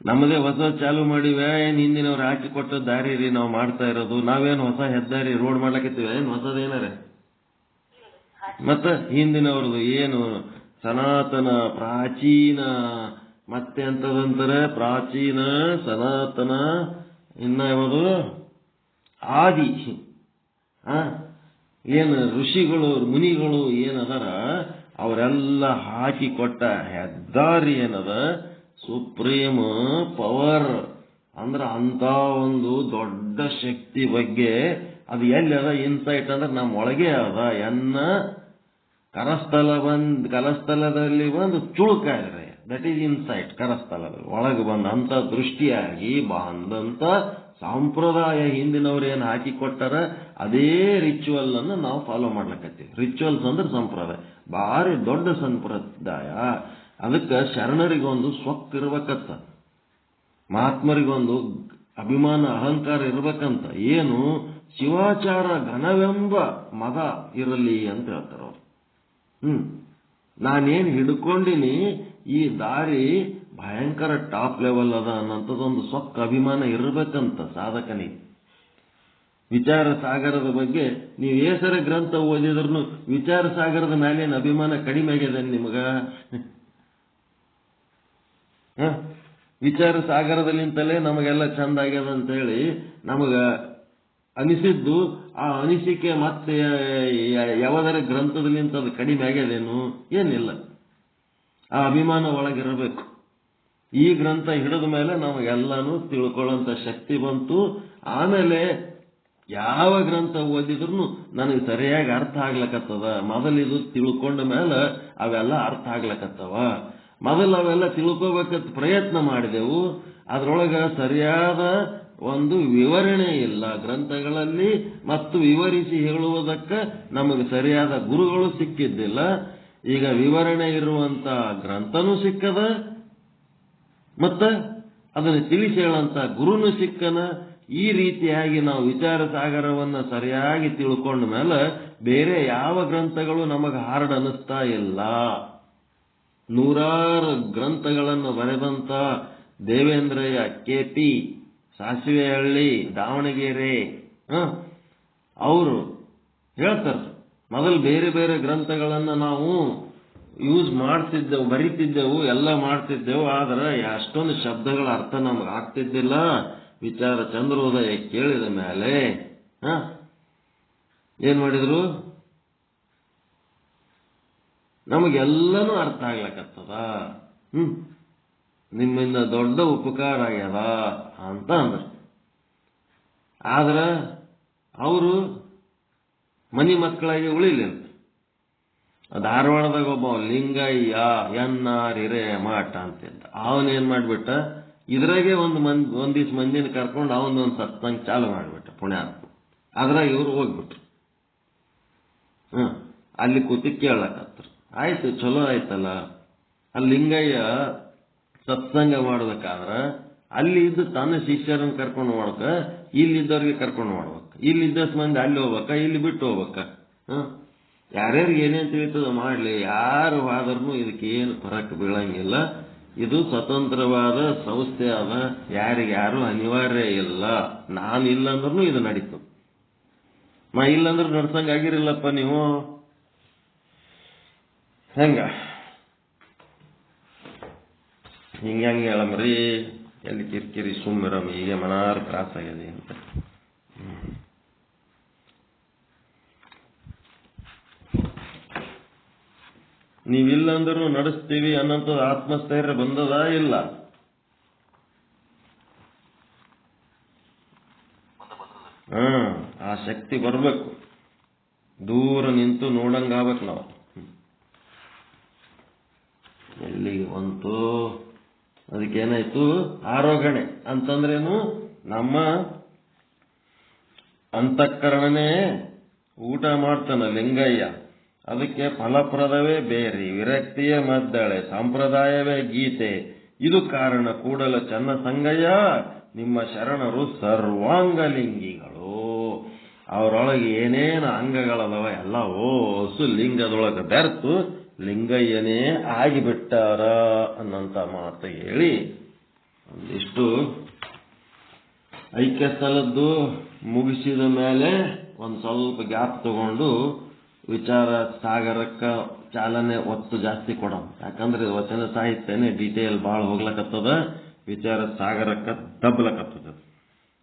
ನಮ್ಮದೇ ಹೊಸ ಚಾಲು ಮಾಡಿವೆ. ಏನ್ ಹಿಂದಿನವ್ರು ಹಾಕಿಕೊಟ್ಟ ದಾರಿ ರೀ ನಾವು ಮಾಡ್ತಾ ಇರೋದು. ನಾವೇನು ಹೊಸ ಹೆದ್ದಾರಿ ರೋಡ್ ಮಾಡ್ಲಕತ್ತೀವಿ? ಏನ್ ಹೊಸದೇನಾರೆ? ಮತ್ತ ಹಿಂದಿನವ್ರದ್ದು ಏನು ಸನಾತನ ಪ್ರಾಚೀನ, ಮತ್ತೆ ಅಂತದಂತಾರೆ ಪ್ರಾಚೀನ ಸನಾತನ, ಇನ್ನ ಯಾವುದು ಆದಿ. ಏನು ಋಷಿಗಳು ಮುನಿಗಳು ಏನದಾರ ಅವರೆಲ್ಲ ಹಾಕಿಕೊಟ್ಟ ಹೆದ್ದಾರಿ ಏನದ ಸುಪ್ರೀಂ ಪವರ್ ಅಂದ್ರೆ ಅಂತ ಒಂದು ದೊಡ್ಡ ಶಕ್ತಿ ಬಗ್ಗೆ. ಅದು ಎಲ್ಲಿ ಅದ ಇನ್ಸೈಟ್ ಅಂದ್ರೆ ನಮ್ಮ ಒಳಗೆ ಅದ. ಕರಸ್ಥಲದಲ್ಲಿ ಒಂದು ಚುಳುಕಾದ್ರೆ ದಟ್ ಈಸ್ ಇನ್ಸೈಟ್. ಕರಸ್ಥಲದಲ್ಲಿ ಒಳಗೆ ಬಂದಂತ ದೃಷ್ಟಿಯಾಗಿ ಬಂದಂತ ಸಂಪ್ರದಾಯ ಹಿಂದಿನವ್ರು ಏನು ಹಾಕಿಕೊಟ್ಟಾರ ಅದೇ ರಿಚುವಲ್ ಅನ್ನು ನಾವು ಫಾಲೋ ಮಾಡ್ಲಕತ್ತೀವಿ. ರಿಚುವಲ್ಸ್ ಅಂದ್ರೆ ಸಂಪ್ರದಾಯ, ಭಾರಿ ದೊಡ್ಡ ಸಂಪ್ರದಾಯ. ಅದಕ್ಕೆ ಶರಣರಿಗೊಂದು ಸ್ವಕ್ ಇರ್ಬೇಕತ್ತ, ಮಹಾತ್ಮರಿಗೊಂದು ಅಭಿಮಾನ ಅಹಂಕಾರ ಇರ್ಬೇಕಂತ. ಏನು? ಶಿವಾಚಾರ ಘನವೆಂಬ ಮದ ಇರಲಿ ಅಂತ ಹೇಳ್ತಾರ ಅವ್ರು. ನಾನೇನು ಹಿಡ್ಕೊಂಡಿನಿ ಈ ದಾರಿ ಭಯಂಕರ ಟಾಪ್ ಲೆವೆಲ್ ಅದ ಅನ್ನೋಂಥದ್ದೊಂದು ಸ್ವಕ್ ಅಭಿಮಾನ ಇರ್ಬೇಕಂತ ಸಾಧಕನಿಗೆ. ವಿಚಾರ ಸಾಗರದ ಬಗ್ಗೆ ನೀವು ಏಸರ ಗ್ರಂಥ ಓದಿದ್ರು ವಿಚಾರ ಸಾಗರದ ಮೇಲೇನು ಅಭಿಮಾನ ಕಡಿಮೆ ಆಗಿದೆ ನಿಮಗ? ವಿಚಾರ ಸಾಗರದಲ್ಲಿಂತಲೇ ನಮಗೆಲ್ಲ ಚಂದ ಆಗ್ಯದ ಅಂತೇಳಿ ನಮಗ ಅನಿಸಿದ್ದು, ಆ ಅನಿಸಿಕೆ ಮತ್ತೆ ಯಾವದರ ಗ್ರಂಥದಲ್ಲಿಂತ ಅದು ಕಡಿಮೆ ಆಗ್ಯದೇನು? ಏನಿಲ್ಲ. ಆ ಅಭಿಮಾನ ಒಳಗಿರಬೇಕು. ಈ ಗ್ರಂಥ ಹಿಡಿದ ಮೇಲೆ ನಮಗೆಲ್ಲಾನು ತಿಳ್ಕೊಳ್ಳೋಂಥ ಶಕ್ತಿ ಬಂತು. ಆಮೇಲೆ ಯಾವ ಗ್ರಂಥ ಓದಿದ್ರು ನನಗೆ ಸರಿಯಾಗಿ ಅರ್ಥ ಆಗ್ಲಕತ್ತದ. ಮೊದಲಿದು ತಿಳ್ಕೊಂಡ ಮೇಲೆ ಅವೆಲ್ಲ ಅರ್ಥ ಆಗ್ಲಕತ್ತವ. ಮೊದಲು ಅವೆಲ್ಲ ತಿಳ್ಕೋಬೇಕಂತ ಪ್ರಯತ್ನ ಮಾಡಿದೆವು, ಅದರೊಳಗೆ ಸರಿಯಾದ ಒಂದು ವಿವರಣೆ ಇಲ್ಲ ಗ್ರಂಥಗಳಲ್ಲಿ, ಮತ್ತು ವಿವರಿಸಿ ಹೇಳುವುದಕ್ಕೆ ನಮಗೆ ಸರಿಯಾದ ಗುರುಗಳು ಸಿಕ್ಕಿದ್ದಿಲ್ಲ. ಈಗ ವಿವರಣೆ ಇರುವಂತ ಗ್ರಂಥನೂ ಸಿಕ್ಕದ, ಮತ್ತ ಅದನ್ನು ತಿಳಿಸಿ ಹೇಳಂತ ಗುರುನು ಸಿಕ್ಕನ. ಈ ರೀತಿಯಾಗಿ ನಾವು ವಿಚಾರ ಸಾಗರವನ್ನ ಸರಿಯಾಗಿ ತಿಳ್ಕೊಂಡ ಮೇಲೆ ಬೇರೆ ಯಾವ ಗ್ರಂಥಗಳು ನಮಗೆ ಹಾರ್ಡ್ ಅನ್ನಿಸ್ತಾ ಇಲ್ಲ. ನೂರಾರು ಗ್ರಂಥಗಳನ್ನು ಬರೆದಂತ ದೇವೇಂದ್ರಯ್ಯ KP ಸಾಸಿವೆಹಳ್ಳಿ ದಾವಣಗೆರೆ ಅವರು ಹೇಳ್ತಾರೆ, ಮೊದಲು ಬೇರೆ ಬೇರೆ ಗ್ರಂಥಗಳನ್ನ ನಾವು ಯೂಸ್ ಮಾಡ್ತಿದ್ದೆವು, ಬರಿತಿದ್ದೆವು, ಎಲ್ಲ ಮಾಡ್ತಿದ್ದೆವು. ಆದ್ರೆ ಅಷ್ಟೊಂದು ಶಬ್ದಗಳ ಅರ್ಥ ನಮ್ಗೆ ಆಗ್ತಿದ್ದಿಲ್ಲ. ವಿಚಾರ ಚಂದ್ರೋದಯ ಕೇಳಿದ ಮೇಲೆ ಏನ್ ಮಾಡಿದ್ರು? ನಮಗೆಲ್ಲನೂ ಅರ್ಥ ಆಗ್ಲಕತ್ತದ. ನಿಮ್ಮಿಂದ ದೊಡ್ಡ ಉಪಕಾರ ಆಗ್ಯದ ಅಂತ ಅಂದ್ರು. ಆದ್ರ ಅವರು ಮನಿ ಮಕ್ಕಳಾಗಿ ಉಳಿಲಿಲ್ಲ. ಧಾರವಾಡದಾಗ ಒಬ್ಬ ಲಿಂಗಯ್ಯ NR ಹಿರೇಮಠ ಅಂತಿದ್ದ. ಅವನೇನ್ ಮಾಡ್ಬಿಟ್ಟ, ಇದ್ರಾಗೆ ಒಂದಿವ್ಸ ಮಂದಿನ ಕರ್ಕೊಂಡು ಅವನೊಂದು ಸತ್ಸಂಗ ಚಾಲು ಮಾಡ್ಬಿಟ್ಟ ಪುಣ್ಯ. ಅದ್ರಾಗ ಇವ್ರು ಹೋಗ್ಬಿಟ್ರು. ಅಲ್ಲಿ ಕೂತಿ ಕೇಳಕತ್ರು. ಆಯ್ತು, ಚಲೋ ಆಯ್ತಲ್ಲ. ಅಲ್ಲಿ ಲಿಂಗಯ್ಯ ಸತ್ಸಂಗ ಮಾಡ್ಬೇಕಾದ್ರ ಅಲ್ಲಿ ಇದ್ದು ತನ್ನ ಶಿಷ್ಯರನ್ನು ಕರ್ಕೊಂಡು ಮಾಡ್ಕ, ಇಲ್ಲಿದ್ದವ್ರಿಗೆ ಕರ್ಕೊಂಡು ಮಾಡ್ಬೇಕು. ಇಲ್ಲಿದ್ದಷ್ಟು ಮಂದಿ ಅಲ್ಲಿ ಹೋಗ್ಬೇಕ, ಇಲ್ಲಿ ಬಿಟ್ಟು ಹೋಗ್ಬೇಕ. ಯಾರ್ಯಾರಿಗೆ ಏನೇನು ತಿಳಿತದ ಮಾಡಲಿ, ಯಾರು ಹೋದ್ರೂ ಇದಕ್ಕೆ ಏನು ಫರಕ್ ಬೀಳಂಗಿಲ್ಲ. ಇದು ಸ್ವತಂತ್ರವಾದ ಸಂಸ್ಥೆ ಅದ, ಯಾರಿಗ್ಯಾರು ಅನಿವಾರ್ಯ ಇಲ್ಲ. ನಾನು ಇಲ್ಲಂದ್ರೂ ಇದು ನಡೀತು. ನಾ ಇಲ್ಲಂದ್ರೆ ನಡ್ಸಂಗಾಗಿರಿಲ್ಲಪ್ಪ ನೀವು. ಹೆಂಗ ಹಿಂಗೆ ಹೇಳಮ್ರಿ, ಎಲ್ಲಿ ಕಿರಿಕಿರಿ ಸುಮ್ಮಿರಮ್, ಈಗ ಮನಾರು ತ್ರಾಸ ಆಗಿದೆ ಅಂತ. ನೀವಿಲ್ಲಂದ್ರೂ ನಡೆಸ್ತೀವಿ ಅನ್ನೋಂಥದ್ದು ಆತ್ಮಸ್ಥೈರ್ಯ ಬಂದದ ಇಲ್ಲ? ಆ ಶಕ್ತಿ ಬರ್ಬೇಕು. ದೂರ ನಿಂತು ನೋಡಂಗಾಗ್ಬೇಕು ನಾವು. ಎಲ್ಲಿಗೆ ಬಂತು? ಅದಕ್ಕೇನಾಯ್ತು? ಆರೋಗಣೆ ಅಂತಂದ್ರೇನು? ನಮ್ಮ ಅಂತಃಕರಣನೇ ಊಟ ಮಾಡ್ತಾನ ಲಿಂಗಯ್ಯ. ಅದಕ್ಕೆ ಫಲಪ್ರದವೇ ಬೇರೆ, ವಿರಕ್ತಿಯೇ ಮದ್ದಳೆ, ಸಂಪ್ರದಾಯವೇ ಗೀತೆ. ಇದು ಕಾರಣ ಕೂಡಲ ಚನ್ನ ಸಂಗಯ್ಯ, ನಿಮ್ಮ ಶರಣರು ಸರ್ವಾಂಗಲಿಂಗಿಗಳು. ಅವರೊಳಗೆ ಏನೇನು ಅಂಗಗಳದವ ಎಲ್ಲ ಓಸು ಲಿಂಗದೊಳಗೆ ಬೆರ್ತು ಲಿಂಗಯ್ಯನೇ ಆಗಿಬಿಟ್ಟಾರ ಅನ್ನಂತ ಮಾತು ಹೇಳಿ ಒಂದಿಷ್ಟು ಐಕ್ಯ ಸ್ಥಳದ್ದು ಮುಗಿಸಿದ ಮೇಲೆ ಒಂದು ಸ್ವಲ್ಪ ಗ್ಯಾಪ್ ತಗೊಂಡು ವಿಚಾರ ಸಾಗರಕ್ಕೆ ಚಾಲನೆ ಒತ್ತು ಜಾಸ್ತಿ ಕೊಡೋಣ. ಯಾಕಂದ್ರೆ ವಚನ ಸಾಹಿತ್ಯನೇ ಡೀಟೇಲ್ ಭಾಳ ಹೋಗ್ಲಕತ್ತದ, ವಿಚಾರ ಸಾಗರಕ್ಕೆ ದಬ್ಬಲಕತ್ತದ.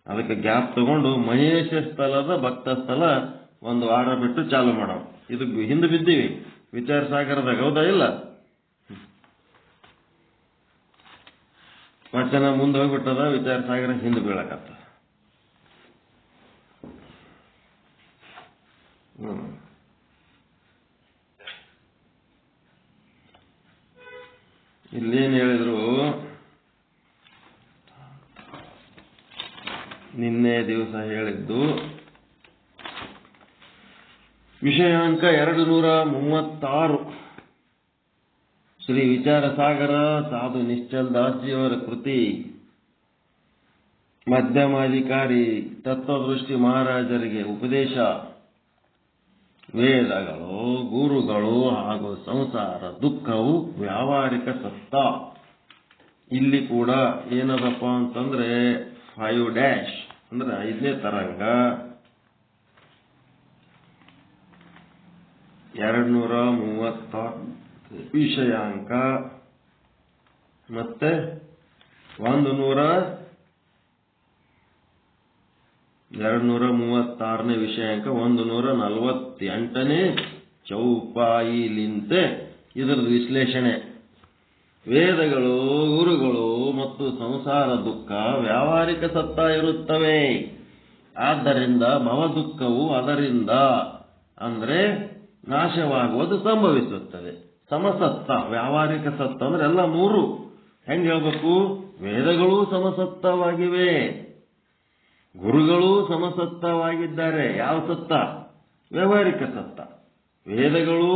ಅದಕ್ಕೆ ಗ್ಯಾಪ್ ತಗೊಂಡು ಮಹೇಶ ಸ್ಥಳದ ಭಕ್ತ ಸ್ಥಳ ಒಂದು ವಾರ ಬಿಟ್ಟು ಚಾಲು ಮಾಡೋಣ. ಇದು ಹಿಂದೆ ಬಿದ್ದೀವಿ ವಿಚಾರ ಸಾಗರದಾಗ, ಹೌದಾ ಇಲ್ಲ? ವಚನ ಮುಂದೆ ಹೋಗ್ಬಿಟ್ಟದ, ವಿಚಾರ ಸಾಗರ ಹಿಂದೆ ಬೀಳಕತ್ತ. ಇಲ್ಲೇನು ಹೇಳಿದ್ರು? ನಿನ್ನೆ ದಿವಸ ಹೇಳಿದ್ದು ವಿಷಯಾಂಕ 236 ಶ್ರೀ ವಿಚಾರ ಸಾಗರ ಸಾಧು ನಿಶ್ಚಲ್ ದಾಸ್ಜಿಯವರ ಕೃತಿ. ಮಧ್ಯಮಾಧಿಕಾರಿ ತತ್ವದೃಷ್ಟಿ ಮಹಾರಾಜರಿಗೆ ಉಪದೇಶ. ವೇದಗಳು, ಗುರುಗಳು ಹಾಗೂ ಸಂಸಾರ ದುಃಖವು ವ್ಯಾವಹಾರಿಕ ಸತ್ತ. ಇಲ್ಲಿ ಕೂಡ ಏನದಪ್ಪ ಅಂತಂದ್ರೆ 5 ಅಂದ್ರೆ 5ನೇ ತರಂಗ 236 ವಿಷಯಾಂಕ ಮತ್ತೆ 236ನೇ ವಿಷಯಾಂಕ 148ನೇ ಚೌಪಾಯಿಲಿಂತೆ ಇದರದ್ದು ವಿಶ್ಲೇಷಣೆ. ವೇದಗಳು, ಗುರುಗಳು ಮತ್ತು ಸಂಸಾರ ದುಃಖ ವ್ಯಾವಹಾರಿಕ ಸತ್ತ ಇರುತ್ತವೆ. ಆದ್ದರಿಂದ ಭವ ದುಃಖವು ಅದರಿಂದ ಅಂದ್ರೆ ನಾಶವಾಗುವುದು ಸಂಭವಿಸುತ್ತದೆ. ಸಮಸತ್ತ, ವ್ಯಾವಹಾರಿಕ ಸತ್ತ ಅಂದ್ರೆ ಎಲ್ಲ 3. ಹೆಂಗೆ ಹೇಳ್ಬೇಕು? ವೇದಗಳು ಸಮಸತ್ತವಾಗಿವೆ, ಗುರುಗಳು ಸಮಸತ್ತವಾಗಿದ್ದಾರೆ. ಯಾವ ಸತ್ತ? ವ್ಯಾವಹಾರಿಕ ಸತ್ತ. ವೇದಗಳು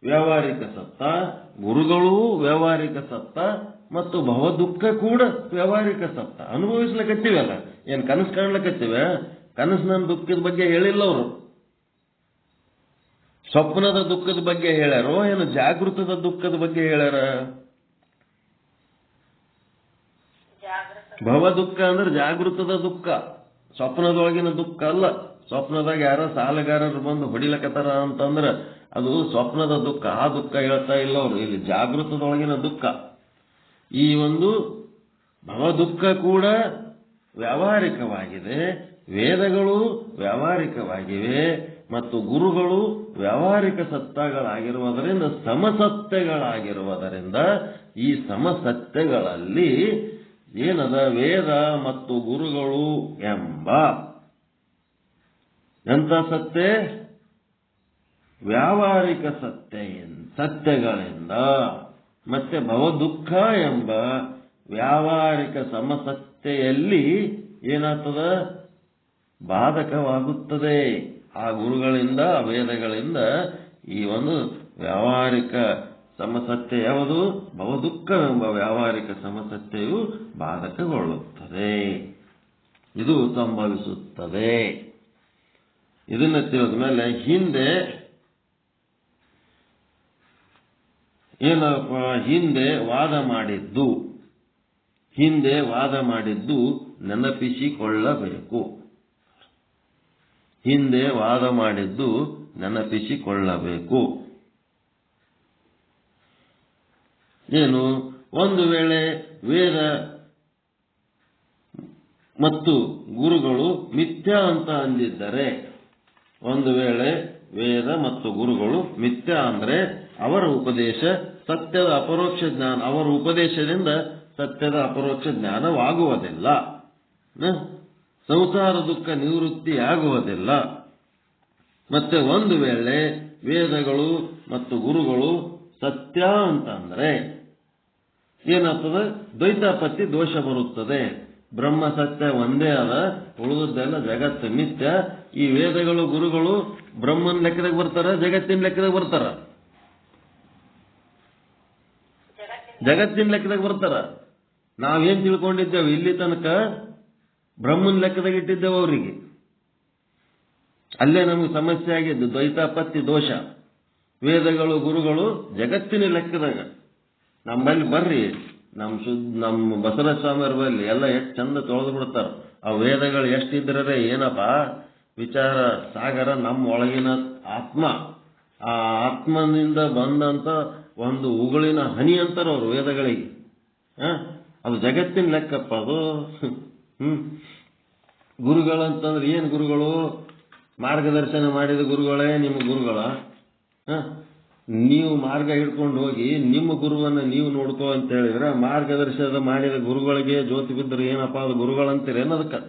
ವ್ಯಾವಹಾರಿಕ ಸತ್ತ, ಗುರುಗಳು ವ್ಯಾವಹಾರಿಕ ಸತ್ತ ಮತ್ತು ಭವ ದುಃಖ ಕೂಡ ವ್ಯಾವಹಾರಿಕ ಸತ್ತ. ಅನುಭವಿಸ್ಲಕತ್ತೀವಲ್ಲ, ಏನ್ ಕನಸು ಕಾಣ್ಲಕತ್ತೀವ? ಕನಸಿನ ದುಃಖದ ಬಗ್ಗೆ ಹೇಳಿಲ್ಲ ಅವರು. ಸ್ವಪ್ನದ ದುಃಖದ ಬಗ್ಗೆ ಹೇಳ್ಯಾರೋ ಏನು ಜಾಗೃತದ ದುಃಖದ ಬಗ್ಗೆ ಹೇಳ್ಯಾರ? ಭವ ದುಃಖ ಅಂದ್ರೆ ಜಾಗೃತದ ದುಃಖ, ಸ್ವಪ್ನದೊಳಗಿನ ದುಃಖ ಅಲ್ಲ. ಸ್ವಪ್ನದಾಗ ಯಾರೋ ಸಾಲಗಾರರು ಬಂದು ಹೊಡಿಲಕತ್ತಾರ ಅಂತಂದ್ರೆ ಅದು ಸ್ವಪ್ನದ ದುಃಖ, ಆ ದುಃಖ ಹೇಳ್ತಾ ಇಲ್ಲ ಅವರು. ಇಲ್ಲಿ ಜಾಗೃತದೊಳಗಿನ ದುಃಖ. ಈ ಒಂದು ಭವ ದುಃಖ ಕೂಡ ವ್ಯಾವಹಾರಿಕವಾಗಿದೆ, ವೇದಗಳು ವ್ಯಾವಹಾರಿಕವಾಗಿವೆ ಮತ್ತು ಗುರುಗಳು ವ್ಯಾವಹಾರಿಕ ಸತ್ತಗಳಾಗಿರುವುದರಿಂದ ಸಮಸತ್ಯಗಳಾಗಿರುವುದರಿಂದ ಈ ಸಮಸತ್ಯಗಳಲ್ಲಿ ಏನದ? ವೇದ ಮತ್ತು ಗುರುಗಳು ಎಂಬ ಎಂಥ ಸತ್ಯ? ವ್ಯಾವಹಾರಿಕ ಸತ್ಯಗಳಿಂದ ಮತ್ತೆ ಭವ ದುಃಖ ಎಂಬ ವ್ಯಾವಹಾರಿಕ ಸಮಸತ್ಯೆಯಲ್ಲಿ ಏನಾಗ್ತದ? ಬಾಧಕವಾಗುತ್ತದೆ. ಆ ಗುರುಗಳಿಂದ, ವೇದಗಳಿಂದ ಈ ಒಂದು ವ್ಯಾವಹಾರಿಕ ಸಮಸತ್ಯ ಯಾವುದು? ಭವದುಃಖವೆಂಬ ವ್ಯಾವಹಾರಿಕ ಸಮಸತ್ಯವು ಬಾಧಕಗೊಳ್ಳುತ್ತದೆ. ಇದು ಸಂಭವಿಸುತ್ತದೆ. ಇದನ್ನ ತಿಳಿದ ಮೇಲೆ ಹಿಂದೆ ಏನಪ್ಪ, ಹಿಂದೆ ವಾದ ಮಾಡಿದ್ದು ನೆನಪಿಸಿಕೊಳ್ಳಬೇಕು. ಹಿಂದೆ ವಾದ ಮಾಡಿದ್ದು ನೆನಪಿಸಿಕೊಳ್ಳಬೇಕು. ಏನು? ಒಂದು ವೇಳೆ ವೇದ ಮತ್ತು ಗುರುಗಳು ಮಿಥ್ಯಾ ಅಂತ ಅಂದಿದ್ದರೆ, ಒಂದು ವೇಳೆ ವೇದ ಮತ್ತು ಗುರುಗಳು ಮಿಥ್ಯಾ ಅಂದ್ರೆ ಅವರ ಉಪದೇಶ ಸತ್ಯದ ಅಪರೋಕ್ಷ ಜ್ಞಾನ, ಅವರ ಉಪದೇಶದಿಂದ ಸತ್ಯದ ಅಪರೋಕ್ಷ ಜ್ಞಾನವಾಗುವುದಿಲ್ಲ, ಸಂಸಾರ ದುಃಖ ನಿವೃತ್ತಿಯಾಗುವುದಿಲ್ಲ. ಮತ್ತೆ ಒಂದು ವೇಳೆ ವೇದಗಳು ಮತ್ತು ಗುರುಗಳು ಸತ್ಯ ಅಂತಂದ್ರೆ ಏನಾಗ್ತದೆ? ದ್ವೈತಾಪತ್ತಿ ದೋಷ ಬರುತ್ತದೆ. ಬ್ರಹ್ಮ ಸತ್ಯ ಒಂದೇ ಅದ, ಉಳಿದದ್ದೆಲ್ಲ ಜಗತ್ತು ಮಿಥ್ಯ. ಈ ವೇದಗಳು ಗುರುಗಳು ಬ್ರಹ್ಮನ ಲೆಕ್ಕದಾಗ ಬರ್ತಾರ, ಜಗತ್ತಿನ ಲೆಕ್ಕದಾಗ ಬರ್ತಾರ? ಜಗತ್ತಿನ ಲೆಕ್ಕದಾಗ ಬರ್ತಾರ. ನಾವೇನ್ ತಿಳ್ಕೊಂಡಿದ್ದೇವೆ ಇಲ್ಲಿ ತನಕ ಬ್ರಹ್ಮನ ಲೆಕ್ಕದಾಗ ಇಟ್ಟಿದ್ದೇವೆ ಅವರಿಗೆ. ಅಲ್ಲೇ ನಮಗೆ ಸಮಸ್ಯೆ ಆಗಿದ್ದು ದ್ವೈತಾಪತ್ತಿ ದೋಷ. ವೇದಗಳು ಗುರುಗಳು ಜಗತ್ತಿನ ಲೆಕ್ಕದಾಗ. ನಮ್ಮಲ್ಲಿ ಬರ್ರಿ, ನಮ್ಮ ಬಸವರಾಜ ಸ್ವಾಮಿಯವ್ರ ಬಲ್ಲಿ ಎಲ್ಲ ಎಷ್ಟು ಚಂದ ತೊಳೆದು ಬಿಡ್ತಾರ. ಆ ವೇದಗಳು ಎಷ್ಟಿದ್ರೆ ಏನಪ್ಪ ವಿಚಾರ ಸಾಗರ. ನಮ್ಮ ಒಳಗಿನ ಆತ್ಮ, ಆ ಆತ್ಮನಿಂದ ಬಂದಂತ ಒಂದು ಉಗುಳಿನ ಹನಿ ಅಂತಾರ ಅವರು ವೇದಗಳಿಗೆ. ಅದು ಜಗತ್ತಿನ ಲೆಕ್ಕಪ್ಪ ಅದು. ಗುರುಗಳಂತಂದ್ರೆ ಏನ್ ಗುರುಗಳು? ಮಾರ್ಗದರ್ಶನ ಮಾಡಿದ ಗುರುಗಳೇ ನಿಮ್ಮ ಗುರುಗಳ. ನೀವು ಮಾರ್ಗ ಹಿಡ್ಕೊಂಡು ಹೋಗಿ ನಿಮ್ಮ ಗುರುವನ್ನ ನೀವು ನೋಡ್ಕೋ ಅಂತ ಹೇಳಿದ್ರೆ, ಮಾರ್ಗದರ್ಶನ ಮಾಡಿದ ಗುರುಗಳಿಗೆ ಜ್ಯೋತಿ ಬಿದ್ದರೆ ಏನಪ್ಪಾ ಅದು ಗುರುಗಳಂತೀರಿ ಅನ್ನೋದಕ್ಕೆ.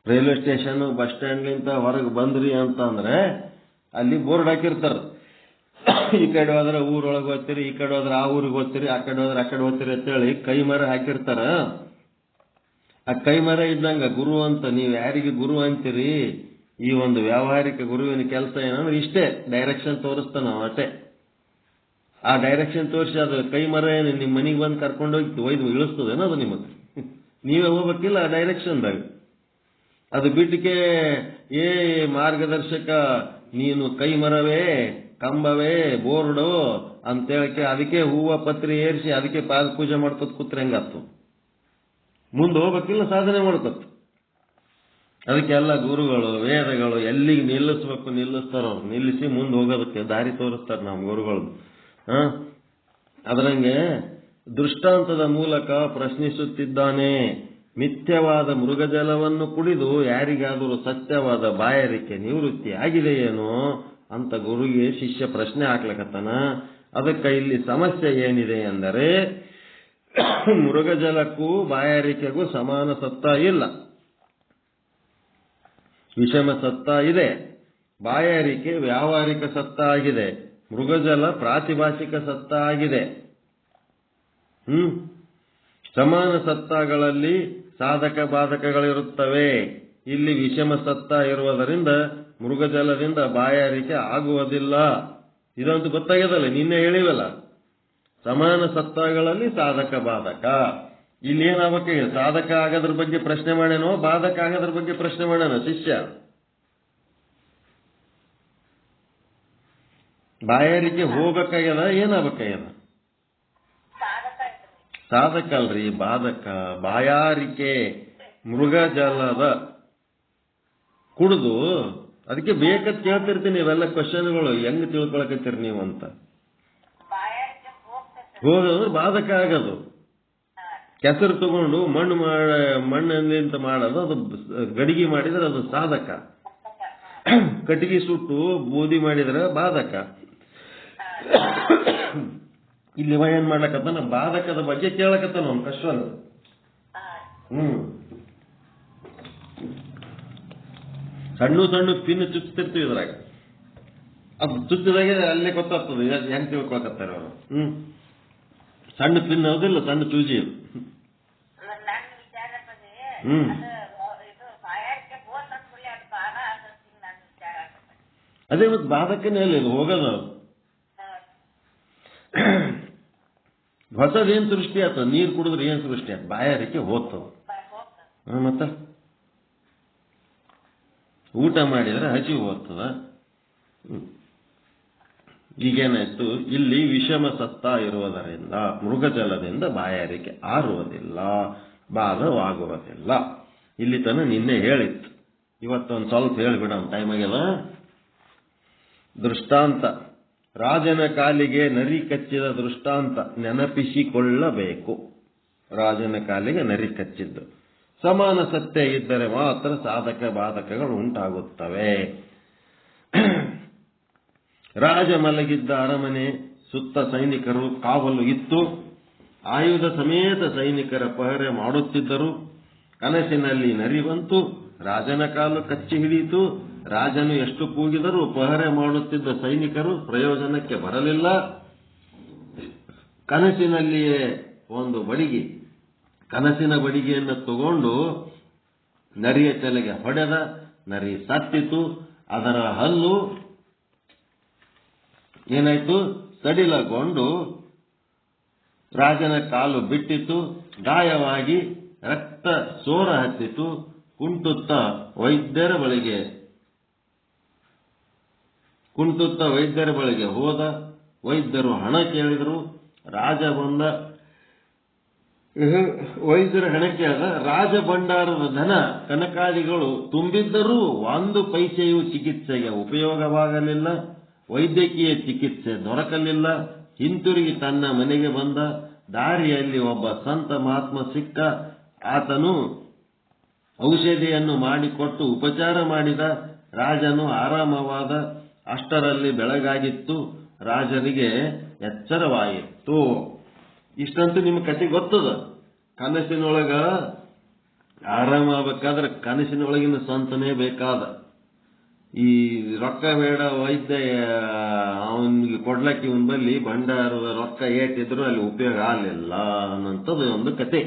ರೈಲ್ವೆ ಸ್ಟೇಷನ್ ಬಸ್ ಸ್ಟ್ಯಾಂಡ್ಲಿಂದ ಹೊರಗೆ ಬಂದ್ರಿ ಅಂತಂದ್ರೆ ಅಲ್ಲಿ ಬೋರ್ಡ್ ಹಾಕಿರ್ತಾರ. ಈ ಕಡೆ ಹೋದ್ರೆ ಊರೊಳಗೆ ಹೋಗ್ತೀರಿ, ಈ ಕಡೆ ಹೋದ್ರೆ ಆ ಊರಿಗೆ ಹೋಗ್ತೀರಿ, ಆ ಕಡೆ ಹೋದ್ರೆ ಆ ಕಡೆ ಹೋಗ್ತೀರಿ ಅಂತೇಳಿ ಕೈ ಮರ ಹಾಕಿರ್ತಾರ. ಆ ಕೈ ಮರ ಇದ್ದಂಗ ಗುರು ಅಂತ. ನೀವು ಯಾರಿಗೆ ಗುರು ಅಂತೀರಿ? ಈ ಒಂದು ವ್ಯಾವಹಾರಿಕ ಗುರುವಿನ ಕೆಲಸ ಏನಂದ್ರೆ ಇಷ್ಟೇ, ಡೈರೆಕ್ಷನ್ ತೋರಿಸ್ತಾನ ಅಷ್ಟೇ. ಆ ಡೈರೆಕ್ಷನ್ ತೋರಿಸಿ ಅದು ಕೈ ಮರ ಏನು ನಿಮ್ಮ ಮನೆಗೆ ಬಂದು ಕರ್ಕೊಂಡೋಗಿ ಒಯ್ದು ಇಳಿಸ್ತದೆ ಏನದು ನಿಮಗೆ? ನೀವೇ ಹೋಗ್ಬೇಕಿಲ್ಲ ಆ ಡೈರೆಕ್ಷನ್ದಾಗ. ಅದು ಬಿಟ್ಟಿಗೆ ಏ ಮಾರ್ಗದರ್ಶಕ ನೀನು ಕೈ ಮರವೇ, ಕಂಬವೇ, ಬೋರ್ಡು ಅಂತೇಳಕ್ಕೆ ಅದಕ್ಕೆ ಹೂವ ಪತ್ರಿ ಏರಿಸಿ ಅದಕ್ಕೆ ಪಾದ ಪೂಜೆ ಮಾಡ್ಕೊತ ಕೂತ್ರೆ ಹೆಂಗಾತು? ಮುಂದೆ ಹೋಗ್ಬೇಕಿಲ್ಲ, ಸಾಧನೆ ಮಾಡ್ಕೊತ. ಅದಕ್ಕೆಲ್ಲ ಗುರುಗಳು ವೇದಗಳು ಎಲ್ಲಿಗೆ ನಿಲ್ಲಿಸ್ಬೇಕು ನಿಲ್ಲಿಸ್ತಾರ. ಅವ್ರು ನಿಲ್ಲಿಸಿ ಮುಂದೆ ಹೋಗೋದಕ್ಕೆ ದಾರಿ ತೋರಿಸ್ತಾರೆ ನಮ್ಮ ಗುರುಗಳು. ಅದರಂಗೆ ದೃಷ್ಟಾಂತದ ಮೂಲಕ ಪ್ರಶ್ನಿಸುತ್ತಿದ್ದಾನೆ. ಮಿಥ್ಯವಾದ ಮೃಗಜಲವನ್ನು ಕುಡಿದು ಯಾರಿಗಾದರೂ ಸತ್ಯವಾದ ಬಾಯಾರಿಕೆ ನಿವೃತ್ತಿ ಆಗಿದೆಯೇನೋ ಅಂತ ಗುರುಗೆ ಶಿಷ್ಯ ಪ್ರಶ್ನೆ ಹಾಕ್ಲಕತ್ತಾನ. ಅದಕ್ಕೆ ಇಲ್ಲಿ ಸಮಸ್ಯೆ ಏನಿದೆ ಎಂದರೆ, ಮೃಗಜಲಕ್ಕೂ ಬಾಯಾರಿಕೆಗೂ ಸಮಾನ ಸತ್ತ ಇಲ್ಲ, ವಿಷಮ ಸತ್ತ ಇದೆ. ಬಾಯಾರಿಕೆ ವ್ಯಾವಹಾರಿಕ ಸತ್ತ ಆಗಿದೆ, ಮೃಗಜಲ ಪ್ರಾತಿಭಾಷಿಕ ಸತ್ತ ಆಗಿದೆ. ಸಮಾನ ಸತ್ತಗಳಲ್ಲಿ ಸಾಧಕ ಬಾಧಕಗಳಿರುತ್ತವೆ. ಇಲ್ಲಿ ವಿಷಮ ಸತ್ತ ಇರುವುದರಿಂದ ಮೃಗಜಲದಿಂದ ಬಾಯಾರಿಕೆ ಆಗುವುದಿಲ್ಲ. ಇದಂತೂ ಗೊತ್ತಾಗ್ಯದಲ್ಲ, ನಿನ್ನೆ ಹೇಳಿವಲ್ಲ. ಸಮಾನ ಸತ್ತಗಳಲ್ಲಿ ಸಾಧಕ ಬಾಧಕ. ಇಲ್ಲಿ ಏನಾಗಬೇಕು? ಸಾಧಕ ಆಗೋದ್ರ ಬಗ್ಗೆ ಪ್ರಶ್ನೆ ಮಾಡ್ಯಾನೋ, ಬಾಧಕ ಆಗೋದ್ರ ಬಗ್ಗೆ ಪ್ರಶ್ನೆ ಮಾಡ್ಯಾನೋ ಶಿಷ್ಯ? ಬಾಯಾರಿಕೆ ಹೋಗ್ಬೇಕಾಗ್ಯದ, ಏನಾಗಬೇಕಾಗ್ಯದ? ಸಾಧಕ ಅಲ್ರಿ, ಬಾಧಕ. ಬಾಯಾರಿಕೆ ಮೃಗಜಲದ ಕುಡಿದು, ಅದಕ್ಕೆ ಬೇಕಂತ ಕೇಳ್ತಿರ್ತೀನಿ ಇವೆಲ್ಲ ಕ್ವಶನ್ಗಳು, ಹೆಂಗ್ ತಿಳ್ಕೊಳಕತ್ತೀರಿ ನೀವು ಅಂತ. ಹೋಗೋದು ಬಾಧಕ ಆಗೋದು. ಕೆಸರು ತಗೊಂಡು ಮಣ್ಣಿನಿಂದ ಮಾಡೋದು, ಅದು ಗಡಿಗೆ ಮಾಡಿದ್ರೆ ಅದು ಸಾಧಕ. ಕಟ್ಟಿಗೆ ಸುಟ್ಟು ಬೂದಿ ಮಾಡಿದ್ರೆ ಬಾಧಕ. ಇಲ್ಲಿ ಏನ್ ಮಾಡ್ಲಕತ್ತಾನ? ಬಾಧಕದ ಬಗ್ಗೆ ಕೇಳಕತ್ತಾನ ಅವ್ನು ಕ್ವಶನ್. ಸಣ್ಣ ಸಣ್ಣ ಪಿನ್ ಚುಚ್ತಿರ್ತೀವಿ ಇದ್ರಾಗ. ಅದು ಚುಚ್ಚಿದಾಗೆ ಅಲ್ಲೇ ಗೊತ್ತಾಗ್ತದೆ ಹೆಂಗ್ ತಿಳ್ಕೊಳಕತ್ತಾರ ಅವರು. ಸಣ್ಣ ಪಿನ್ ಹೌದಿಲ್ಲ, ಸಣ್ಣ ಚೂಜಿ. ಅದೇ ಮತ್ತೆ ಬಾಧಕನೇ ಅಲ್ಲ ಇದು ಹೋಗೋದು. ಹೊಸದೇನ್ ಸೃಷ್ಟಿ ಆತ? ನೀರು ಕುಡಿದ್ರೆ ಏನ್ ಸೃಷ್ಟಿ ಆತ? ಬಾಯಾರಿಕೆ ಹೋಗ್ತದ. ಮತ್ತ ಊಟ ಮಾಡಿದ್ರೆ ಹಸಿವು ಹೋಗ್ತದ. ಈಗೇನಾಯ್ತು? ಇಲ್ಲಿ ವಿಷಮ ಸತ್ತ ಇರುವುದರಿಂದ ಮೃಗಜಲದಿಂದ ಬಾಯಾರಿಕೆ ಆರುವುದಿಲ್ಲ, ಬಾಧವಾಗುವುದಿಲ್ಲ. ಇಲ್ಲಿ ತನ ನಿನ್ನೆ ಹೇಳಿತ್ತು. ಇವತ್ತೊಂದು ಸ್ವಲ್ಪ ಹೇಳಿಬಿಡ, ಟೈಮ್ ಆಗ್ಯದ. ದೃಷ್ಟಾಂತ: ರಾಜನ ಕಾಲಿಗೆ ನರಿ ಕಚ್ಚಿದ ದೃಷ್ಟಾಂತ ನೆನಪಿಸಿಕೊಳ್ಳಬೇಕು. ರಾಜನ ಕಾಲಿಗೆ ನರಿ ಕಚ್ಚಿದ್ದು. ಸಮಾನ ಸತ್ಯ ಇದ್ದರೆ ಮಾತ್ರ ಸಾಧಕ ಬಾಧಕಗಳು ಉಂಟಾಗುತ್ತವೆ. ರಾಜ ಮಲಗಿದ್ದ ಅರಮನೆ ಸುತ್ತ ಸೈನಿಕರು ಕಾವಲು ಇತ್ತು. ಆಯುಧ ಸಮೇತ ಸೈನಿಕರ ಪಹರೆ ಮಾಡುತ್ತಿದ್ದರು. ಕನಸಿನಲ್ಲಿ ನರಿ ಬಂತು. ರಾಜನ ಕಾಲು ಕಚ್ಚಿ ಹಿಡಿಯಿತು. ರಾಜನು ಎಷ್ಟು ಕೂಗಿದರೂ ಪಹರೆ ಮಾಡುತ್ತಿದ್ದ ಸೈನಿಕರು ಪ್ರಯೋಜನಕ್ಕೆ ಬರಲಿಲ್ಲ. ಕನಸಿನಲ್ಲಿಯೇ ಒಂದು ಬಡಿಗೆ, ಕನಸಿನ ಬಡಿಗೆಯನ್ನು ತಗೊಂಡು ನರಿಯ ತಲೆಗೆ ಹೊಡೆದ. ನರಿ ಸತ್ತಿತು. ಅದರ ಹಲ್ಲು ಏನಾಯ್ತು? ಸಡಿಲಗೊಂಡು ರಾಜನ ಕಾಲು ಬಿಟ್ಟಿತು. ಗಾಯವಾಗಿ ರಕ್ತ ಸೋರ ಹತ್ತಿತು. ಕುಂಟುತ್ತ ವೈದ್ಯರ ಬಳಿಗೆ ಹೋದ. ವೈದ್ಯರು ಹಣ ಕೇಳಿದರು. ರಾಜ ಬಂದ. ವೈದ್ಯರ ಹಣ ಕೇಳಿದ. ರಾಜ ಭಂಡಾರದ ಧನ ಕನಕಾದಿಗಳು ತುಂಬಿದ್ದರೂ ಒಂದು ಪೈಸೆಯೂ ಚಿಕಿತ್ಸೆಗೆ ಉಪಯೋಗವಾಗಲಿಲ್ಲ. ವೈದ್ಯಕೀಯ ಚಿಕಿತ್ಸೆ ದೊರಕಲಿಲ್ಲ. ಹಿಂತಿರುಗಿ ತನ್ನ ಮನೆಗೆ ಬಂದ. ದಾರಿಯಲ್ಲಿ ಒಬ್ಬ ಸಂತ ಮಹಾತ್ಮ ಸಿಕ್ಕ. ಆತನು ಔಷಧಿಯನ್ನು ಮಾಡಿಕೊಟ್ಟು ಉಪಚಾರ ಮಾಡಿದ. ರಾಜನು ಆರಾಮವಾದ. ಅಷ್ಟರಲ್ಲಿ ಬೆಳಗಾಗಿತ್ತು. ರಾಜನಿಗೆ ಎಚ್ಚರವಾಯಿತು. ಇಷ್ಟಂತೂ ನಿಮ್ಮ ಕತೆ ಗೊತ್ತದ. ಕನಸಿನೊಳಗ ಆರಾಮಬೇಕಾದ್ರೆ ಕನಸಿನೊಳಗಿನ ಸಂತನೇ ಬೇಕಾದ. ಈ ರೊಕ್ಕ ಬೇಡ ವೈದ್ಯ ಅವನಿಗೆ ಕೊಡ್ಲಕ್ಕೆ ಇವನ್ ಬಲ್ಲಿ ಭಂಡಾರದ ರೊಕ್ಕ ಏಟಿದ್ರು ಅಲ್ಲಿ ಉಪಯೋಗ ಆಗಲಿಲ್ಲ ಅನ್ನೋಂಥದ್ದು ಒಂದು ಕತೆ.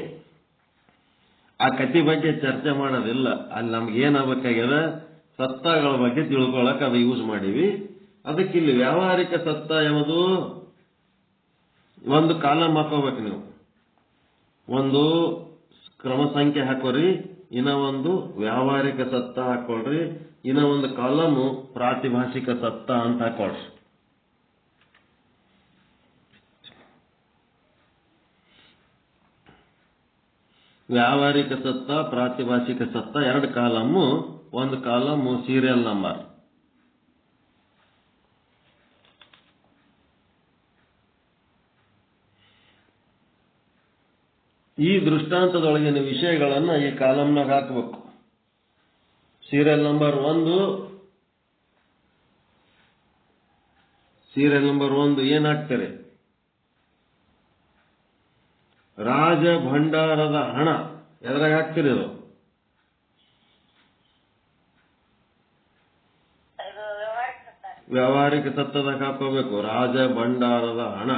ಆ ಕತೆ ಬಗ್ಗೆ ಚರ್ಚೆ ಮಾಡೋದಿಲ್ಲ. ಅಲ್ಲಿ ನಮ್ಗೆ ಏನಾಗಬೇಕಾಗ್ಯದ? ಸತ್ತಗಳ ಬಗ್ಗೆ ತಿಳ್ಕೊಳಕ್ ಅದು ಯೂಸ್ ಮಾಡೀವಿ. ಅದಕ್ಕಿಲ್ಲಿ ವ್ಯಾವಹಾರಿಕ ಸತ್ತ ಎಂಬುದು ಒಂದು ಕಾಲಮ್ ಹಾಕೋಬೇಕು. ನೀವು ಒಂದು ಕ್ರಮ ಸಂಖ್ಯೆ ಹಾಕೋರಿ, ಇನ್ನ ಒಂದು ವ್ಯಾವಹಾರಿಕ ಸತ್ತ ಹಾಕೊಳ್ರಿ, ಇನ್ನ ಒಂದು ಕಾಲಮು ಪ್ರಾತಿಭಾಷಿಕ ಸತ್ತ ಅಂತ ಹಾಕೊಳ್ರಿ. ವ್ಯಾವಹಾರಿಕ ಸತ್ತ, ಪ್ರಾತಿಭಾಷಿಕ ಸತ್ತ ಎರಡು ಕಾಲಮ್ಮು. ಒಂದು ಕಾಲಮ್ಮು ಸೀರಿಯಲ್ ನಂಬರ್. ಈ ದೃಷ್ಟಾಂತದೊಳಗಿನ ವಿಷಯಗಳನ್ನ ಈ ಕಾಲಮ್ನಾಗ ಹಾಕಬೇಕು. Serial number 1. ಸೀರಿಯಲ್ ನಂಬರ್ 1 ಏನ್ ಹಾಕ್ತಾರೆ? ರಾಜ ಭಂಡಾರದ ಹಣ. ಎದ್ರಾಗ ಹಾಕ್ತೀರಿ? ಅದು ವ್ಯಾವಹಾರಿಕ ಸತ್ತದಾಗ ಹಾಕೋಬೇಕು. ರಾಜ ಭಂಡಾರದ ಹಣ.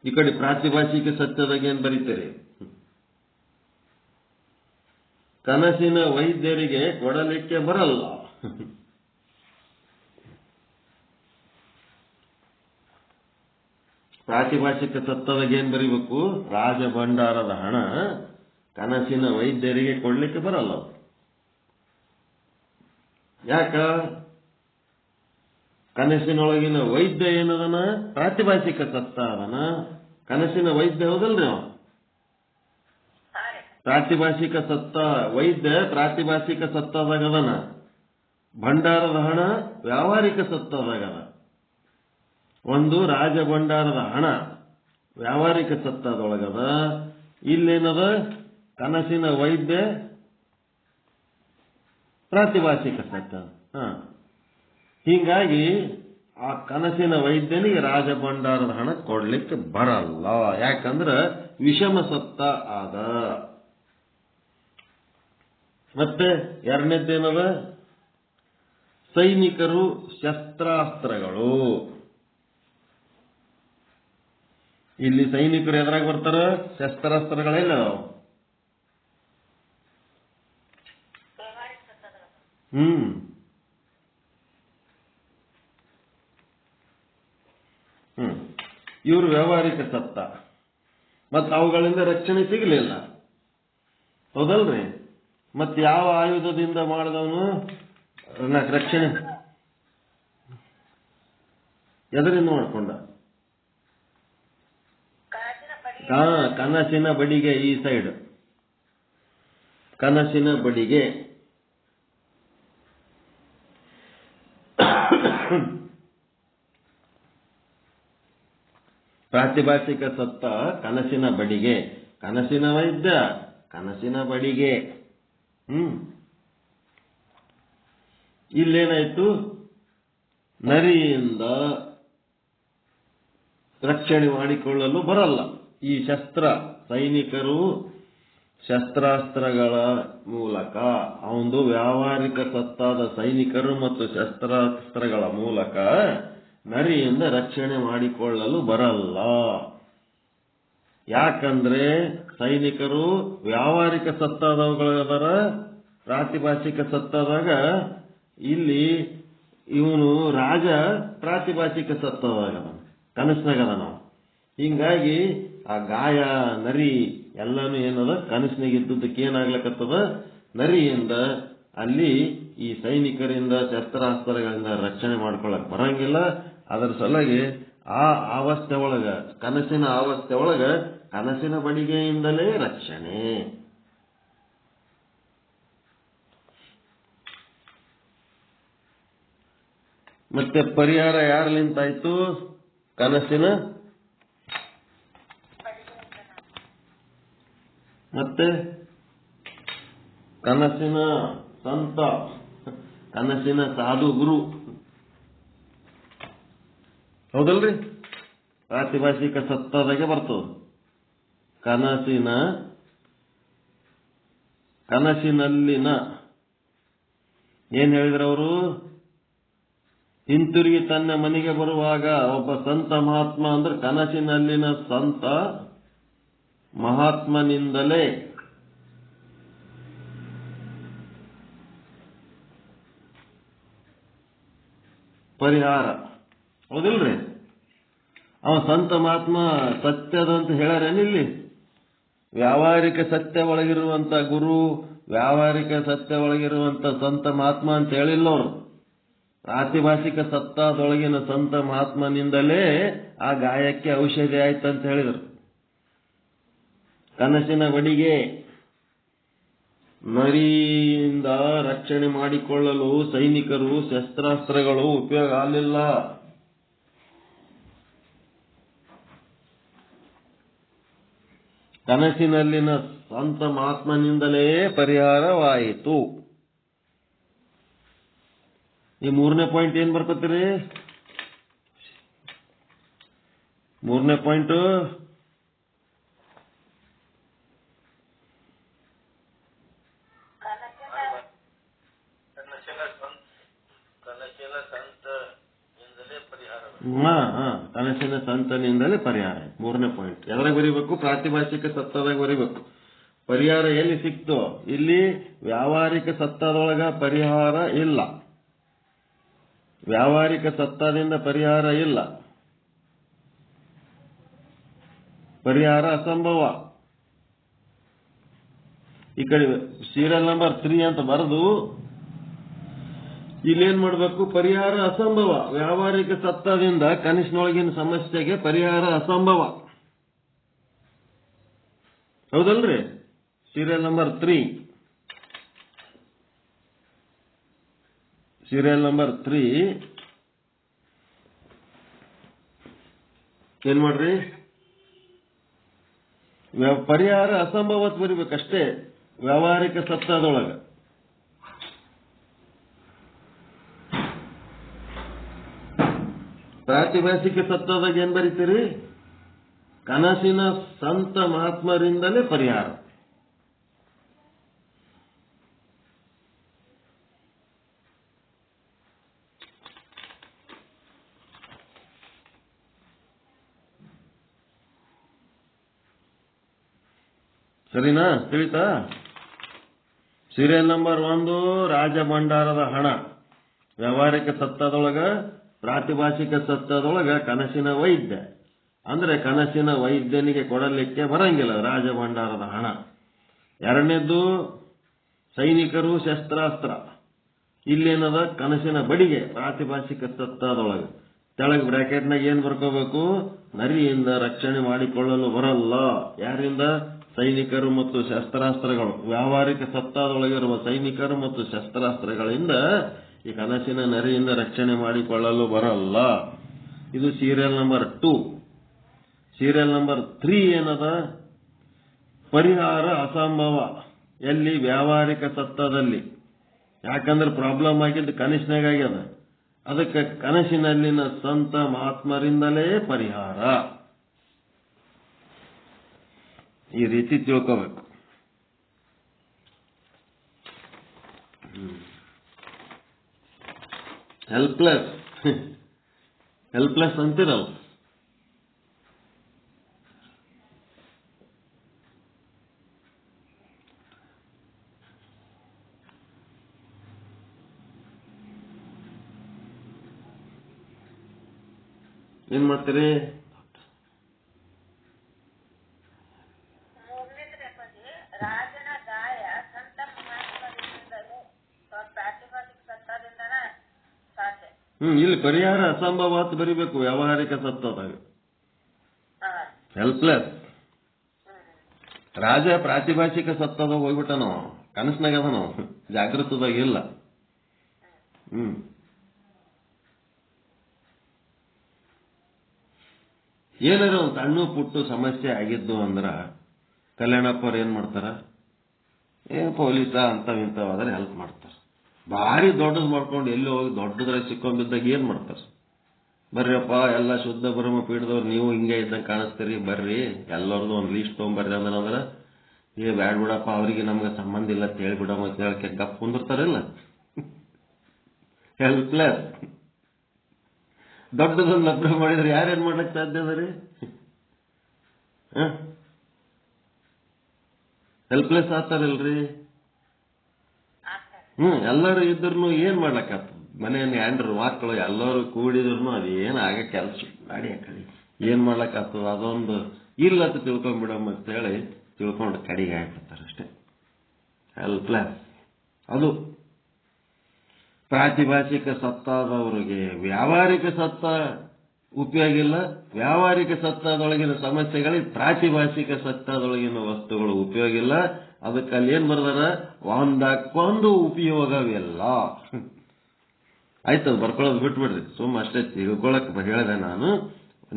ಈ ಕಡೆ ಪ್ರಾತಿಭಾಷಿಕ ಸತ್ಯದಾಗ ಏನ್ ಬರೀತೀರಿ? ಕನಸಿನ ವೈದ್ಯರಿಗೆ ಕೊಡಲಿಕ್ಕೆ ಬರಲ್ಲ. ಪ್ರಾತಿಭಾಷಿಕ ಸತ್ತದಾಗ ಏನ್ ಬರೀಬೇಕು? ರಾಜ ಭಂಡಾರದ ಹಣ ಕನಸಿನ ವೈದ್ಯರಿಗೆ ಕೊಡ್ಲಿಕ್ಕೆ ಬರಲ್ಲ. ಯಾಕ? ಕನಸಿನೊಳಗಿನ ವೈದ್ಯ ಏನದನ? ಪ್ರಾತಿಭಾಷಿಕ ಸತ್ತ ಅದನ. ಕನಸಿನ ವೈದ್ಯ ಹೌದಲ್ರಿ ಅವ. ಪ್ರಾತಿಭಾಷಿಕ ಸತ್ತ ವೈದ್ಯ ಪ್ರಾತಿಭಾಷಿಕ ಸತ್ತದಾಗದನ. ಭಂಡಾರದ ಹಣ ವ್ಯಾವಹಾರಿಕ ಸತ್ತದಾಗದ. ಒಂದು ರಾಜ ಭಂಡಾರದ ಹಣ ವ್ಯಾವಹಾರಿಕ ಸತ್ತದೊಳಗದ. ಇಲ್ಲೇನದ? ಕನಸಿನ ವೈದ್ಯ ಪ್ರಾತಿಭಾಷಿಕ ಸತ್ತ. ಹೀಗಾಗಿ ಆ ಕನಸಿನ ವೈದ್ಯನಿಗೆ ರಾಜ ಭಂಡಾರದ ಹಣ ಕೊಡ್ಲಿಕ್ಕೆ ಬರಲ್ಲ. ಯಾಕಂದ್ರೆ ವಿಷಮ ಸತ್ತ ಆದ. ಮತ್ತೆ ಎರಡನೇದ್ದೇನದ? ಸೈನಿಕರು ಶಸ್ತ್ರಾಸ್ತ್ರಗಳು. ಇಲ್ಲಿ ಸೈನಿಕರು ಎದುರಾಗಿ ಬರ್ತಾರ? ಶಸ್ತ್ರಾಸ್ತ್ರಗಳೆಲ್ಲ ಹ್ಮ್ ಹ್ಮ್ ಇವರು ವ್ಯಾವಹಾರಿಕ ಸತ್ತ, ಮತ್ತು ಅವುಗಳಿಂದ ರಕ್ಷಣೆ ಸಿಗಲಿಲ್ಲ. ಹೌದಲ್ರಿ? ಮತ್ತೆ ಯಾವ ಆಯುಧದಿಂದ ಮಾಡಿದವನು ರಕ್ಷಣೆ ಎದರಿಂದ ಮಾಡ್ಕೊಂಡ? ಕನಸಿನ ಬಡಿಗೆ. ಈ ಸೈಡ್ ಕನಸಿನ ಬಡಿಗೆ. ಪ್ರಾತಿಭಾಷಿಕ ಸತ್ತ ಕನಸಿನ ಬಡಿಗೆ, ಕನಸಿನ ವೈದ್ಯ ಕನಸಿನ ಬಡಿಗೆ. ಇಲ್ಲೇನಾಯ್ತು? ನರಿಯಿಂದ ರಕ್ಷಣೆ ಮಾಡಿಕೊಳ್ಳಲು ಬರಲ್ಲ. ಈ ಸೈನಿಕರು ಶಸ್ತ್ರಾಸ್ತ್ರಗಳ ಮೂಲಕ, ಅವನು ವ್ಯಾವಹಾರಿಕ ಸತ್ತಾದ ಸೈನಿಕರು ಮತ್ತು ಶಸ್ತ್ರಾಸ್ತ್ರಗಳ ಮೂಲಕ ನರಿಯಿಂದ ರಕ್ಷಣೆ ಮಾಡಿಕೊಳ್ಳಲು ಬರಲ್ಲ. ಯಾಕಂದ್ರೆ ಸೈನಿಕರು ವ್ಯಾವಹಾರಿಕ ಸತ್ತಾದವುಗಳದರ, ಪ್ರಾತಿಭಾಷಿಕ ಸತ್ತಾದಾಗ ಇಲ್ಲಿ ಇವನು ರಾಜ ಪ್ರಾತಿಭಾಷಿಕ ಸತ್ತಾದಾಗ ಕನಸಿನಾಗದ ನಾವು. ಹಿಂಗಾಗಿ ಆ ಗಾಯ ನರಿ ಎಲ್ಲಾನು ಏನದ ಕನಸಿನಾಗ ಇದ್ದದಕ್ಕೆ ಏನಾಗ್ಲಕ್ಕತ್ತದ? ನರಿಯಿಂದ ಅಲ್ಲಿ ಈ ಸೈನಿಕರಿಂದ ಶಸ್ತ್ರಾಸ್ತ್ರಗಳಿಂದ ರಕ್ಷಣೆ ಮಾಡ್ಕೊಳಕ್ ಬರಂಗಿಲ್ಲ. ಅದರ ಸಲುವಾಗಿ ಆ ಅವಸ್ಥೆ ಒಳಗ, ಕನಸಿನ ಅವಸ್ಥೆ ಒಳಗ ಕನಸಿನ ಬಡಿಗೆಯಿಂದಲೇ ರಕ್ಷಣೆ. ಮತ್ತೆ ಪರಿಹಾರ ಯಾರಲಿಂತಾಯ್ತು? ಕನಸಿನ ಮತ್ತೆ ಕನಸಿನ ಸಂತ, ಕನಸಿನ ಸಾಧು ಗುರು. ಹೌದಲ್ರಿ? ಪ್ರಾತಿಭಾಷಿಕ ಸತ್ತದಾಗೆ ಬರ್ತದ. ಕನಸಿನಲ್ಲಿನ ಏನ್ ಹೇಳಿದ್ರು ಅವರು? ಹಿಂತಿರುಗಿ ತನ್ನ ಮನೆಗೆ ಬರುವಾಗ ಒಬ್ಬ ಸಂತ ಮಹಾತ್ಮ ಅಂದ್ರೆ ಕನಸಿನಲ್ಲಿನ ಸಂತ ಮಹಾತ್ಮನಿಂದಲೇ ಪರಿಹಾರ. ಹೌದಿಲ್ರಿ? ಅವ ಸಂತ ಮಹಾತ್ಮ ಸತ್ಯದಂತ ಹೇಳ್ಯಾರೇನಿಲ್ಲಿ? ವ್ಯಾವಹಾರಿಕ ಸತ್ಯ ಒಳಗಿರುವಂತ ಗುರು, ವ್ಯಾವಹಾರಿಕ ಸತ್ಯ ಒಳಗಿರುವಂತ ಸಂತ ಮಹಾತ್ಮ ಅಂತ ಹೇಳಿಲ್ಲ ಅವರು. ಪ್ರಾತಿಭಾಷಿಕ ಸತ್ತಾದೊಳಗಿನ ಸಂತ ಮಹಾತ್ಮನಿಂದಲೇ ಆ ಗಾಯಕ್ಕೆ ಔಷಧಿ ಆಯ್ತಂತ ಹೇಳಿದರು. ಕನಸಿನ ಬಡಿಗೆ. ನರಿಯಿಂದ ರಕ್ಷಣೆ ಮಾಡಿಕೊಳ್ಳಲು ಸೈನಿಕರು ಶಸ್ತ್ರಾಸ್ತ್ರಗಳು ಉಪಯೋಗ ಆಗಲಿಲ್ಲ. ಕನಸಿನಲ್ಲಿನ ಸಂತ ಮಹಾತ್ಮನಿಂದಲೇ ಪರಿಹಾರವಾಯಿತು. ಈ ಮೂರನೇ ಪಾಯಿಂಟ್ ಏನ್ ಬರ್ಕತ್ತೀರಿ? ಮೂರನೇ ಪಾಯಿಂಟ್ ಕನಸಿನ ಸಂತನಿಂದಲೇ ಪರಿಹಾರ. ಮೂರನೇ ಪಾಯಿಂಟ್ ಎದ್ರಾಗ ಬರೀಬೇಕು? ಪ್ರಾತಿಭಾಷಿಕ ಸತ್ತದಾಗ ಬರೀಬೇಕು. ಪರಿಹಾರ ಎಲ್ಲಿ ಸಿಕ್ತೋ? ಇಲ್ಲಿ ವ್ಯಾವಹಾರಿಕ ಸತ್ತದೊಳಗ ಪರಿಹಾರ ಇಲ್ಲ. ವ್ಯಾವಹಾರಿಕ ಸತ್ತದಿಂದ ಪರಿಹಾರ ಇಲ್ಲ. ಪರಿಹಾರ ಅಸಂಭವ. ಈ ಕಡೆ ಸೀರಿಯಲ್ ನಂಬರ್ 3 ಅಂತ ಬರೆದು ಇಲ್ಲೇನ್ ಮಾಡ್ಬೇಕು? ಪರಿಹಾರ ಅಸಂಭವ. ವ್ಯಾವಹಾರಿಕ ಸತ್ತದಿಂದ ಕನಸಿನೊಳಗಿನ ಸಮಸ್ಯೆಗೆ ಪರಿಹಾರ ಅಸಂಭವ. ಹೌದಲ್ರಿ? Serial number 3. ಸೀರಿಯಲ್ ನಂಬರ್ 3 ಏನ್ ಮಾಡ್ರಿ? ಪರಿಹಾರ ಅಸಂಭವತ್ ಬರಿಬೇಕಷ್ಟೇ ವ್ಯಾವಹಾರಿಕ ಸತ್ತದೊಳಗ. ಪ್ರಾತಿಭಾಷಿಕ ಸತ್ತದಾಗ ಏನ್ ಬರೀತೀರಿ? ಕನಸಿನ ಸಂತ ಮಹಾತ್ಮರಿಂದಲೇ ಪರಿಹಾರ. ಸರಿನಾ? ತಿಳಿತಾ? ಸೀರಿಯಲ್ ನಂಬರ್ 1 ರಾಜಭಂಡಾರದ ಹಣ. ವ್ಯಾವಹಾರಿಕ ಸತ್ತದೊಳಗ ಪ್ರಾತಿಭಾಷಿಕ ಸತ್ತದೊಳಗ ಕನಸಿನ ವೈದ್ಯ. ಅಂದ್ರೆ ಕನಸಿನ ವೈದ್ಯನಿಗೆ ಕೊಡಲಿಕ್ಕೆ ಬರಂಗಿಲ್ಲ ರಾಜಭಂಡಾರದ ಹಣ. ಎರಡನೇದ್ದು ಸೈನಿಕರು ಶಸ್ತ್ರಾಸ್ತ್ರ. ಇಲ್ಲೇನದ ಕನಸಿನ ಬಡಿಗೆ ಪ್ರಾತಿಭಾಷಿಕ ಸತ್ತದೊಳಗೆ. ತೆಳಗ್ ಬ್ರಾಕೆಟ್ನಾಗ ಏನ್ ಬರ್ಕೋಬೇಕು? ನರಿಯಿಂದ ರಕ್ಷಣೆ ಮಾಡಿಕೊಳ್ಳಲು ಬರಲ್ಲ. ಯಾರಿಂದ? ಸೈನಿಕರು ಮತ್ತು ಶಸ್ತ್ರಾಸ್ತ್ರಗಳು. ವ್ಯಾವಹಾರಿಕ ಸತ್ತದೊಳಗಿರುವ ಸೈನಿಕರು ಮತ್ತು ಶಸ್ತ್ರಾಸ್ತ್ರಗಳಿಂದ ಈ ಕನಸಿನ ನರಿಯಿಂದ ರಕ್ಷಣೆ ಮಾಡಿಕೊಳ್ಳಲು ಬರಲ್ಲ. ಇದು ಸೀರಿಯಲ್ ನಂಬರ್ 2. ಸೀರಿಯಲ್ ನಂಬರ್ 3 ಏನದ? ಪರಿಹಾರ ಅಸಂಭವ. ಎಲ್ಲಿ? ವ್ಯಾವಹಾರಿಕ ಸತ್ತದಲ್ಲಿ. ಯಾಕಂದ್ರೆ ಪ್ರಾಬ್ಲಮ್ ಆಗಿದ್ದು ಕನಸಿನಾಗ ಆಗ್ಯದ. ಅದಕ್ಕೆ ಕನಸಿನಲ್ಲಿನ ಸಂತ ಮಹಾತ್ಮರಿಂದಲೇ ಪರಿಹಾರ. ಈ ರೀತಿ ತಿಳ್ಕೋಬೇಕು. ಹೆಲ್ಪ್ಲೆಸ್ ಅಂತಿರಲ್ಲ. ಏನ್ ಮಾಡ್ತೀರಿ? ರಾಜನ ಗಾಯ ಸಂತ ಮಹಾತ್ಮರಿಂದಲೇ ಪ್ರಾತಿಭಾಷಿಕ ಸತ್ತದಿಂದನ ಸಾಧ್ಯ. ಇಲ್ಲಿ ಪರಿಹಾರ ಅಸಂಭವ ಅಂತ ಬರಿಬೇಕು. ವ್ಯಾವಹಾರಿಕ ಸತ್ತದಾಗ ಹೆಲ್ಪ್ಲೆಸ್. ರಾಜ ಪ್ರಾತಿಭಾಷಿಕ ಸತ್ತದಾಗ ಹೋಗ್ಬಿಟ್ಟ. ನಾವು ಕನಸಿನಾಗ ಅದ, ನಾವು ಜಾಗೃತದಾಗ ಇಲ್ಲ. ಏನಾರ ಒಂದು ಸಣ್ಣ ಪುಟ್ಟು ಸಮಸ್ಯೆ ಆಗಿದ್ದು ಅಂದ್ರ ಕಲ್ಯಾಣಪ್ಪವ್ರು ಏನ್ ಮಾಡ್ತಾರ? ಪೊಲೀಸ ಇಂಥವಾದ್ರೆ ಹೆಲ್ಪ್ ಮಾಡ್ತಾರ. ಭಾರಿ ದೊಡ್ಡದ್ ಮಾಡ್ಕೊಂಡು ಎಲ್ಲಿ ಹೋಗಿ ದೊಡ್ಡದ್ರ ಸಿಕ್ಕೊಂಬಿದ್ದಾಗ ಏನ್ ಮಾಡ್ತಾರ? ಬರ್ರಿಯಪ್ಪ, ಎಲ್ಲ ಶುದ್ಧ ಬ್ರಹ್ಮ ಪೀಠದವ್ರು ನೀವು ಹಿಂಗೆ ಇದ್ದಂಗೆ ಕಾಣಿಸ್ತೀರಿ, ಬರ್ರಿ ಎಲ್ಲರದು ಒಂದು ಲೀಸ್ಟ್ ತೊಗೊಂಬರ್ರಿ ಅಂದ್ರ ಬ್ಯಾಡ್ ಬಿಡಪ್ಪ, ಅವ್ರಿಗೆ ನಮ್ಗೆ ಸಂಬಂಧ ಇಲ್ಲ ಅಂತ ಹೇಳ್ಬಿಡಮ್ಮ ಅಂತ ಹೇಳಕ್ಕೆ ಗಪ್ ಕುಂದಿರ್ತಾರಿಲ್ಲ. ಹೆಲ್ಪ್ಲೆಸ್. ದೊಡ್ಡದೊಂದು ಲಭ್ಯ ಮಾಡಿದ್ರೆ ಯಾರೇನ್ ಮಾಡ್ಲಿಕ್ಕೆ ಸಾಧ್ಯ ಅದ ರೀ? ಹೆಲ್ಪ್ಲೆಸ್ ಆಗ್ತಾರಲ್ರಿ. ಎಲ್ಲರೂ ಇದ್ರು ಏನ್ ಮಾಡ್ಲಕ್ಕ? ಮನೆಯಲ್ಲಿ ಹ್ಯಾಂಡ್ರು ಮಕ್ಕಳು ಎಲ್ಲರೂ ಕೂಡಿದ್ರು ಅದೇನು ಆಗ ಕೆಲಸ ಗಾಡಿ ಆ ಕಡೆ ಏನ್ ಮಾಡ್ಲಕ್ಕಾಗ್ತದ? ಅದೊಂದು ಇಲ್ಲ ಅಂತ ತಿಳ್ಕೊಂಡ್ಬಿಡಮ್ಮ ಅಂತ ಹೇಳಿ ತಿಳ್ಕೊಂಡು ಕಡೆಗೆ ಆಗ್ಬಿಡ್ತಾರೆ ಅಷ್ಟೇ. ಹೆಲ್ಪ್ಲೆಸ್. ಅದು ಪ್ರಾತಿಭಾಷಿಕ ಸತ್ತಾದವರಿಗೆ. ವ್ಯಾವಹಾರಿಕ ಸತ್ತ ಉಪಯೋಗ ಇಲ್ಲ. ವ್ಯಾವಹಾರಿಕ ಸತ್ತದೊಳಗಿನ ಸಮಸ್ಯೆಗಳಿಗೆ ಪ್ರಾತಿಭಾಷಿಕ ಸತ್ತದೊಳಗಿನ ವಸ್ತುಗಳು ಉಪಯೋಗ ಇಲ್ಲ. ಅದಕ್ಕೆ ಅಲ್ಲಿ ಏನ್ ಬರ್ದಾರ? ಒಂದಕ್ಕೊಂದು ಉಪಯೋಗವಿಲ್ಲ. ಆಯ್ತದ, ಬರ್ಕೊಳ್ಳೋದು ಬಿಟ್ಬಿಡ್ರಿ. ಅಷ್ಟೇ ತಿಳ್ಕೊಳಕ್ ಹೇಳಿದೆ ನಾನು.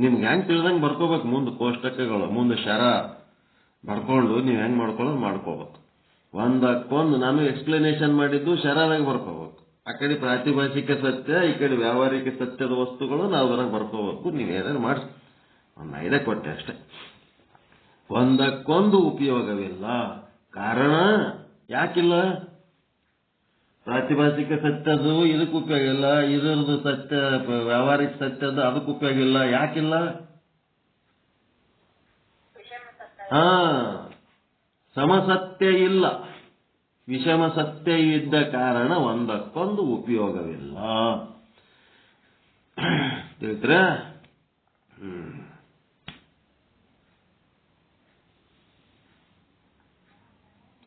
ನಿಮ್ಗೆ ಹೆಂಗ್ ತಿಳಿದಂಗೆ ಬರ್ಕೋಬೇಕು. ಮುಂದೆ ಕೋಷ್ಟಕಗಳು, ಮುಂದೆ ಶರ ಬರ್ಕೊಂಡು ನೀವ್ ಹೆಂಗ್ ಮಾಡ್ಕೊಳ್ಳೋದು ಮಾಡ್ಕೋಬೇಕು. ಒಂದಕ್ಕೊಂದು ನಾನು ಎಕ್ಸ್ಪ್ಲನೇಷನ್ ಮಾಡಿದ್ದು ಶರದಾಗ ಬರ್ಕೋಬೇಕು. ಆ ಕಡೆ ಪ್ರಾತಿಭಾಷಿಕ ಸತ್ಯ, ಈ ಕಡೆ ವ್ಯಾವಹಾರಿಕ ಸತ್ಯದ ವಸ್ತುಗಳು ನಾವು ಅದರಾಗ ಬರ್ಕೋಬೇಕು. ನೀವೇನಾದ್ರು ಮಾಡಿಸಿ ಒಂದು ಐದೇ ಕೊಟ್ಟೆ ಅಷ್ಟೇ. ಒಂದಕ್ಕೊಂದು ಉಪಯೋಗವಿಲ್ಲ. ಕಾರಣ ಯಾಕಿಲ್ಲ? ಪ್ರಾತಿಭಾಷಿಕ ಸತ್ಯದ್ದು ಇದಕ್ಕೆ ಉಪಯೋಗ ಇಲ್ಲ, ಇದರದ್ದು ಸತ್ಯ ವ್ಯಾವಹಾರಿಕ ಸತ್ಯದ ಅದಕ್ಕೆ ಉಪಯೋಗ ಇಲ್ಲ. ಯಾಕಿಲ್ಲ? ಸಮಸತ್ಯ ಇಲ್ಲ, ವಿಷಮ ಸತ್ಯ ಇದ್ದ ಕಾರಣ ಒಂದಕ್ಕೊಂದು ಉಪಯೋಗವಿಲ್ಲ. ತಿಳಿದ್ರ?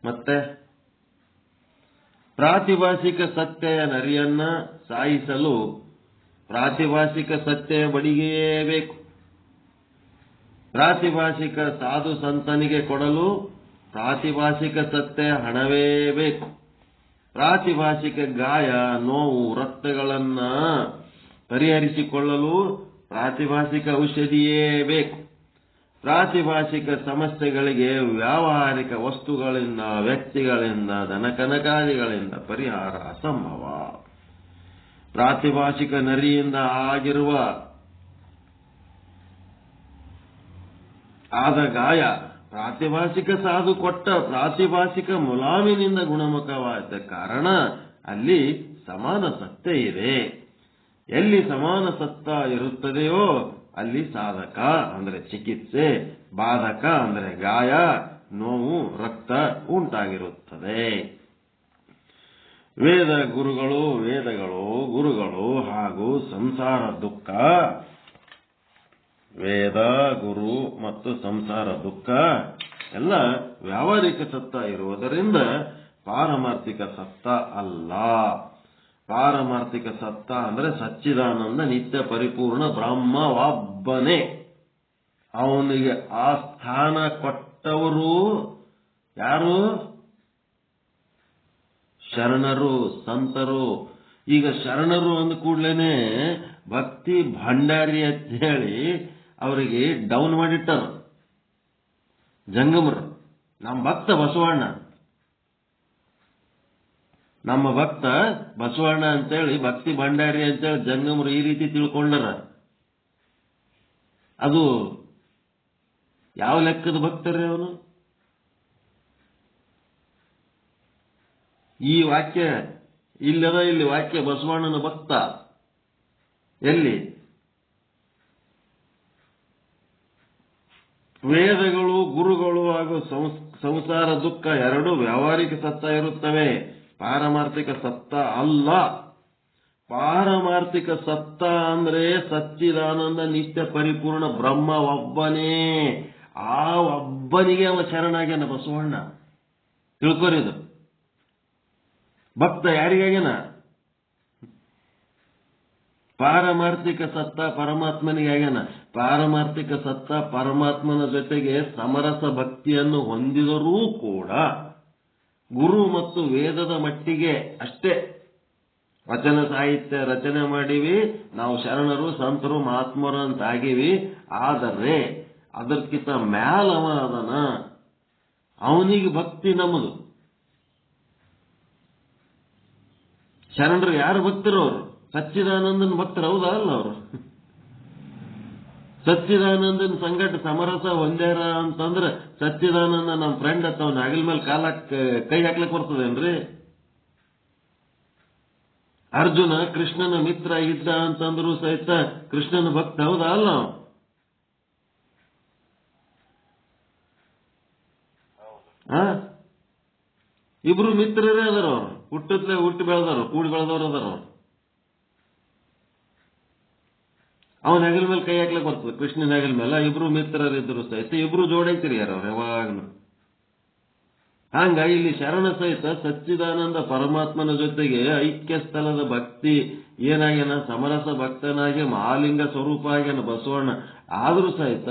ಮತ್ತೆ ಪ್ರಾತಿಭಾಷಿಕ ಸತ್ಯಯ ನರಿಯನ್ನ ಸಾಯಿಸಲು ಪ್ರಾತಿಭಾಷಿಕ ಸತ್ಯ ಬಡಿಗೆಯೇ ಬೇಕು. ಪ್ರಾತಿಭಾಷಿಕ ಸಾಧು ಸಂತನಿಗೆ ಕೊಡಲು ಪ್ರಾತಿಭಾಷಿಕ ಸತ್ಯ ಹಣವೇ ಬೇಕು. ಪ್ರಾತಿಭಾಷಿಕ ಗಾಯ, ನೋವು, ರಕ್ತಗಳನ್ನ ಪರಿಹರಿಸಿಕೊಳ್ಳಲು ಪ್ರಾತಿಭಾಷಿಕ ಔಷಧಿಯೇ ಬೇಕು. ಪ್ರಾತಿಭಾಷಿಕ ಸಮಸ್ಯೆಗಳಿಗೆ ವ್ಯಾವಹಾರಿಕ ವಸ್ತುಗಳಿಂದ, ವ್ಯಕ್ತಿಗಳಿಂದ, ಧನಕನಕಾದಿಗಳಿಂದ ಪರಿಹಾರ ಅಸಂಭವ. ಪ್ರಾತಿಭಾಷಿಕ ನರಿಯಿಂದ ಆದ ಗಾಯ ಪ್ರಾತಿಭಾಷಿಕ ಸಾಧು ಕೊಟ್ಟ ಪ್ರಾತಿಭಾಷಿಕ ಮುಲಾಮಿನಿಂದ ಗುಣಮುಖವಾದ ಕಾರಣ ಅಲ್ಲಿ ಸಮಾನ ಸತ್ಯ ಇದೆ. ಎಲ್ಲಿ ಸಮಾನ ಸತ್ಯ ಇರುತ್ತದೆಯೋ ಅಲ್ಲಿ ಸಾಧಕ ಅಂದ್ರೆ ಚಿಕಿತ್ಸೆ, ಬಾಧಕ ಅಂದ್ರೆ ಗಾಯ, ನೋವು, ರಕ್ತ ಉಂಟಾಗಿರುತ್ತದೆ. ವೇದಗಳು ಗುರುಗಳು ಹಾಗೂ ಸಂಸಾರ ದುಃಖ. ವೇದ ಗುರು ಮತ್ತು ಸಂಸಾರ ದುಃಖ ಎಲ್ಲ ವ್ಯಾವಹಾರಿಕ ಸತ್ತ ಇರುವುದರಿಂದ ಪಾರಮಾರ್ಥಿಕ ಸತ್ತ ಅಲ್ಲ. ಪಾರಮಾರ್ಥಿಕ ಸತ್ತ ಅಂದ್ರೆ ಸಚ್ಚಿದಾನಂದ ನಿತ್ಯ ಪರಿಪೂರ್ಣ ಬ್ರಹ್ಮ ಒಬ್ಬನೇ. ಅವನಿಗೆ ಆ ಸ್ಥಾನ ಕೊಟ್ಟವರು ಯಾರು? ಶರಣರು, ಸಂತರು. ಈಗ ಶರಣರು ಅಂದ ಕೂಡ್ಲೇನೆ ಭಕ್ತಿ ಭಂಡಾರಿ ಅಂತ ಹೇಳಿ ಅವರಿಗೆ ಡೌನ್ ಮಾಡಿಟ್ಟಾರ ಜಂಗಮರು. ನಮ್ಮ ಭಕ್ತ ಬಸವಣ್ಣ, ನಮ್ಮ ಭಕ್ತ ಬಸವಣ್ಣ ಅಂತೇಳಿ ಭಕ್ತಿ ಭಂಡಾರಿ ಅಂತೇಳಿ ಜಂಗಮರು ಈ ರೀತಿ ತಿಳ್ಕೊಂಡರ. ಅದು ಯಾವ ಲೆಕ್ಕದ ಭಕ್ತರೇ ಅವನು? ಈ ವಾಕ್ಯ ಇಲ್ಲದ, ಇಲ್ಲಿ ವಾಕ್ಯ ಬಸವಣ್ಣನ ಭಕ್ತ ಎಲ್ಲಿ? ವೇದಗಳು ಗುರುಗಳು ಹಾಗೂ ಸಂಸಾರ ದುಃಖ ಎರಡೂ ವ್ಯಾವಹಾರಿಕ ಸತ್ತ ಇರುತ್ತವೆ, ಪಾರಮಾರ್ಥಿಕ ಸತ್ತ ಅಲ್ಲ. ಪಾರಮಾರ್ಥಿಕ ಸತ್ತ ಅಂದ್ರೆ ಸಚ್ಚಿದಾನಂದ ನಿತ್ಯ ಪರಿಪೂರ್ಣ ಬ್ರಹ್ಮ ಒಬ್ಬನೇ. ಆ ಒಬ್ಬನಿಗೆ ಅವ ಶರಣಾಗ್ಯಾನ ಬಸವಣ್ಣ. ತಿಳ್ಕೊರಿದು. ಭಕ್ತ ಯಾರಿಗಾಗ್ಯಾನ? ಪಾರಮಾರ್ಥಿಕ ಸತ್ತ ಪರಮಾತ್ಮನಿಗೆ ಆಗ್ಯಾನ. ಪಾರಮಾರ್ಥಿಕ ಸತ್ತ ಪರಮಾತ್ಮನ ಜೊತೆಗೆ ಸಮರಸ ಭಕ್ತಿಯನ್ನು ಹೊಂದಿದರೂ ಕೂಡ ಗುರು ಮತ್ತು ವೇದದ ಮಟ್ಟಿಗೆ ಅಷ್ಟೇ. ವಚನ ಸಾಹಿತ್ಯ ರಚನೆ ಮಾಡಿವಿ, ನಾವು ಶರಣರು ಸಂತರು ಮಹಾತ್ಮರು ಅಂತ ಆಗಿವಿ. ಆದರೆ ಅದಕ್ಕಿಂತ ಮ್ಯಾಲವ ಅದನ, ಅವನಿಗೆ ಭಕ್ತಿ ನಮ್ಮದು. ಶರಣರು ಯಾರು ಭಕ್ತರು? ಅವರು ಸಚ್ಚಿದಾನಂದನ ಭಕ್ತರು, ಹೌದಾ ಅಲ್ಲ? ಅವರು ಸಚ್ಚಿದಾನಂದನ ಸಂಗಟ ಸಮರಸ ಹೊಂದ್ಯಾರ ಅಂತಂದ್ರೆ ಸಚ್ಚಿದಾನಂದ ನಮ್ಮ ಫ್ರೆಂಡ್ ಅಂತ ಅವ್ನ ಅಗಲ್ ಮೇಲೆ ಕೈ ಹಾಕ್ಲಿಕ್ಕೆ ಬರ್ತದೇನ್ರಿ? ಅರ್ಜುನ ಕೃಷ್ಣನ ಮಿತ್ರ ಇದ್ದ ಅಂತಂದ್ರು ಸಹಿತ ಕೃಷ್ಣನ ಭಕ್ತ, ಹೌದಾ ಅಲ್ಲ? ಇಬ್ರು ಮಿತ್ರರೇ ಅದಾರ. ಅವ್ರು ಹುಟ್ಟತ್ಲೆ ಹುಟ್ಟಿ ಬೆಳೆದವರು, ಕೂಡಿ ಬೆಳೆದವ್ರು ಅದಾರ. ಅವ್ರು ಅವನ ಹೆಗಲ ಮೇಲೆ ಕೈ ಹಾಕ್ಲಿಕ್ಕೆ ಬರ್ತದೆ, ಕೃಷ್ಣನ ಹೆಗಲ ಮೇಲೆ. ಇಬ್ರು ಮಿತ್ರರಿದ್ರು ಸಹಿತ ಇಬ್ರು ಜೋಡೈತಿರಿ ಯಾರು ಅವ್ರು ಯಾವಾಗ್ಲೂ. ಹಂಗಾಗಿ ಇಲ್ಲಿ ಶರಣ ಸಹಿತ ಸಚ್ಚಿದಾನಂದ ಪರಮಾತ್ಮನ ಜೊತೆಗೆ ಐಕ್ಯ ಸ್ಥಳದ ಭಕ್ತಿ ಏನಾಗ್ಯಾನ? ಸಮರಸ ಭಕ್ತನಾಗಿ ಮಹಾಲಿಂಗ ಸ್ವರೂಪ ಆಗ್ಯಾನ ಬಸವಣ್ಣ. ಆದ್ರೂ ಸಹಿತ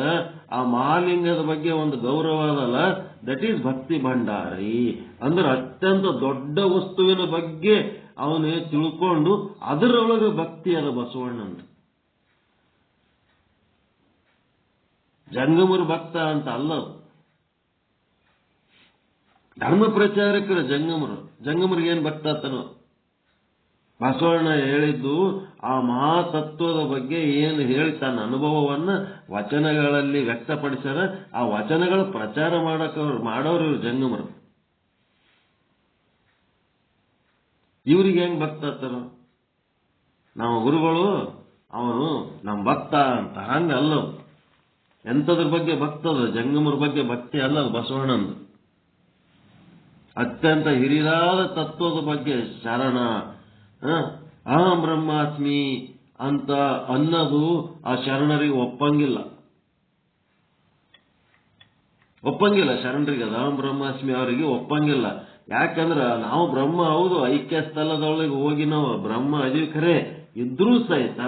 ಆ ಮಹಾಲಿಂಗದ ಬಗ್ಗೆ ಒಂದು ಗೌರವ ಅದಲ್ಲ, ದಟ್ ಈಸ್ ಭಕ್ತಿ ಭಂಡಾರಿ. ಅಂದ್ರೆ ಅತ್ಯಂತ ದೊಡ್ಡ ವಸ್ತುವಿನ ಬಗ್ಗೆ ಅವನು ತಿಳ್ಕೊಂಡು ಅದರೊಳಗೆ ಭಕ್ತಿ ಅದ ಬಸವಣ್ಣಂದು. ಜಂಗಮರು ಭಕ್ತ ಅಂತ ಅಲ್ಲ, ಧರ್ಮ ಪ್ರಚಾರಕರು ಜಂಗಮರಿಗೆ ಏನ್ ಭಕ್ತ ಆತನೋ? ಬಸವಣ್ಣ ಹೇಳಿದ್ದು ಆ ಮಹಾತತ್ವದ ಬಗ್ಗೆ ಏನು ಹೇಳಿ ತನ್ನ ಅನುಭವವನ್ನ ವಚನಗಳಲ್ಲಿ ವ್ಯಕ್ತಪಡಿಸ್ಯಾರ. ಆ ವಚನಗಳ ಪ್ರಚಾರ ಮಾಡೋರು ಇವ್ರು ಜಂಗಮರು. ಇವ್ರಿಗೆ ಹೆಂಗ್ ಭಕ್ತ ಆತನೋ? ನಾವು ಗುರುಗಳು ಅವನು ನಮ್ಮ ಭಕ್ತ ಅಂತ ಹಂಗಲ್ಲ. ಎಂಥದ್ರ ಬಗ್ಗೆ ಭಕ್ತದ? ಜಂಗಮರ ಬಗ್ಗೆ ಭಕ್ತಿ ಅಲ್ಲ ಬಸವಣ್ಣಂದು. ಅತ್ಯಂತ ಹಿರಿದಾದ ತತ್ವದ ಬಗ್ಗೆ ಶರಣ, ಅಹಂ ಬ್ರಹ್ಮಾಸ್ಮಿ ಅಂತ ಅನ್ನೋದು ಆ ಶರಣರಿಗೆ ಒಪ್ಪಂಗಿಲ್ಲ. ಶರಣರಿಗೆ ಅದು ಅಹಂ ಬ್ರಹ್ಮಾಸ್ಮಿ ಅವರಿಗೆ ಒಪ್ಪಂಗಿಲ್ಲ. ಯಾಕಂದ್ರ ನಾವು ಬ್ರಹ್ಮ ಹೌದು, ಐಕ್ಯ ಸ್ಥಳದೊಳಗೆ ಹೋಗಿ ನಾವು ಬ್ರಹ್ಮ ಅದೀವಿ ಖರೆ. ಇದ್ರೂ ಸಹಿತ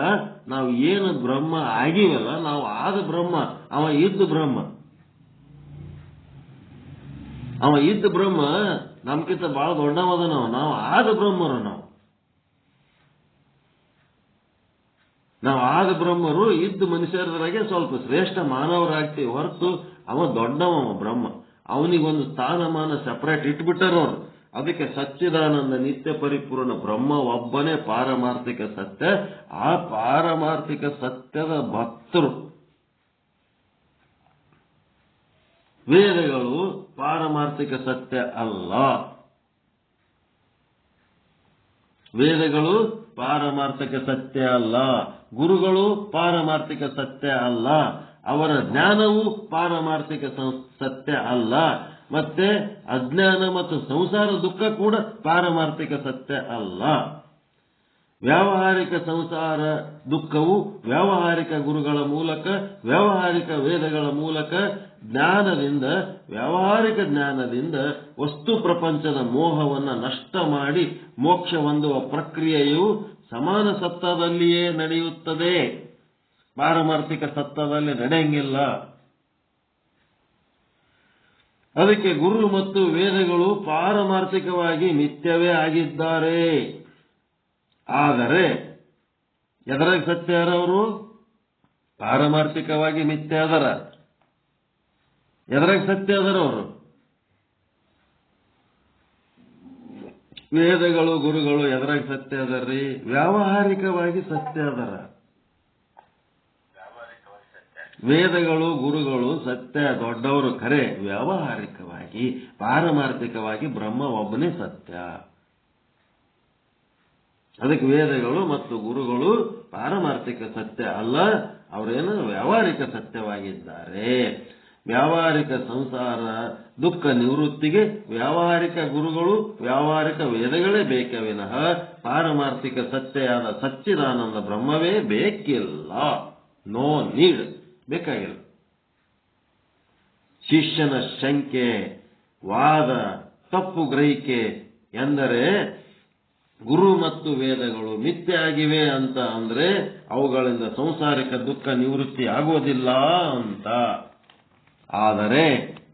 ನಾವು ಏನು ಬ್ರಹ್ಮ ಆಗಿವಲ್ಲ, ನಾವು ಆದ ಬ್ರಹ್ಮ, ಅವ ಇದ್ದ ಬ್ರಹ್ಮ. ಅವ ಇದ್ದ ಬ್ರಹ್ಮ ನಮ್ಗಿಂತ ಬಹಳ ದೊಡ್ಡವದ. ನಾವು ಆದ ಬ್ರಹ್ಮರು. ನಾವು ಆದ ಬ್ರಹ್ಮರು ಇದ್ದ ಮನುಷ್ಯರಾಗೆ ಸ್ವಲ್ಪ ಶ್ರೇಷ್ಠ ಮಾನವರಾಗ್ತೀವಿ ಹೊರತು ಅವ ದೊಡ್ಡವ ಬ್ರಹ್ಮ. ಅವನಿಗೊಂದು ಸ್ಥಾನಮಾನ ಸೆಪರೇಟ್ ಇಟ್ಬಿಟ್ಟಾರ ಅವರು. ಅದಕ್ಕೆ ಸಚ್ಚಿದಾನಂದ ನಿತ್ಯ ಪರಿಪೂರ್ಣ ಬ್ರಹ್ಮ ಒಬ್ಬನೇ ಪಾರಮಾರ್ಥಿಕ ಸತ್ಯ. ಆ ಪಾರಮಾರ್ಥಿಕ ಸತ್ಯದ ಭಕ್ತರು. ವೇದಗಳು ಪಾರಮಾರ್ಥಿಕ ಸತ್ಯ ಅಲ್ಲ. ವೇದಗಳು ಪಾರಮಾರ್ಥಿಕ ಸತ್ಯ ಅಲ್ಲ. ಗುರುಗಳು ಪಾರಮಾರ್ಥಿಕ ಸತ್ಯ ಅಲ್ಲ. ಅವರ ಜ್ಞಾನವು ಪಾರಮಾರ್ಥಿಕ ಸತ್ಯ ಅಲ್ಲ. ಮತ್ತೆ ಅಜ್ಞಾನ ಮತ್ತು ಸಂಸಾರ ದುಃಖ ಕೂಡ ಪಾರಮಾರ್ಥಿಕ ಸತ್ಯ ಅಲ್ಲ. ವ್ಯಾವಹಾರಿಕ ಸಂಸಾರ ದುಃಖವು ವ್ಯಾವಹಾರಿಕ ಗುರುಗಳ ಮೂಲಕ, ವ್ಯಾವಹಾರಿಕ ವೇದಗಳ ಮೂಲಕ ಜ್ಞಾನದಿಂದ, ವ್ಯಾವಹಾರಿಕ ಜ್ಞಾನದಿಂದ ವಸ್ತು ಪ್ರಪಂಚದ ಮೋಹವನ್ನು ನಷ್ಟ ಮಾಡಿ ಮೋಕ್ಷ ಹೊಂದುವ ಪ್ರಕ್ರಿಯೆಯು ಸಮಾನ ಸತ್ತದಲ್ಲಿಯೇ ನಡೆಯುತ್ತದೆ. ಪಾರಮಾರ್ಥಿಕ ಸತ್ತದಲ್ಲಿ ನಡೆಯಂಗಿಲ್ಲ. ಅದಕ್ಕೆ ಗುರು ಮತ್ತು ವೇದಗಳು ಪಾರಮಾರ್ಥಿಕವಾಗಿ ಮಿಥ್ಯವೇ ಆಗಿದ್ದಾರೆ. ಆದರೆ ಎದರಾಗ ಸತ್ಯ ಅವರು ಪಾರಮಾರ್ಥಿಕವಾಗಿ ಮಿಥ್ಯ ಅದರ. ಎದರಾಗ ಸತ್ಯ ಅದರ ಅವರು? ವೇದಗಳು ಗುರುಗಳು ಎದರಾಗ ಸತ್ಯ ಅದರ್ರಿ? ವ್ಯಾವಹಾರಿಕವಾಗಿ ಸತ್ಯ ಅದರ. ವೇದಗಳು ಗುರುಗಳು ಸತ್ಯ ದೊಡ್ಡವರು ಖರೆ, ವ್ಯಾವಹಾರಿಕವಾಗಿ ಪಾರಮಾರ್ಥಿಕವಾಗಿ ಬ್ರಹ್ಮ ಒಬ್ಬನೇ ಸತ್ಯ. ಅದಕ್ಕೆ ವೇದಗಳು ಮತ್ತು ಗುರುಗಳು ಪಾರಮಾರ್ಥಿಕ ಸತ್ಯ ಅಲ್ಲ, ಅವರೇನು ವ್ಯಾವಹಾರಿಕ ಸತ್ಯವಾಗಿದ್ದಾರೆ. ವ್ಯಾವಹಾರಿಕ ಸಂಸಾರ ದುಃಖ ನಿವೃತ್ತಿಗೆ ವ್ಯಾವಹಾರಿಕ ಗುರುಗಳು, ವ್ಯಾವಹಾರಿಕ ವೇದಗಳೇ ಬೇಕೇ ವಿನಃ ಪಾರಮಾರ್ಥಿಕ ಸತ್ಯವಾದ ಸಚ್ಚಿದಾನಂದ ಬ್ರಹ್ಮವೇ ಬೇಕಿಲ್ಲ. ನೋ ನೀಡ್, ಬೇಕಾಗಿಲ್ಲ. ಶಿಷ್ಯನ ಶಂಕೆ, ವಾದ, ತಪ್ಪು ಗ್ರಹಿಕೆ ಎಂದರೆ ಗುರು ಮತ್ತು ವೇದಗಳು ಮಿಥ್ಯೆ ಆಗಿವೆ ಅಂತ ಅಂದ್ರೆ ಅವುಗಳಿಂದ ಸಂಸಾರಿಕ ದುಃಖ ನಿವೃತ್ತಿ ಆಗುವುದಿಲ್ಲ ಅಂತ. ಆದರೆ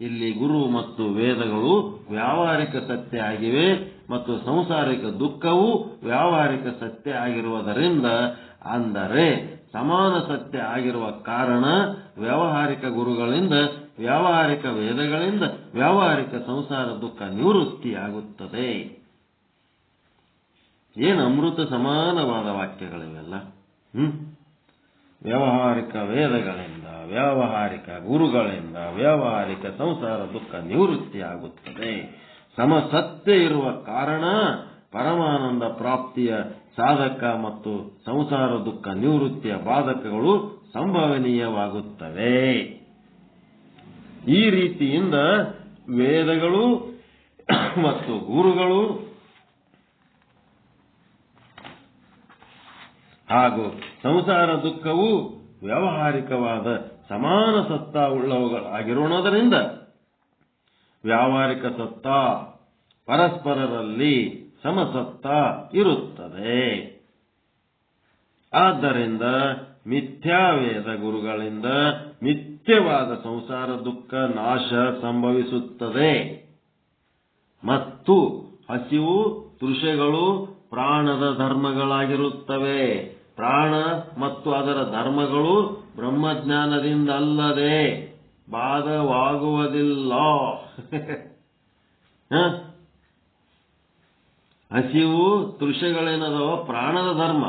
ಇಲ್ಲಿ ಗುರು ಮತ್ತು ವೇದಗಳು ವ್ಯಾವಹಾರಿಕ ಸತ್ಯ ಆಗಿವೆ ಮತ್ತು ಸಂಸಾರಿಕ ದುಃಖವು ವ್ಯಾವಹಾರಿಕ ಸತ್ಯ ಆಗಿರುವುದರಿಂದ, ಅಂದರೆ ಸಮಾನ ಸತ್ಯ ಆಗಿರುವ ಕಾರಣ ವ್ಯಾವಹಾರಿಕ ಗುರುಗಳಿಂದ, ವ್ಯಾವಹಾರಿಕ ವೇದಗಳಿಂದ ವ್ಯಾವಹಾರಿಕ ಸಂಸಾರ ದುಃಖ ನಿವೃತ್ತಿಯಾಗುತ್ತದೆ. ಏನು ಅಮೃತ ಸಮಾನವಾದ ವಾಕ್ಯಗಳಿವೆಲ್ಲ. ವ್ಯಾವಹಾರಿಕ ವೇದಗಳಿಂದ, ವ್ಯಾವಹಾರಿಕ ಗುರುಗಳಿಂದ ವ್ಯಾವಹಾರಿಕ ಸಂಸಾರ ದುಃಖ ನಿವೃತ್ತಿಯಾಗುತ್ತದೆ. ಸಮಸತ್ಯ ಇರುವ ಕಾರಣ ಪರಮಾನಂದ ಪ್ರಾಪ್ತಿಯ ಸಾಧಕ ಮತ್ತು ಸಂಸಾರ ದುಃಖ ನಿವೃತ್ತಿಯ ಬಾಧಕಗಳು ಸಂಭವನೀಯವಾಗುತ್ತವೆ. ಈ ರೀತಿಯಿಂದ ವೇದಗಳು ಮತ್ತು ಗುರುಗಳು ಹಾಗೂ ಸಂಸಾರ ದುಃಖವು ವ್ಯಾವಹಾರಿಕವಾದ ಸಮಾನ ಸತ್ತ ಉಳ್ಳವುಗಳಾಗಿರುವುದರಿಂದ ವ್ಯಾವಹಾರಿಕ ಸತ್ತ ಪರಸ್ಪರರಲ್ಲಿ ಸಮಸತ್ತ ಇರುತ್ತದೆ. ಆದ್ದರಿಂದ ಮಿಥ್ಯಾವೇದ ಗುರುಗಳಿಂದ ಮಿಥ್ಯವಾದ ಸಂಸಾರ ದುಃಖ ನಾಶ ಸಂಭವಿಸುತ್ತದೆ ಮತ್ತು ಹಸಿವು ತೃಷೆಗಳು ಪ್ರಾಣದ ಧರ್ಮಗಳಾಗಿರುತ್ತವೆ. ಪ್ರಾಣ ಮತ್ತು ಅದರ ಧರ್ಮಗಳು ಬ್ರಹ್ಮಜ್ಞಾನದಿಂದ ಅಲ್ಲದೆ ಬಾಧವಾಗುವುದಿಲ್ಲ. ಹಸಿವು ತೃಷೆಗಳೇನದವ ಪ್ರಾಣದ ಧರ್ಮ.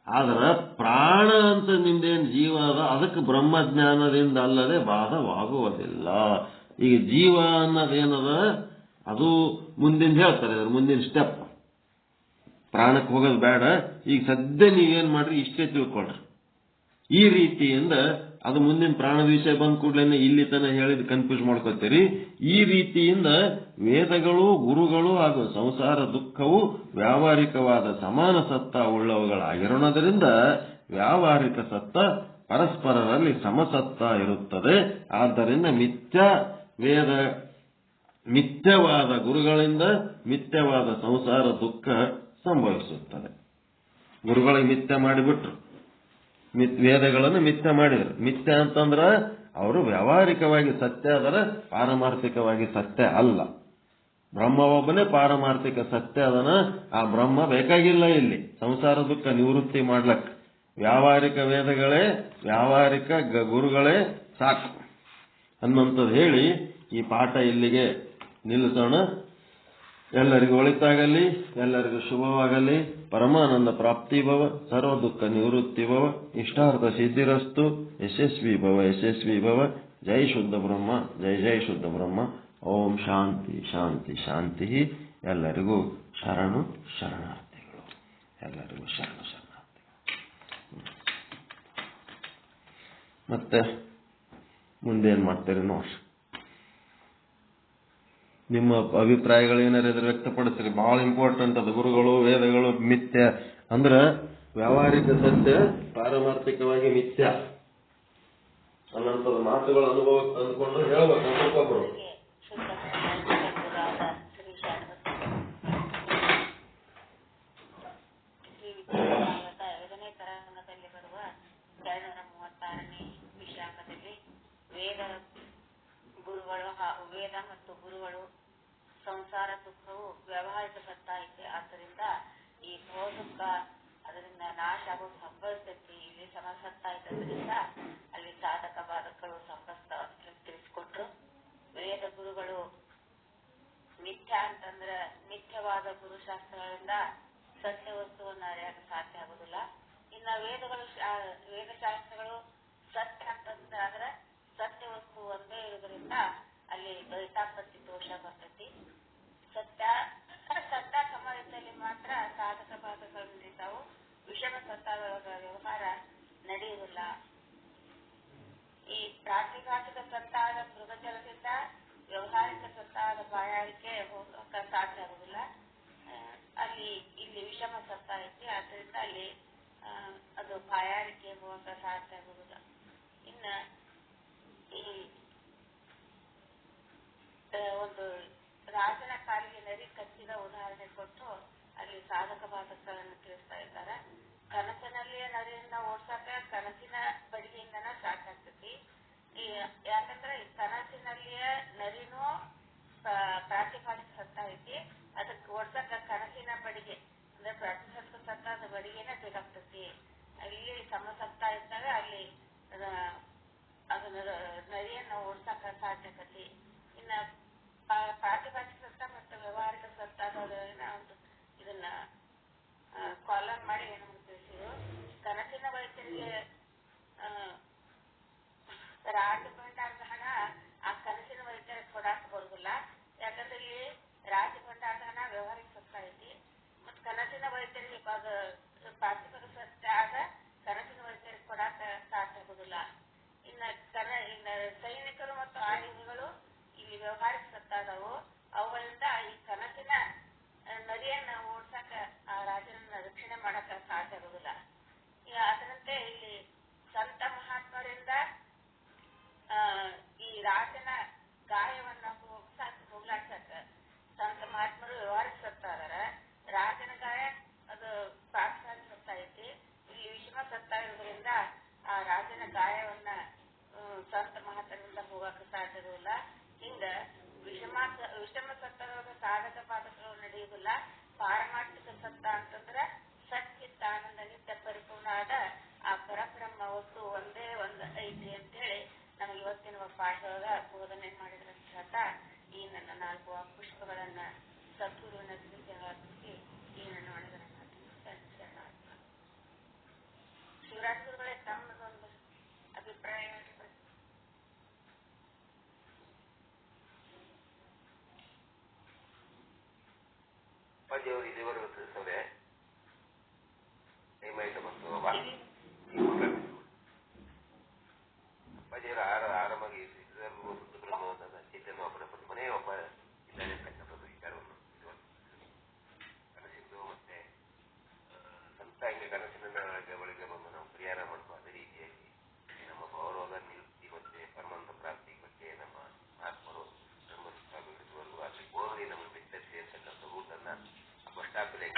ಆದ್ರೆ ಪ್ರಾಣ ಅಂತ ನಿಮ್ದೇನು ಜೀವ ಅದ, ಅದಕ್ಕೆ ಬ್ರಹ್ಮಜ್ಞಾನದಿಂದ ಅಲ್ಲದೆ ಬಾಧವಾಗುವುದಿಲ್ಲ. ಈಗ ಜೀವ ಅನ್ನೋದೇನದ ಅದು ಮುಂದಿನ ಹೇಳ್ತಾರೆ, ಮುಂದಿನ ಸ್ಟೆಪ್. ಪ್ರಾಣಕ್ಕೆ ಹೋಗೋದು ಬೇಡ, ಈಗ ಸದ್ಯ ನೀವೇನ್ ಮಾಡ್ರಿ ಇಷ್ಟೇ ತಿಳ್ಕೊಳ್ರಿ. ಈ ರೀತಿಯಿಂದ ಅದು ಮುಂದಿನ ಪ್ರಾಣದ ವಿಷಯ ಬಂದ ಕೂಡಲೇ ಇಲ್ಲಿ ತನ ಹೇಳಿದ ಕನ್ಫ್ಯೂಸ್ ಮಾಡ್ಕೋತೀರಿ. ಈ ರೀತಿಯಿಂದ ವೇದಗಳು ಗುರುಗಳು ಹಾಗೂ ಸಂಸಾರ ದುಃಖವು ವ್ಯಾವಹಾರಿಕವಾದ ಸಮಾನ ಸತ್ತ ಉಳ್ಳವುಗಳಾಗಿರೋಣದರಿಂದ ವ್ಯಾವಹಾರಿಕ ಸತ್ತ ಪರಸ್ಪರರಲ್ಲಿ ಸಮಸತ್ತ ಇರುತ್ತದೆ. ಆದ್ದರಿಂದ ಮಿಥ್ಯವಾದ ಗುರುಗಳಿಂದ ಮಿಥ್ಯವಾದ ಸಂಸಾರ ದುಃಖ ಸಂಭವಿಸುತ್ತದೆ. ಗುರುಗಳಿಗೆ ಮಿಥ್ಯ ಮಾಡಿಬಿಟ್ರು, ವೇದಗಳನ್ನು ಮಿಥ್ಯ ಮಾಡಿದ್ರು. ಮಿಥ್ಯ ಅಂತಂದ್ರ ಅವರು ವ್ಯಾವಹಾರಿಕವಾಗಿ ಸತ್ಯ ಅದರ, ಪಾರಮಾರ್ಥಿಕವಾಗಿ ಸತ್ಯ ಅಲ್ಲ. ಬ್ರಹ್ಮ ಒಬ್ಬನೇ ಪಾರಮಾರ್ಥಿಕ ಸತ್ಯ ಅದನ. ಆ ಬ್ರಹ್ಮ ಬೇಕಾಗಿಲ್ಲ ಇಲ್ಲಿ ಸಂಸಾರ ದುಃಖ ನಿವೃತ್ತಿ ಮಾಡ್ಲಕ್. ವ್ಯಾವಹಾರಿಕ ವೇದಗಳೇ, ವ್ಯಾವಹಾರಿಕ ಗುರುಗಳೇ ಸಾಕು ಅನ್ನುವಂಥದ್ದು ಹೇಳಿ ಈ ಪಾಠ ಇಲ್ಲಿಗೆ ನಿಲ್ಲಿಸೋಣ. ಎಲ್ಲರಿಗೂ ಒಳಿತಾಗಲಿ, ಎಲ್ಲರಿಗೂ ಶುಭವಾಗಲಿ. ಪರಮಾನಂದ ಪ್ರಾಪ್ತಿ ಭವ, ಸರ್ವ ದುಃಖ ನಿವೃತ್ತಿ ಭವ, ಇಷ್ಟಾರ್ಥ ಸಿದ್ಧಿರಸ್ತು. ಯಶಸ್ವಿ ಭವ, ಯಶಸ್ವಿ ಭವ. ಜೈ ಶುದ್ಧ ಬ್ರಹ್ಮ, ಜೈ ಜೈ ಶುದ್ಧ ಬ್ರಹ್ಮ. ಓಂ ಶಾಂತಿ ಶಾಂತಿ ಶಾಂತಿ. ಎಲ್ಲರಿಗೂ ಶರಣು ಶರಣಾರ್ಥಿಗಳು, ಎಲ್ಲರಿಗೂ ಶರಣು ಶರಣಾರ್ಥಿಗಳು. ಮತ್ತೆ ಮುಂದೇನು ಮಾಡ್ತೀರಿ ನೋಡ್ರಿ. ನಿಮ್ಮ ಅಭಿಪ್ರಾಯಗಳು ಏನಾರ ಇದ್ರೆ ವ್ಯಕ್ತಪಡಿಸ್ರಿ. ಬಹಳ ಇಂಪಾರ್ಟೆಂಟ್ ಅದು. ಗುರುಗಳು ವೇದಗಳು ಮಿಥ್ಯ ಅಂದ್ರ ವ್ಯಾವಹಾರಿಕ ಸತ್ಯ, ಪಾರಮಾರ್ಥಿಕವಾಗಿ ಮಿಥ್ಯ ಅನ್ನಂತ ಮಾತುಗಳು ಅನುಭವ ಅಂದ್ಕೊಂಡು ಹೇಳ್ಬೇಕು ಒಬ್ಬೊಬ್ಬರು. ವೇದ ಮತ್ತು ಗುರುಗಳು ಸಂಸಾರ ದುಃಖವು ವ್ಯಾವಹಾರಿಕ ಸತ್ತ ಐತೆ. ಆದ್ದರಿಂದ ಈ ಭೋದುಃಖ ಅದರಿಂದ ನಾಶ ಆಗೋದು ಸಂಭವಿಸ್ತೈತಿ. ಇಲ್ಲಿ ಸಮಸತ್ತ ಐತದ್ರಿಂದ ಅಲ್ಲಿ ಸಾಧಕ ಬಾಧಕಗಳು ಸಂಭವಿಸ್ತಾವ ಅಂತ ತಿಳಿಸ್ಕೊಟ್ರು. ವೇದ ಗುರುಗಳು ಮಿಥ್ಯ ಅಂತಂದ್ರೆ ಮಿಥ್ಯವಾದ ಗುರುಶಾಸ್ತ್ರಗಳಿಂದ ಸತ್ಯ ವಸ್ತುವನ್ನು ಅರಿಯಕ್ಕೆ ಸಾಧ್ಯ ಆಗುದಿಲ್ಲ. ಇನ್ನ ವೇದಶಾಸ್ತ್ರಗಳು ಸತ್ಯ ಅಂತಂದ್ರೆ ಸತ್ಯ ವಸ್ತು ಒಂದೇ ಇರೋದ್ರಿಂದ ಅಲ್ಲಿ ದ್ವೈತಾಪತ್ತಿ ದೋಷ ಬರ್ತೈತಿ. ಸತ್ಯ ಸಮಾಜದಲ್ಲಿ ಮಾತ್ರ ಸಾಧಕ ಬಾಧಕಗಳು ನಡೀತಾವು. ವಿಷಮ ಸತ್ತಾದ ವ್ಯವಹಾರ ನಡೆಯುವುದಿಲ್ಲ. ಈ ಪ್ರಾತಿಘಾತಿಕ ಸತ್ತಾದ ಮೃಗಜಲದಿಂದ ವ್ಯವಹಾರಿಕ ಸತ್ತಾದ ಬಾಯಾರಿಕೆ ಹೋಗಕ್ಕೆ ಸಾಧ್ಯ ಆಗುದಿಲ್ಲ. ಇಲ್ಲಿ ವಿಷಮ ಸತ್ತ ಐತಿ. ಆದ್ದರಿಂದ ಅಲ್ಲಿ ಅದು ಬಾಯಾರಿಕೆ ಹೋಗಕ್ಕೆ ಸಾಧ್ಯ ಆಗುದಿಲ್ಲ. ಇನ್ನ ಈ ಒಂದು ರಾಜನ ಕಾಲಿಗೆ ನರಿ ಕಚ್ಚಿದ ಉದಾಹರಣೆ ಕೊಟ್ಟು ಅಲ್ಲಿ ಸಾಧಕ ಬಾಧಕಗಳನ್ನು ತಿಳಿಸ್ತಾ ಇದ್ದಾರೆ. ಕನಸಿನಲ್ಲಿಯೇ ನರಿಯನ್ನ ಓಡ್ಸಕ ಕನಸಿನ ಬಡಿಗೆಯಿಂದನ ಸಾಕಾಗ್ತತಿ. ಯಾಕಂದ್ರೆ ಕನಸಿನಲ್ಲಿಯೇ ನರಿನೂ ಪ್ರಾತಿಭಾತಿಕ ಸತ್ತ ಐತಿ. ಅದಕ್ಕೆ ಓಡ್ಸಕ ಕನಸಿನ ಬಡಿಗೆ ಅಂದ್ರೆ ಪ್ರಾತಿಭಾತಿಕ ಸತ್ತಾದ ಬಡಿಗೆನೇ ಬೇಕಾಗ್ತತಿ. ಅಲ್ಲಿ ಸಮಸತ್ತ ಇದ್ದಾಗ ಅಲ್ಲಿ ಅದನ್ನ ನರಿಯನ್ನ ಓಡ್ಸಕ ಸಾಧ್ಯ ಆಕತಿ. ಇನ್ನ ಪ್ರಾತಿಭಾತಿಕ ಸತ್ತ ಮತ್ತು ವ್ಯವಹಾರಿಕ ಸತ್ತಾದ ಒಂದು ಇದನ್ನ ಕಾಲಮ್ ಮಾಡಿ ಏನು ತಿಳಿಸಿದ್ರು. ಕನಸಿನ ವೈದ್ಯರಿಗೆ ರಾಜಭಂಡಾರದ ಹಣ ಆ ಕನಸಿನ ವೈದ್ಯರಿಗೆ ಕೊಡಾಕ ಬರುದಿಲ್ಲ. ಯಾಕಂದ್ರೆ ಇಲ್ಲಿ ರಾಜಭಂಡಾರದ ಹಣ ವ್ಯವಹಾರಿಕ ಸತ್ತ ಐತಿ. ಮತ್ ಕನಸಿನ ವೈದ್ಯರಿಗೆ ಪ್ರಾತಿಭಾತಿಕ ಸತ್ಯ ಆದ ಕನಸಿನ ವೈದ್ಯರಿಗೆ ಕೊಡಾಕ ಸಾಧ್ಯ ಆಗುದಿಲ್ಲ. ಇನ್ನ ಸೈನಿಕರು ಮತ್ತು ಆಯುಧಗಳು ಇಲ್ಲಿ ವ್ಯವಹಾರಿಕ ಸತ್ತಾದವು. ಅವುಗಳಿಂದ ಈ ಕನಸಿನ ನದಿಯನ್ನ ಓಡ್ಸಕ ಆ ರಾಜನನ್ನ ರಕ್ಷಣೆ ಮಾಡಕ ಸಾಧ್ಯ ಆಗುದಿಲ್ಲ. ಅದರಂತೆ ಇಲ್ಲಿ ಸಂತ ಮಹಾತ್ಮರಿಂದ ಈ ರಾಜನ ಗಾಯವನ್ನ ಹೋಗ್ಲಾಡ್ಸಕ ಸಂತ ಮಹಾತ್ಮರು ವ್ಯವಹಾರಿಕ ಸತ್ತ ಅದಾರ. ರಾಜನ ಗಾಯ ಅದು ಪ್ರಾತಿಭಾತಿಕ ಸತ್ತ ಐತಿ. ಇಲ್ಲಿ ವಿಷಮ ಸತ್ತ ಇರೋದ್ರಿಂದ ಆ ರಾಜನ ಗಾಯವನ್ನ ಸಂತ ಮಹಾತ್ಮರಿಂದ ಹೋಗಕ್ಕೆ ಸಾಧ್ಯ ಇರೋದಿಲ್ಲ. ಹಿಂಗ ವಿಷಮ ಸತ್ತದೊಳಗ ಸಾಧಕ ಬಾಧಕಗಳು ನಡೆಯುವುದಿಲ್ಲ. ಪಾರಮಾರ್ಥಿಕ ಸತ್ತ ಅಂತಂದ್ರ ಸಚ್ಚಿತ್ತ ಆನಂದ ನಿತ್ಯ ಪರಿಪೂರ್ಣ ಆದ ಆ ಪರಬ್ರಹ್ಮ ವಸ್ತು ಒಂದೇ ಒಂದು ಐತಿ ಅಂತೇಳಿ ನಮ್ಗೆ ಇವತ್ತಿನ ಪಾಠದೊಳಗ ಬೋಧನೆ ಮಾಡಿದ್ರಂತ ಹೇಳ್ತಾ ಈ ನನ್ನ 4 ಪುಷ್ಪಗಳನ್ನ ಸದ್ಗುರುವಿನ ತಿಳಿಸಿ ಈ ನನ್ನ ಒಣಗನ ಶಿವರಾಜ್ ಗುರುಗಳೇ ತಮ್ಮದೊಂದು ಅಭಿಪ್ರಾಯ ದೇವರು ಇಲ್ಲಿವರೆಗೂ ತಿಳಿಸೋರೆ ಟೈಮಾಯ್ತು ಬಂತು. ಅಪ್ಪಾಜಿಯವರು ಆರಾಮಾಗಿ ಚೈತನ್ಯ ಒಬ್ಬರ ಮನೆ ಒಬ್ಬ ಇದ್ದಾರೆ ಅಂತಕ್ಕಂಥದ್ದು ವಿಚಾರವನ್ನು ಕನಸಿದ್ದು ಮತ್ತೆ ಸಂತ ಹಿಂಗೆ ಕನಸಿನ ಒಳಗೆ ಬಂದು ನಾವು ಪರಿಹಾರ ಮಾಡುವ ಅದೇ ರೀತಿಯಾಗಿ ನಮ್ಮ ಗೌರವದ ನಿವೃತ್ತಿ ಮತ್ತೆ ಪರಮಾನಂದ ಪ್ರಾಪ್ತಿ ಬಗ್ಗೆ ನಮ್ಮ ಆತ್ಮರು ನಮ್ಮ ಬಿಡಿಸುವವರೆಗೂ ಅಲ್ಲಿ ಬೋಧನೆ ನಮಗೆ ಬಿತ್ತರಿಸಿ ಅಂತಕ್ಕಂಥ ರೂಟನ್ನ ಬಸ್ ಸ್ಟಾಪಲ್ಲಿ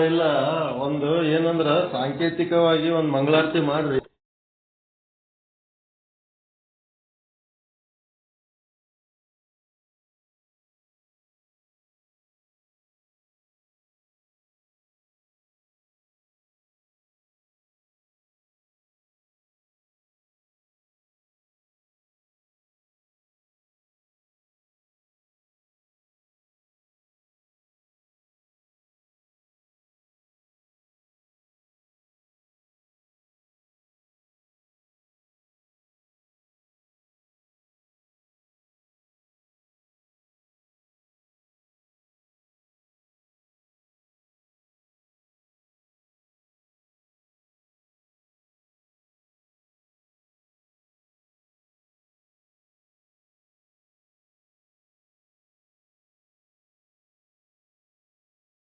ಇಲ್ಲ ಒಂದು ಏನಂದ್ರ ಸಾಂಕೇತಿಕವಾಗಿ ಒಂದ್ ಮಂಗಳಾರತಿ ಮಾಡ್ರಿ.